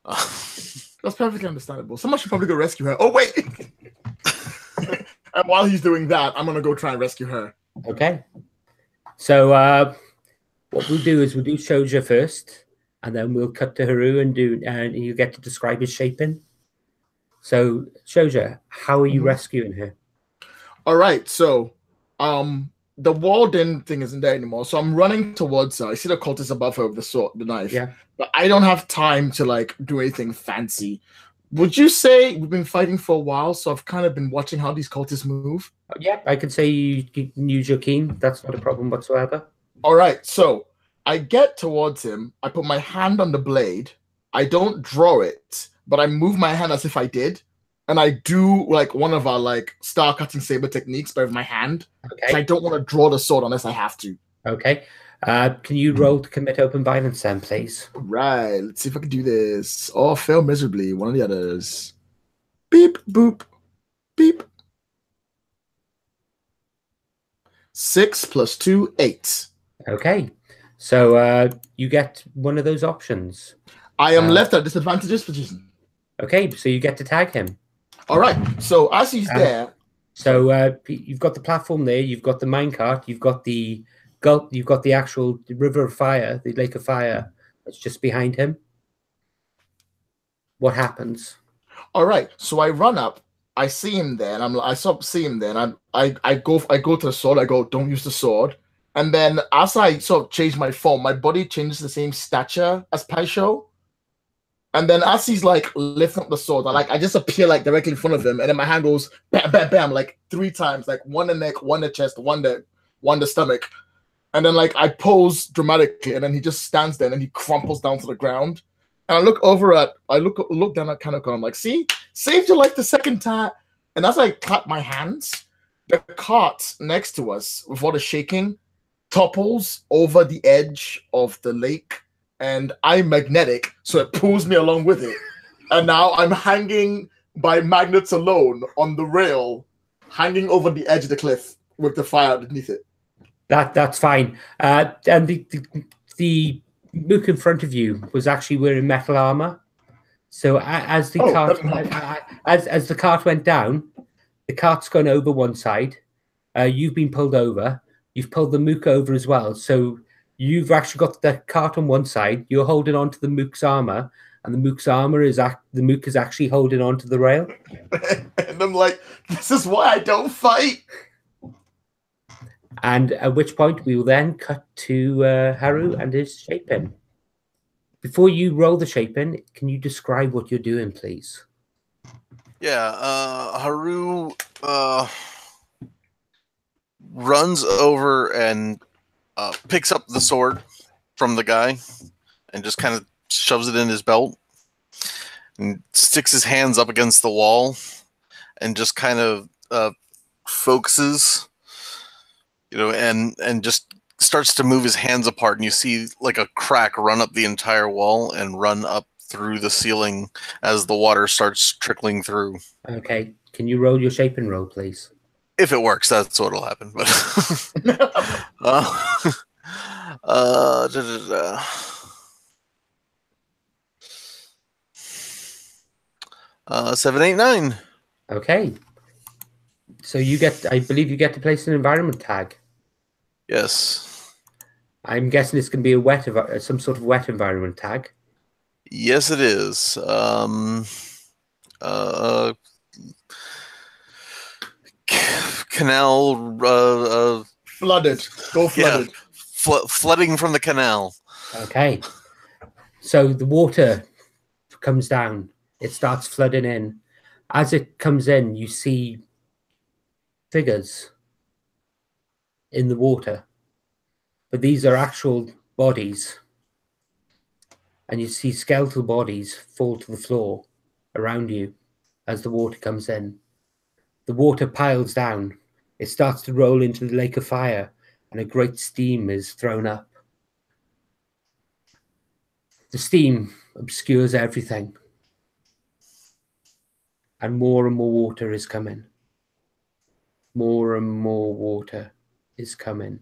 That's perfectly understandable. Someone should probably go rescue her. Oh, wait. And while he's doing that, I'm gonna go try and rescue her. Okay. So what we'll do is we'll do Shoja first, and then we'll cut to Haru and you get to describe his shaping. So Shoja, how are you rescuing her? All right, so the Walden thing isn't there anymore, so I'm running towards her. I see the cultist above her with the sword, the knife. Yeah. But I don't have time to like do anything fancy. Would you say we've been fighting for a while, so I've kind of been watching how these cultists move? Yeah, I could say you can use your keen. That's not a problem whatsoever. All right, so I get towards him. I put my hand on the blade. I don't draw it, but I move my hand as if I did. And I do like one of our like star cutting saber techniques, but with my hand. Okay. I don't want to draw the sword unless I have to. Okay. Can you roll to commit open violence then, please? Right. Let's see if I can do this. Oh, fail miserably. One of the others. Beep, boop, beep. 6 + 2, 8. Okay. So you get one of those options. I am left at disadvantageous position. Okay, so you get to tag him. All right. So as he's there. So you've got the platform there. You've got the minecart. You've got the gulp. You've got the actual river of fire, the lake of fire that's just behind him. What happens? All right. So I run up. I see him there, and I see him there, and I go to the sword. I go, don't use the sword. And then as I sort of change my form, my body changes the same stature as Paisho. And then as he's like lifting up the sword, I just appear like directly in front of him, and then my hand goes bam, bam, bam, like 3 times, like one the neck, one the chest, one the stomach. And then like I pose dramatically, and then he just stands there and he crumples down to the ground. And I look down at Kaneko, I'm like, see, saved your life the second time. And as I clap my hands, the cart next to us, with all the shaking, topples over the edge of the lake, and I'm magnetic, so it pulls me along with it. And now I'm hanging by magnets alone on the rail, hanging over the edge of the cliff with the fire underneath it. That's fine. And the Mook in front of you was actually wearing metal armor. So as the cart went down, the cart's gone over one side. You've been pulled over. You've pulled the Mook over as well. So you've actually got the cart on one side. You're holding on to the Mook's armor, and the Mook's armor is the Mook is actually holding on to the rail. And I'm like, this is why I don't fight. And at which point we will then cut to Haru and his shaping. Before you roll the shaping, can you describe what you're doing, please? Yeah, Haru runs over and picks up the sword from the guy and just kind of shoves it in his belt and sticks his hands up against the wall and just kind of focuses, and just starts to move his hands apart, and you see like a crack run up the entire wall and run up through the ceiling as the water starts trickling through. Okay, can you roll your shaping roll, please? If it works, that's what'll happen. But 7, 8, 9. Okay, so I believe you get to place an environment tag. Yes. I'm guessing it's going to be some sort of wet environment tag. Yes, it is. Canal. Flooded. Go flooded. Yeah, flooding from the canal. Okay. So the water comes down. It starts flooding in. As it comes in, you see figures in the water. But these are actual bodies. And you see skeletal bodies fall to the floor around you as the water comes in. The water piles down. It starts to roll into the lake of fire, and a great steam is thrown up. The steam obscures everything. And more water is coming. More and more water is coming.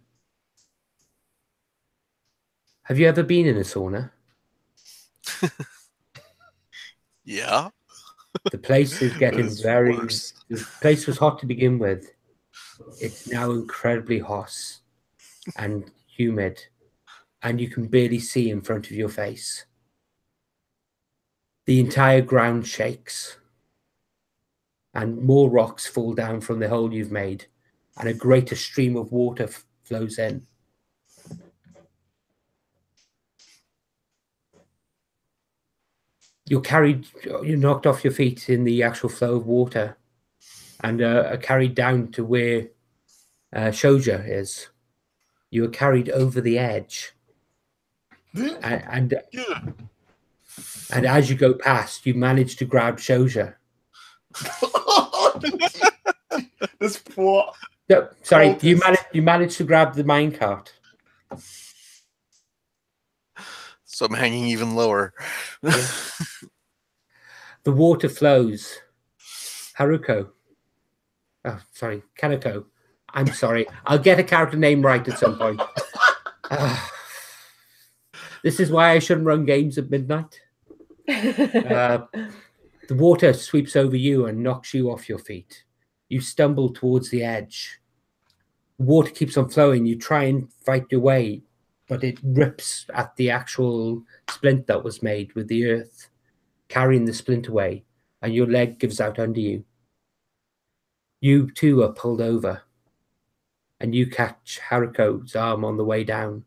Have you ever been in a sauna? Yeah. The place is getting It's very. worse. The place was hot to begin with. It's now incredibly hot and humid, and you can barely see in front of your face. The entire ground shakes, and more rocks fall down from the hole you've made, and a greater stream of water flows in. You're knocked off your feet in the actual flow of water, and are carried down to where Shoja is. You are carried over the edge, and as you go past, you manage to grab Shoja. This poor. No, sorry, Cultist. you managed to grab the minecart. So I'm hanging even lower. The water flows. Haruko. Oh, sorry, Kaneko. I'm sorry. I'll get a character name right at some point. This is why I shouldn't run games at midnight. The water sweeps over you and knocks you off your feet. You stumble towards the edge. The water keeps on flowing. You try and fight your way, but it rips at the actual splint that was made with the earth, carrying the splint away, and your leg gives out under you. You too are pulled over, and you catch Haruko's arm on the way down.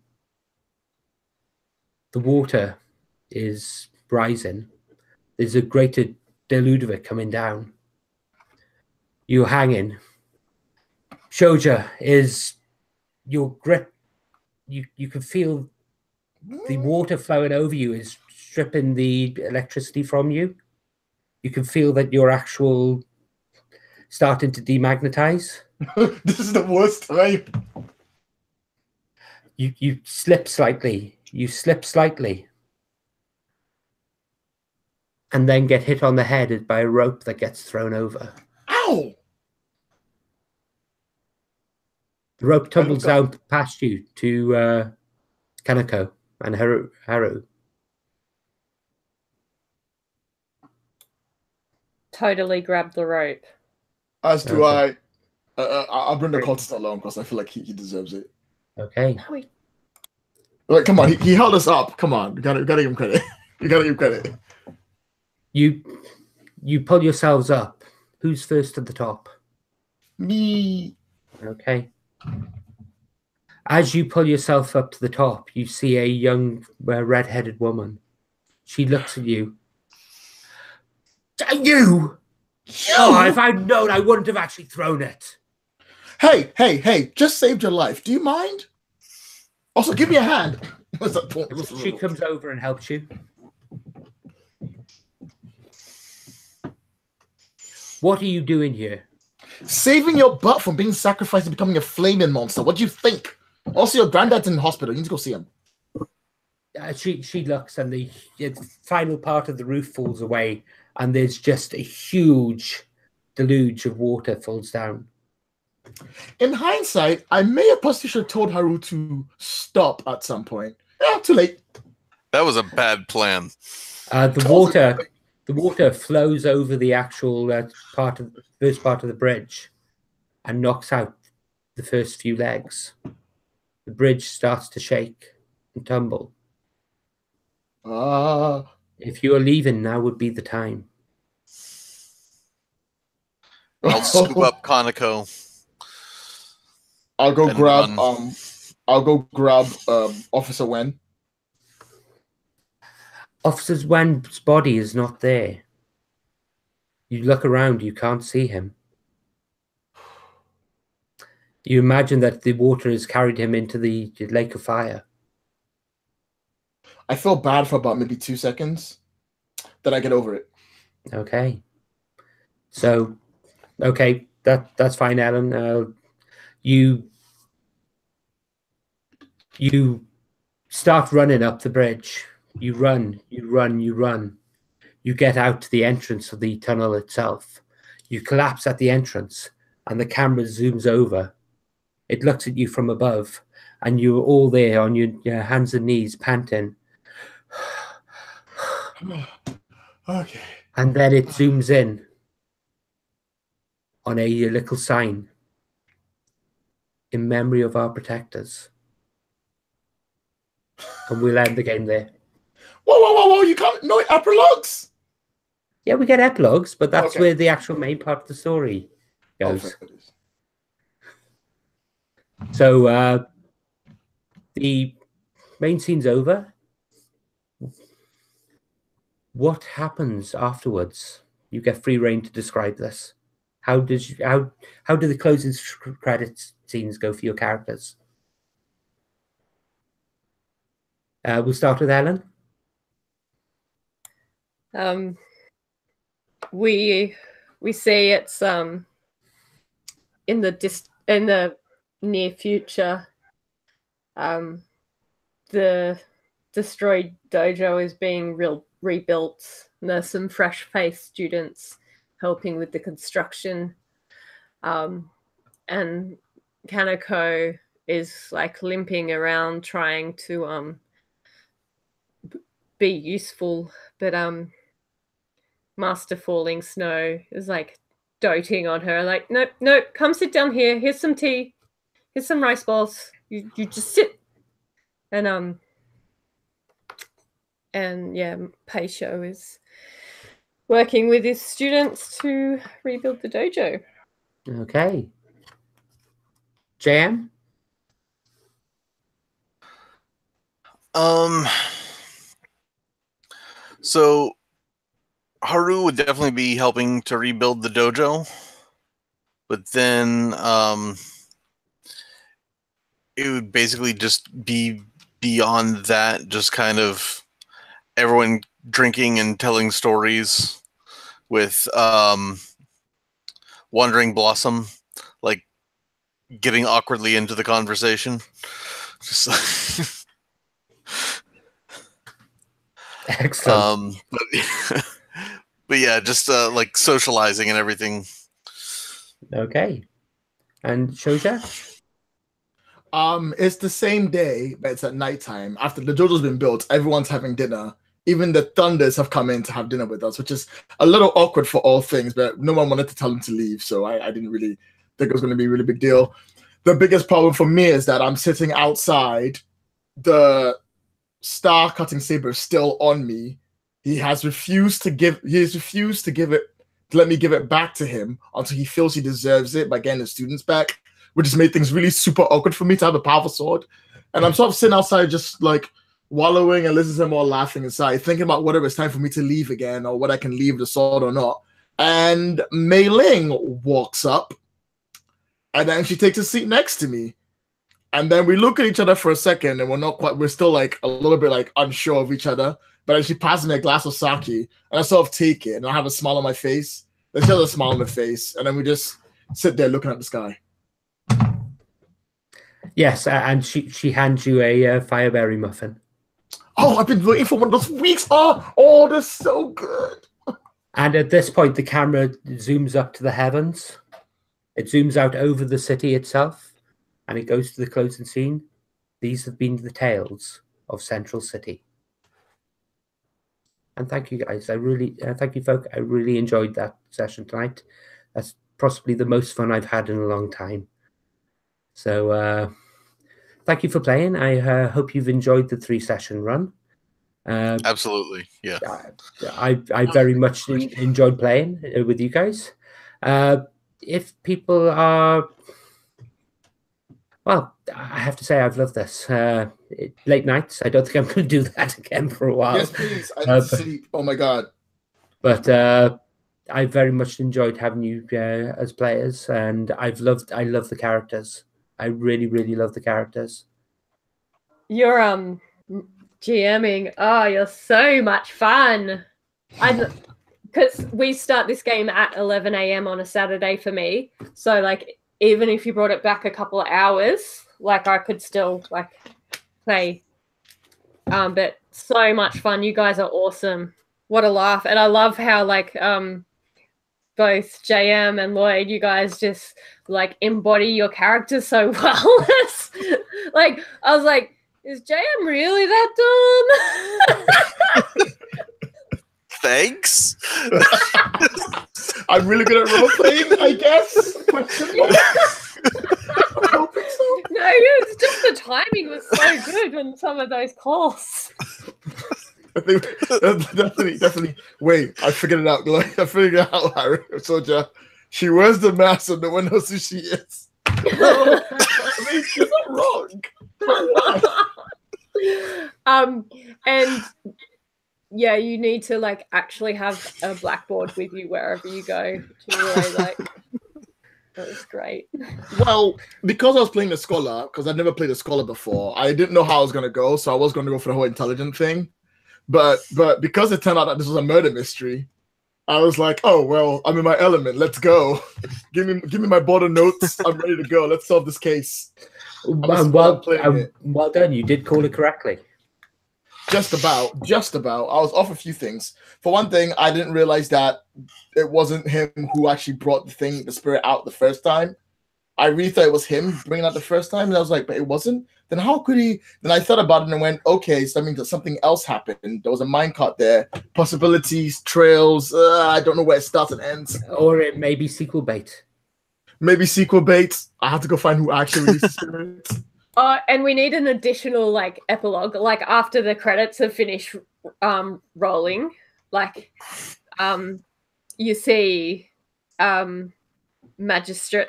The water is rising. There's a greater deluge of it coming down. You're hanging. Shoja is your grip. You can feel the water flowing over you is stripping the electricity from you. You can feel that you're actual starting to demagnetize. This is the worst time. You slip slightly. You slip slightly. And then get hit on the head by a rope that gets thrown over. Ow! The rope tumbles down past you to Kaneko and Haru. Totally grab the rope. As do Okay. I'll bring the cultist along because I feel like he deserves it. Okay. Like, come on, he held us up. Come on, you gotta give him credit. You gotta give him credit. You pull yourselves up. Who's first to the top? Me. Okay. As you pull yourself up to the top, you see a young red-headed woman. She looks at you. You! Oh, if I'd known, I wouldn't have actually thrown it. Hey, just saved your life. Do you mind? Also, give me a hand. She comes over and helps you. What are you doing here? Saving your butt from being sacrificed and becoming a flaming monster. What do you think? Also, your granddad's in the hospital. You need to go see him. She looks, and the final part of the roof falls away, and there's just a huge deluge of water falls down. In hindsight, I may have possibly should have told Haru to stop at some point. Yeah, too late. That was a bad plan. The water flows over the actual first part of the bridge and knocks out the first few legs. The bridge starts to shake and tumble. If you are leaving, now would be the time. I'll scoop up Kaneko. I'll go and grab run. Officer Wen. Officer Wen's body is not there. You look around, you can't see him. You imagine that the water has carried him into the lake of fire. I feel bad for about maybe 2 seconds. Then I get over it. Okay. So, okay, that's fine, Alan. You start running up the bridge. You run. You get out to the entrance of the tunnel itself. You collapse at the entrance, and the camera zooms over. It looks at you from above, and you're all there on your hands and knees, panting. Okay. And then it zooms in on a little sign in memory of our protectors. And we'll end the game there. Whoa! You can't. No epilogues. Yeah, we get epilogues, but that's Okay. where the actual main part of the story goes. So the main scene's over. What happens afterwards? You get free reign to describe this. How do the closing credits scenes go for your characters? We'll start with Ellen. We see it's in the near future. The destroyed dojo is being rebuilt. And there's some fresh-faced students helping with the construction, and Kaneko is like limping around trying to be useful, but Master Falling Snow is like doting on her, like, nope, come sit down here. Here's some tea. Here's some rice balls. You just sit. And yeah, Peisho is working with his students to rebuild the dojo. Okay. JM? So Haru would definitely be helping to rebuild the dojo, but then it would basically just be beyond that, just kind of everyone drinking and telling stories with Wandering Blossom, like getting awkwardly into the conversation. Just Excellent. But yeah, just like socializing and everything. Okay. And Shoja? It's the same day, but it's at nighttime. After the dojo's been built, everyone's having dinner. Even the Thunders have come in to have dinner with us, which is a little awkward for all things, but no one wanted to tell them to leave, so I didn't really think it was going to be a really big deal. The biggest problem for me is that I'm sitting outside. The star cutting saber is still on me. He has refused to let me give it back to him until he feels he deserves it by getting the students back, which has made things really super awkward for me to have a powerful sword. And I'm sort of sitting outside just like wallowing and listening to them all laughing inside, thinking about whether it's time for me to leave again or whether I can leave the sword or not. And Mei Ling walks up and then she takes a seat next to me. And then we look at each other for a second and we're still like a little bit like unsure of each other. But then she passes me a glass of sake and I sort of take it and I have a smile on my face. There's just a smile on my face. And then we just sit there looking at the sky. Yes, and she hands you a fireberry muffin. Oh, I've been waiting for one of those weeks. Oh, that's so good. And at this point, the camera zooms up to the heavens. It zooms out over the city itself, and it goes to the closing scene. These have been the tales of Central City. And thank you, guys. Thank you, folk. I really enjoyed that session tonight. That's possibly the most fun I've had in a long time. So, thank you for playing. I hope you've enjoyed the 3-session run. Absolutely, yeah. I very much enjoyed playing with you guys. If people are, well, I have to say I've loved this. Late nights. I don't think I'm going to do that again for a while. Yes, please. I need to sleep. Oh my god. But I very much enjoyed having you as players, and I love the characters. I really, really love the characters. You're GMing. Oh, you're so much fun. Because we start this game at 11 a.m. on a Saturday for me. So like, even if you brought it back a couple of hours, like I could still like play. But so much fun. You guys are awesome. What a laugh. And I love how like both JM and Lloyd, you guys just like embody your characters so well. Like I was like, is JM really that dumb? Thanks. I'm really good at role playing, I guess. Question mark. I don't think so. No, it's just the timing was so good on some of those calls. I think definitely. Wait, I figured it out. Like, I figured it out, Harry. Soldier. She wears the mask, and no one knows who she is. No, I mean, she's not wrong. And yeah, you need to like actually have a blackboard with you wherever you go to really like. That was great. Well, because I was playing the scholar, because I'd never played a scholar before, I didn't know how I was gonna go, so I was gonna go for the whole intelligent thing. But because it turned out that this was a murder mystery, I was like, oh well, I'm in my element. Let's go. Give me my border notes. I'm ready to go. Let's solve this case. Well done. You did call it correctly. Just about. I was off a few things. For one thing, I didn't realize that it wasn't him who actually brought the spirit out the first time. I really thought it was him bringing out the first time, and I was like, but it wasn't? Then how could he? Then I thought about it and went, okay, so that means that something else happened. There was a minecart there. Possibilities, trails. I don't know where it starts and ends. Or it may be sequel bait. Maybe sequel bait. I have to go find who actually released the spirit. And we need an additional like epilogue, like after the credits have finished rolling, like you see Magistrate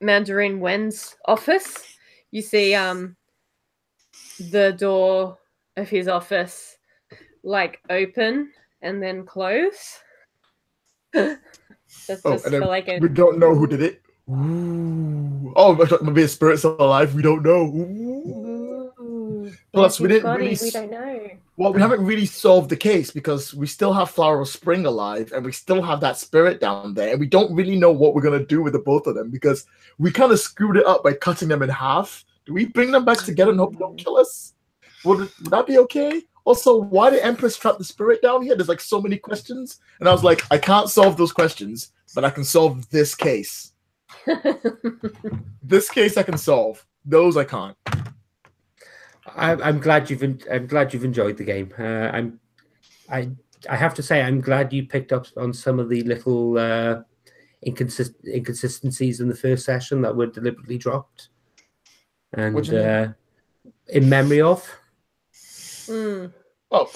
Mandarin Wen's office. You see the door of his office like open and then close. That's just and then for like we don't know who did it. Ooh. Oh, maybe a spirit still alive. We don't know. Ooh. Plus, we didn't really. We don't know. Well, we haven't really solved the case because we still have Flower of Spring alive, and we still have that spirit down there, and we don't really know what we're gonna do with the both of them because we kind of screwed it up by cutting them in half. Do we bring them back together and hope they don't kill us? Would that be okay? Also, why did Empress trap the spirit down here? There's like so many questions, and I was like, I can't solve those questions, but I can solve this case. This case I can solve. Those I can't. I'm glad you've enjoyed the game. I have to say I'm glad you picked up on some of the little inconsistencies in the first session that were deliberately dropped, and in memory of. Oh,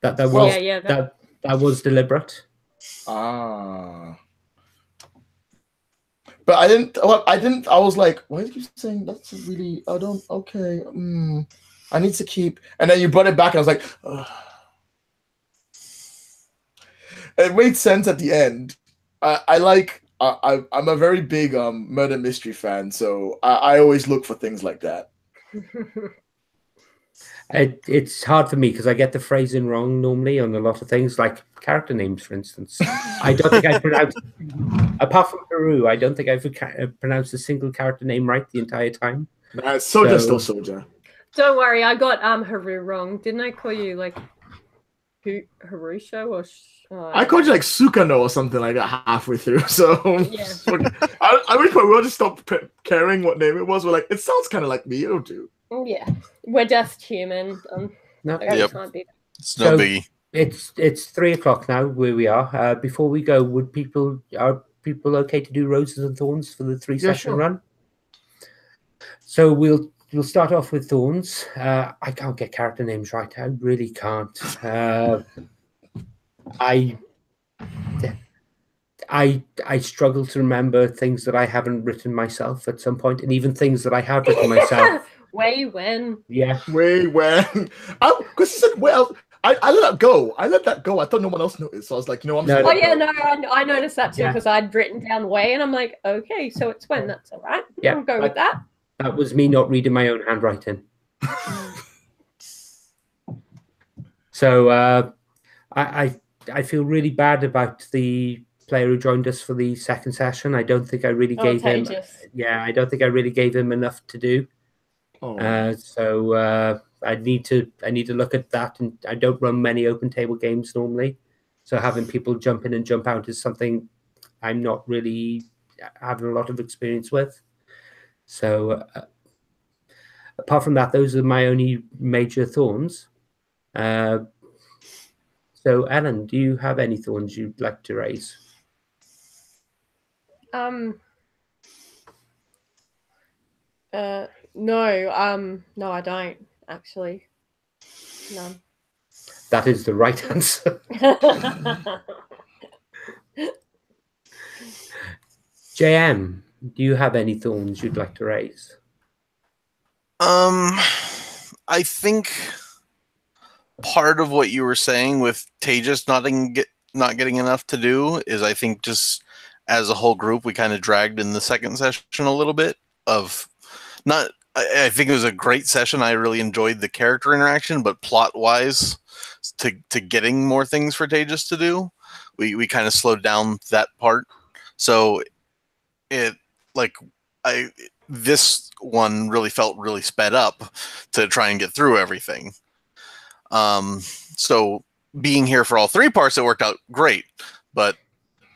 that was that was deliberate. But I didn't. I was like, why did you saying that's really? I don't. Okay. I need to keep. And then you brought it back, and I was like, ugh. It made sense at the end. I'm a very big murder mystery fan, so I always look for things like that. It's hard for me because I get the phrasing wrong normally on a lot of things, like character names, for instance. I don't think I pronounced, apart from Peru, I don't think I've pronounced a single character name right the entire time. Soldier still Soldier. Don't worry, I got Haru wrong. Didn't I call you like Harusha or? I called you like Sukano or something like that halfway through. So yeah. I wish we all just stopped caring what name it was. We're like, it sounds kind of like me. It'll do. Yeah, we're just human. No, yep. Can't be. It's no biggie. It's 3:00 now where we are. Before we go, are people okay to do Roses and Thorns for the 3-session run? So we'll start off with Thorns. I can't get character names right. I really can't. I struggle to remember things that I haven't written myself at some point, and even things that I have written myself. Way when? Yeah. Way when? Because he said, well, I let that go. I thought no one else noticed. So I was like, I'm No, Oh yeah, no, I noticed that too Yeah. because I'd written down way, and I'm like, okay, so it's when. That's all right. Yeah, I'll go with that. That was me not reading my own handwriting. So I feel really bad about the player who joined us for the second session. I don't think I really gave him. Yeah, I don't think I really gave him enough to do. So I need to look at that, and I don't run many open table games normally, so having people jump in and jump out is something I'm not really having a lot of experience with. So apart from that, those are my only major thorns. So, Ellen, do you have any thorns you'd like to raise? No, I don't actually. None. That is the right answer. JM, do you have any thorns you'd like to raise? I think part of what you were saying with Tejas not getting enough to do is, I think, just as a whole group, we kind of dragged in the second session a little bit of not. I think it was a great session. I really enjoyed the character interaction, but plot wise, to getting more things for Tejas to do, we kind of slowed down that part. So this one really felt really sped up to try and get through everything. So being here for all three parts, it worked out great. But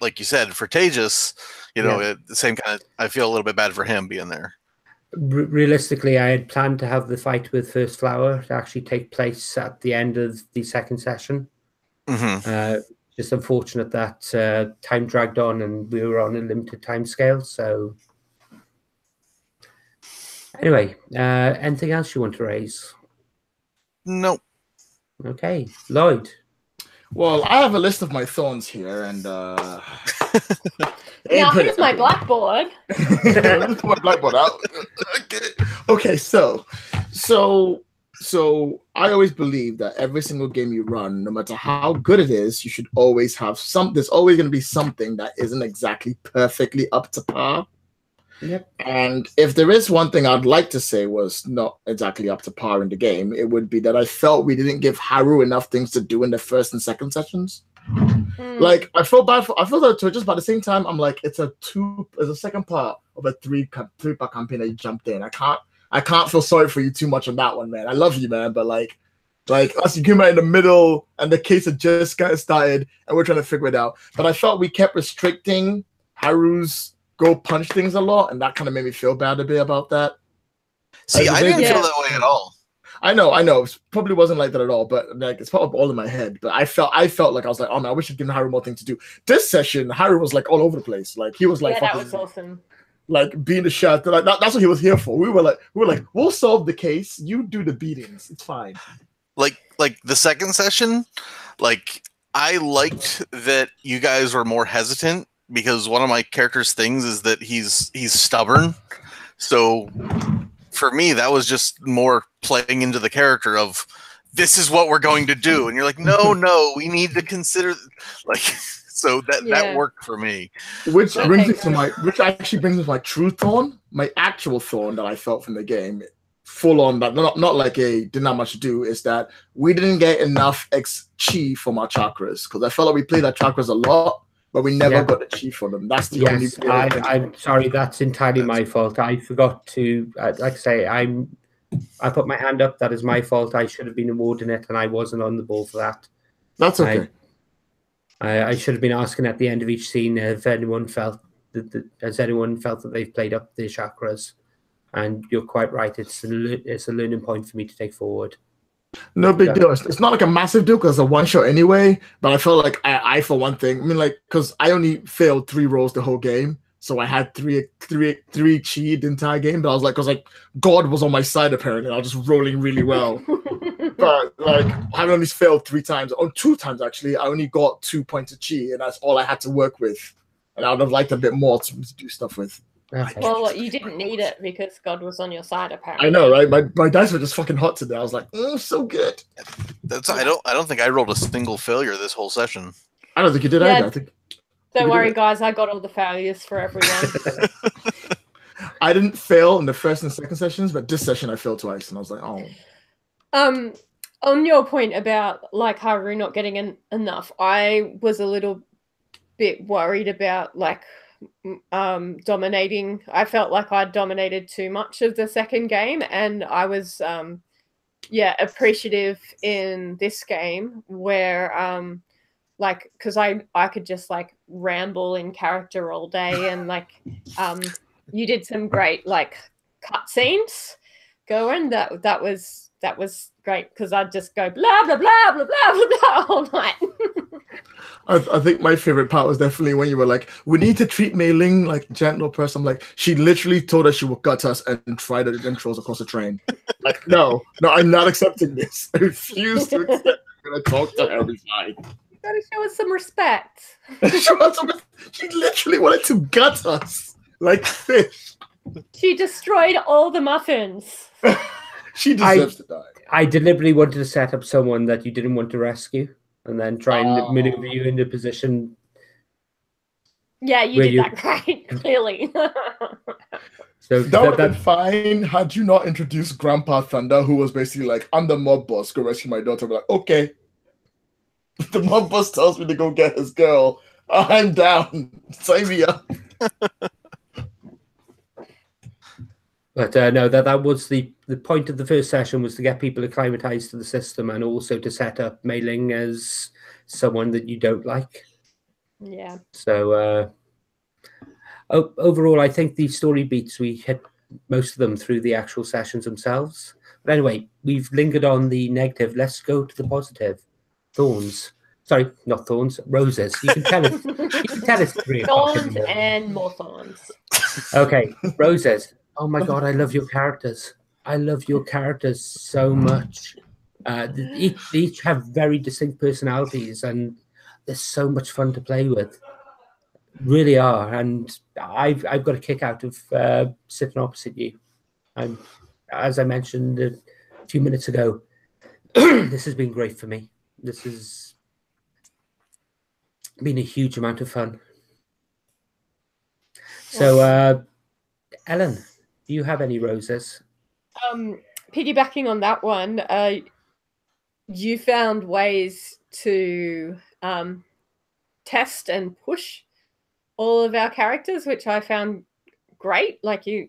like you said, for Tejas, the same kind of, I feel a little bit bad for him being there. Realistically, I had planned to have the fight with First Flower to actually take place at the end of the second session. Mm-hmm. Just unfortunate that time dragged on and we were on a limited time scale. So anyway, anything else you want to raise? Nope. Okay, Lloyd. Well, I have a list of my thorns here, and now here's my blackboard. Let's put my blackboard out. Okay, so I always believe that every single game you run, no matter how good it is, you should always have there's always going to be something that isn't exactly perfectly up to par. Yep. And if there is one thing I'd like to say was not exactly up to par in the game, it would be that I felt we didn't give Haru enough things to do in the first and second sessions. Like, I feel that too, just by the same time, I'm like, it's a second part of a three-part campaign that you jumped in. I can't feel sorry for you too much on that one, man. I love you, man, but like us, you came out in the middle, and the case had just got started, and we're trying to figure it out. But I felt we kept restricting Haru's go punch things a lot, and that kind of made me feel bad a bit about that. See, I didn't feel that way at all. I know. It probably wasn't like that at all, but like it's probably all in my head. But I felt like I was like, oh man, I wish I'd given Haru more things to do. This session, Haru was like all over the place. Like he was like, that was awesome. Like being the shot. Like that's what he was here for. We were like, we'll solve the case. You do the beatings. It's fine. Like the second session, like I liked that you guys were more hesitant, because one of my character's things is that he's stubborn. So for me, that was just more playing into the character of, this is what we're going to do. And you're like, no, we need to consider, like, so that worked for me. Which actually brings me to my true thorn, my actual thorn that I felt from the game, full on, but not like didn't have much to do, is that we didn't get enough chi from our chakras, because I felt like we played our chakras a lot, but we never got the chi for them. That's the only thing. I'm sorry, that's entirely my fault. I forgot to, like I say, I put my hand up. That is my fault. I should have been awarding it, and I wasn't on the ball for that. That's okay. I should have been asking at the end of each scene if anyone felt that they've played up their chakras. And you're quite right. It's a learning point for me to take forward. No big deal. It's not like a massive deal because it's a one shot anyway. But I felt like I for one thing, I mean, like, because I only failed 3 rolls the whole game, so I had three chi the entire game. But I was like, God was on my side apparently. I was just rolling really well. But like, I only failed 3 times, or 2 times actually. I only got 2 points of chi, and that's all I had to work with. And I would have liked a bit more to do stuff with. Okay. Well, you didn't need it because God was on your side, apparently. I know, right? My dice were just fucking hot today. I was like, so good. I don't think I rolled a single failure this whole session. I don't think you did either. Don't worry, guys. I got all the failures for everyone. I didn't fail in the first and second sessions, but this session I failed twice, and I was like, oh. On your point about like Haru not getting enough, I was a little bit worried about like dominating. I felt like I dominated too much of the second game, and I was appreciative in this game where like, because I could just like ramble in character all day, and like you did some great like cutscenes going. That was great because I'd just go blah blah blah blah blah blah blah all night. I think my favorite part was definitely when you were like, we need to treat Mei Ling like a gentle person. I'm like, she literally told us she would gut us and try to then throw us across the train. Like, no, I'm not accepting this. I refuse to accept it. I'm going to talk to her every time. You gotta show us some respect. She literally wanted to gut us like fish. She destroyed all the muffins. She deserves to die. I deliberately wanted to set up someone that you didn't want to rescue and then try and maneuver you into position. Yeah, you did that great, clearly. So that would have been fine had you not introduced Grandpa Thunder, who was basically like, I'm the mob boss, go rescue my daughter. I'm like, okay. The mob boss tells me to go get his girl. I'm down. Sign me up. But no, that was the point of the first session, was to get people acclimatized to the system and also to set up Mei Ling as someone that you don't like. Yeah. So overall, I think the story beats, we hit most of them through the actual sessions themselves. But anyway, we've lingered on the negative. Let's go to the positive. Thorns. Sorry, not thorns. Roses. You can tell us. You can tell us 3 o'clock. Thorns and more thorns. Okay, roses. Oh my god, I love your characters. I love your characters so much. They each have very distinct personalities, and they're so much fun to play with. Really are, and I've got a kick out of sitting opposite you. As I mentioned a few minutes ago, this has been great for me. This has been a huge amount of fun. So, Ellen, do you have any roses? Piggybacking on that one, you found ways to test and push all of our characters, which I found great. Like you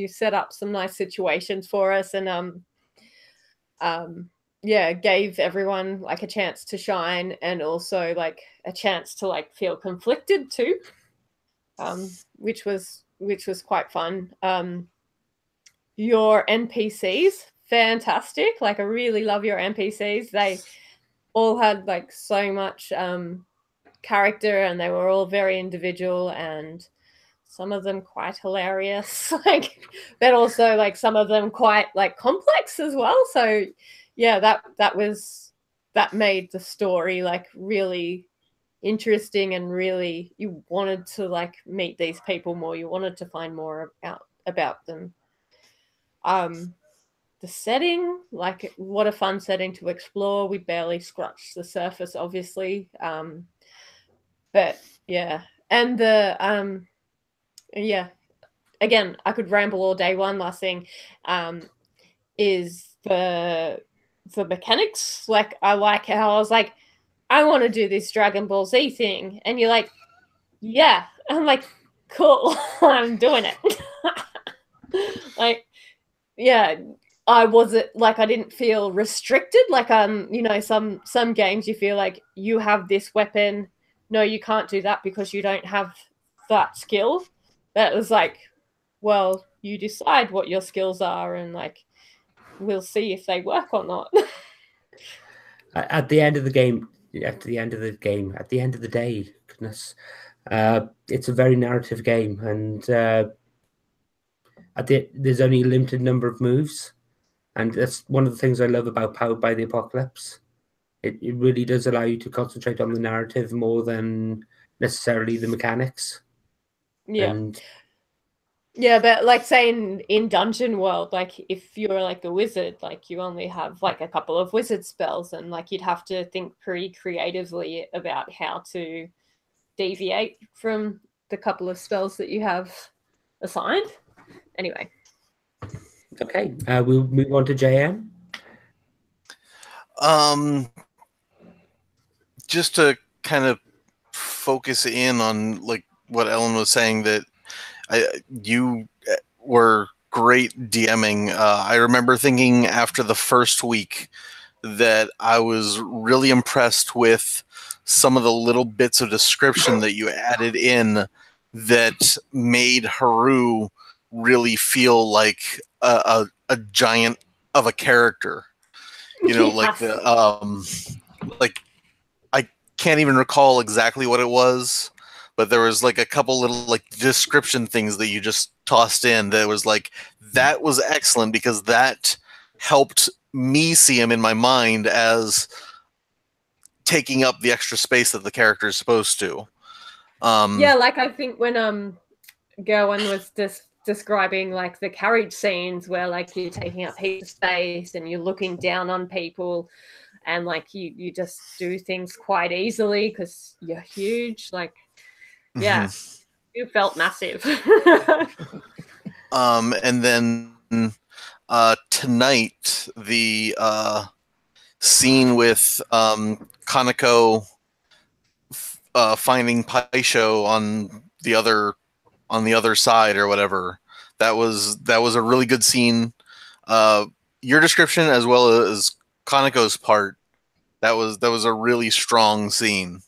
set up some nice situations for us, and yeah, gave everyone like a chance to shine, and also like a chance to like feel conflicted too, which was quite fun. Your NPCs, fantastic. Like I really love your NPCs. They all had like so much character, and they were all very individual, and some of them quite hilarious, like, but also like some of them quite like complex as well. So yeah, that made the story like really interesting, and really you wanted to like meet these people more. You wanted to find more out about them. The setting, like what a fun setting to explore. We barely scratched the surface, obviously. But yeah, and the yeah, again, I could ramble all day. One last thing is the mechanics. Like I like how I was like, I want to do this Dragon Ball Z thing, and you're like, yeah. I'm like, cool. I'm doing it. Like, yeah, I wasn't like, I didn't feel restricted. Like, you know, some games you feel like you have this weapon. No, you can't do that because you don't have that skill. That was like, well, you decide what your skills are, and like, we'll see if they work or not. At the end of the game, at the end of the day, goodness, it's a very narrative game, and there's only a limited number of moves, and that's one of the things I love about Powered by the Apocalypse. It really does allow you to concentrate on the narrative more than necessarily the mechanics. Yeah. And yeah, but like saying in Dungeon World, like if you're like a wizard, like you only have like a couple of wizard spells, and like you'd have to think pretty creatively about how to deviate from the couple of spells that you have assigned. Anyway. Okay, we'll move on to JM. Just to kind of focus in on like what Ellen was saying, that you were great DMing. I remember thinking after the first week that I was really impressed with some of the little bits of description that you added in that made Haru really feel like a giant of a character. You know, like the like I can't even recall exactly what it was, but there was like a couple little like description things that you just tossed in that was like, that was excellent because that helped me see him in my mind as taking up the extra space that the character is supposed to. Yeah, like I think when Gerwin was describing like the carriage scenes where like you're taking up heaps of space and you're looking down on people and like you just do things quite easily because you're huge. Like, yeah, you felt massive. And then tonight the scene with Kaneko finding Paisho on the other side or whatever. That was a really good scene. Your description as well as Kaneko's part, that was a really strong scene,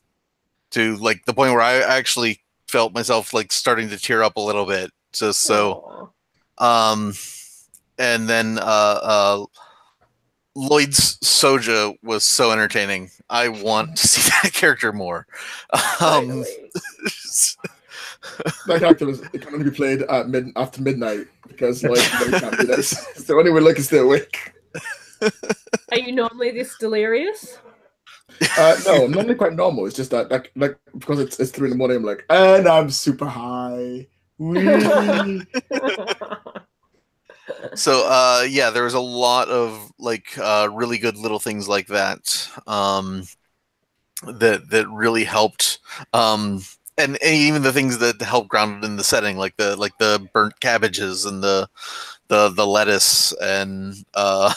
to like the point where I actually felt myself like starting to tear up a little bit. Just so, and then Lloyd's Soja was so entertaining. I want to see that character more. That character can only be played at after midnight because Lloyd can't do this. It's the only way Lloyd can stay awake. Are you normally this delirious? No, I'm normally quite normal. It's just that like because it's 3 a.m. I'm like, and I'm super high. So yeah, there was a lot of like really good little things like that that really helped, and even the things that helped ground it in the setting, like the burnt cabbages and the lettuce and I've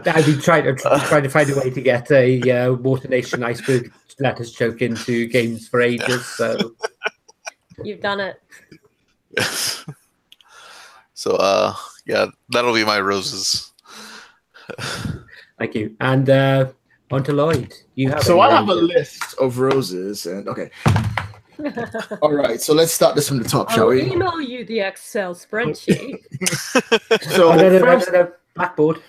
been trying to find a way to get a Water Nation iceberg lettuce joke into games for ages. So you've done it. So yeah, that'll be my roses. Thank you. And on to Lloyd. You have so I have a list of roses, and okay. All right, so let's start this from the top, shall we? I'll email you the Excel spreadsheet. So Blackboard.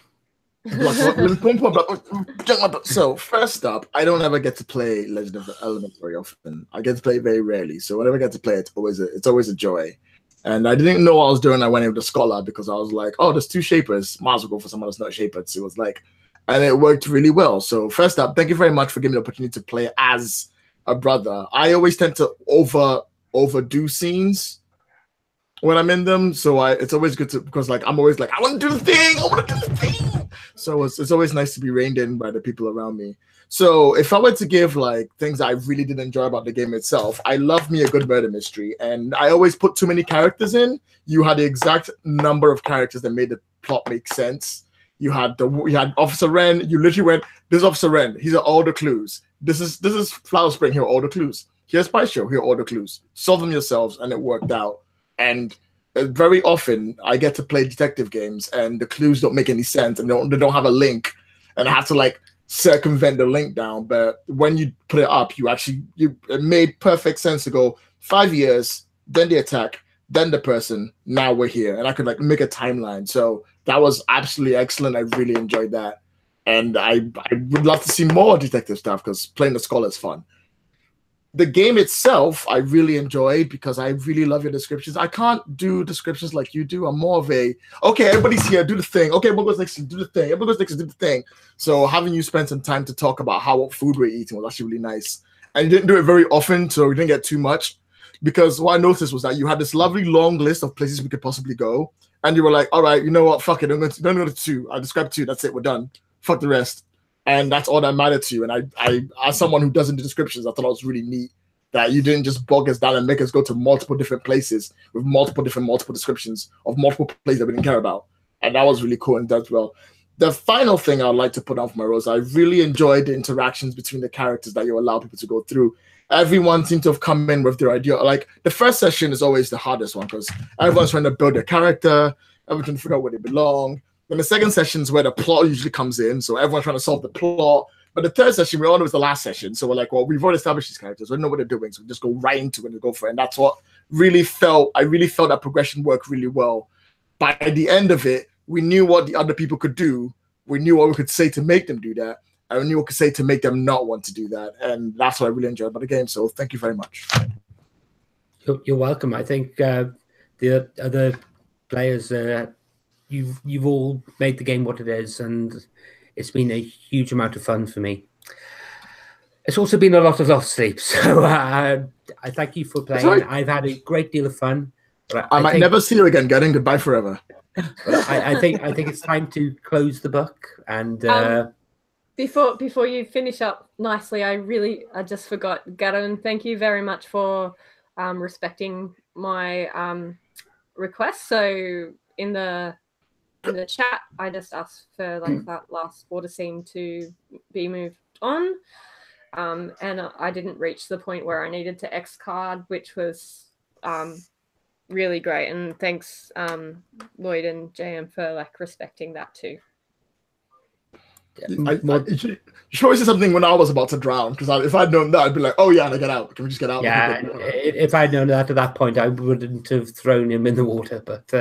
So first up, I don't ever get to play Legend of the Elements very often. I get to play it very rarely. So whenever I get to play it, it's always a joy. And I didn't know what I was doing. I went in with a scholar because I was like, oh, there's 2 shapers. Might as well go for someone that's not a shaper. So it was like, and it worked really well. So first up, thank you very much for giving me the opportunity to play as a brother. I always tend to overdo scenes when I'm in them. So it's always good to, because like I'm always like, I want to do the thing. I want to do the thing. So it's always nice to be reined in by the people around me. So if I were to give like things I really did enjoy about the game itself, I love me a good murder mystery, and I always put too many characters in. You had the exact number of characters that made the plot make sense. You had Officer Wren. You literally went, this is Officer Wren. Here's all the clues. This is Flower Spring. Here are all the clues. Here's Paisho. Here are all the clues. Solve them yourselves, and it worked out. And very often I get to play detective games, and the clues don't make any sense, and they don't have a link, and I have to like circumvent the link down. But when you put it up, it made perfect sense to go 5 years, then the attack, then the person, now we're here, and I could like make a timeline. So that was absolutely excellent. I really enjoyed that, and I would love to see more detective stuff because playing the scholar is fun. The game itself, I really enjoyed because I really love your descriptions. I can't do descriptions like you do. I'm more of a, okay, everybody's here, do the thing. Okay, what goes next? Do the thing. Everybody goes next, do the thing. So having you spend some time to talk about what food we're eating was actually really nice. And you didn't do it very often, so we didn't get too much. Because what I noticed was that you had this lovely long list of places we could possibly go. And you were like, all right, you know what? Fuck it. I'm going to go to 2. I described 2. That's it. We're done. Fuck the rest. And that's all that mattered to you. And I as someone who doesn't do descriptions, I thought it was really neat that you didn't just bog us down and make us go to multiple different places with multiple descriptions of multiple places that we didn't care about. And that was really cool and done well. The final thing I'd like to put on for my rose, I really enjoyed the interactions between the characters that you allow people to go through. Everyone seemed to have come in with their idea. Like the first session is always the hardest one because everyone's trying to build their character, everyone's trying to figure out where they belong. Then the second session is where the plot usually comes in. So everyone's trying to solve the plot. But the third session, we all know it's the last session. So we're like, well, we've already established these characters. We know what they're doing. So we just go right into it and go for it. And that's what I really felt that progression worked really well. By the end of it, we knew what the other people could do we knew what we could say to make them do that, and we knew what we could say to make them not want to do that. And that's what I really enjoyed about the game. So thank you very much. You're welcome. I think the other players, you've all made the game what it is, and it's been a huge amount of fun for me. It's also been a lot of lost sleep, so I thank you for playing. Right. I've had a great deal of fun. I might never see you again, Garen. Goodbye forever. I think it's time to close the book. And before you finish up nicely, I just forgot, Garen. Thank you very much for respecting my request. So in the chat, I just asked for like that last water scene to be moved on. And I didn't reach the point where I needed to X card, which was really great. And thanks, Lloyd and JM, for like respecting that too. You should always say something when I was about to drown, because if I'd known that, I'd be like, "Oh yeah, get out. Can we just get out?" Yeah, if I'd known that at that point, I wouldn't have thrown him in the water. But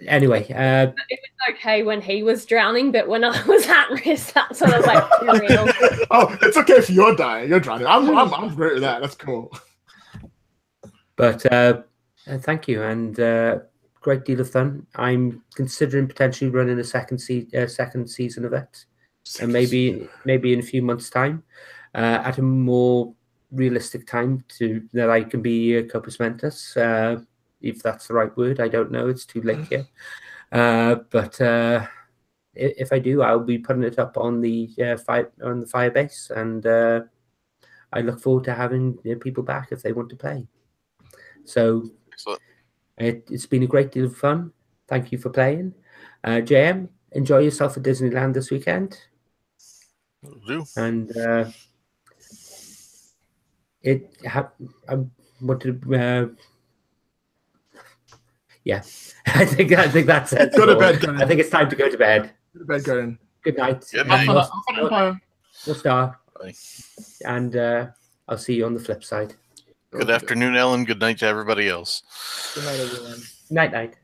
anyway, it was okay when he was drowning, but when I was at risk, that's when I was like, real. Oh, it's okay if you're dying, you're drowning. I'm great with that. That's cool. But thank you, and great deal of fun. I'm considering potentially running a second season of it, and maybe in a few months' time, at a more realistic time that I can be Corpus Mentis. If that's the right word, I don't know. It's too late here. But if I do, I'll be putting it up on the Firebase, and I look forward to having people back if they want to play. So it's been a great deal of fun. Thank you for playing. JM, enjoy yourself at Disneyland this weekend. Will do. And I wanted to. Yeah, I think that's it. Go to bed, Garen. I think it's time to go to bed. Go to bed, Garen. Good night. Good night. We'll start. Bye. And I'll see you on the flip side. Good afternoon, Ellen. Good night to everybody else. Good night, everyone. Night.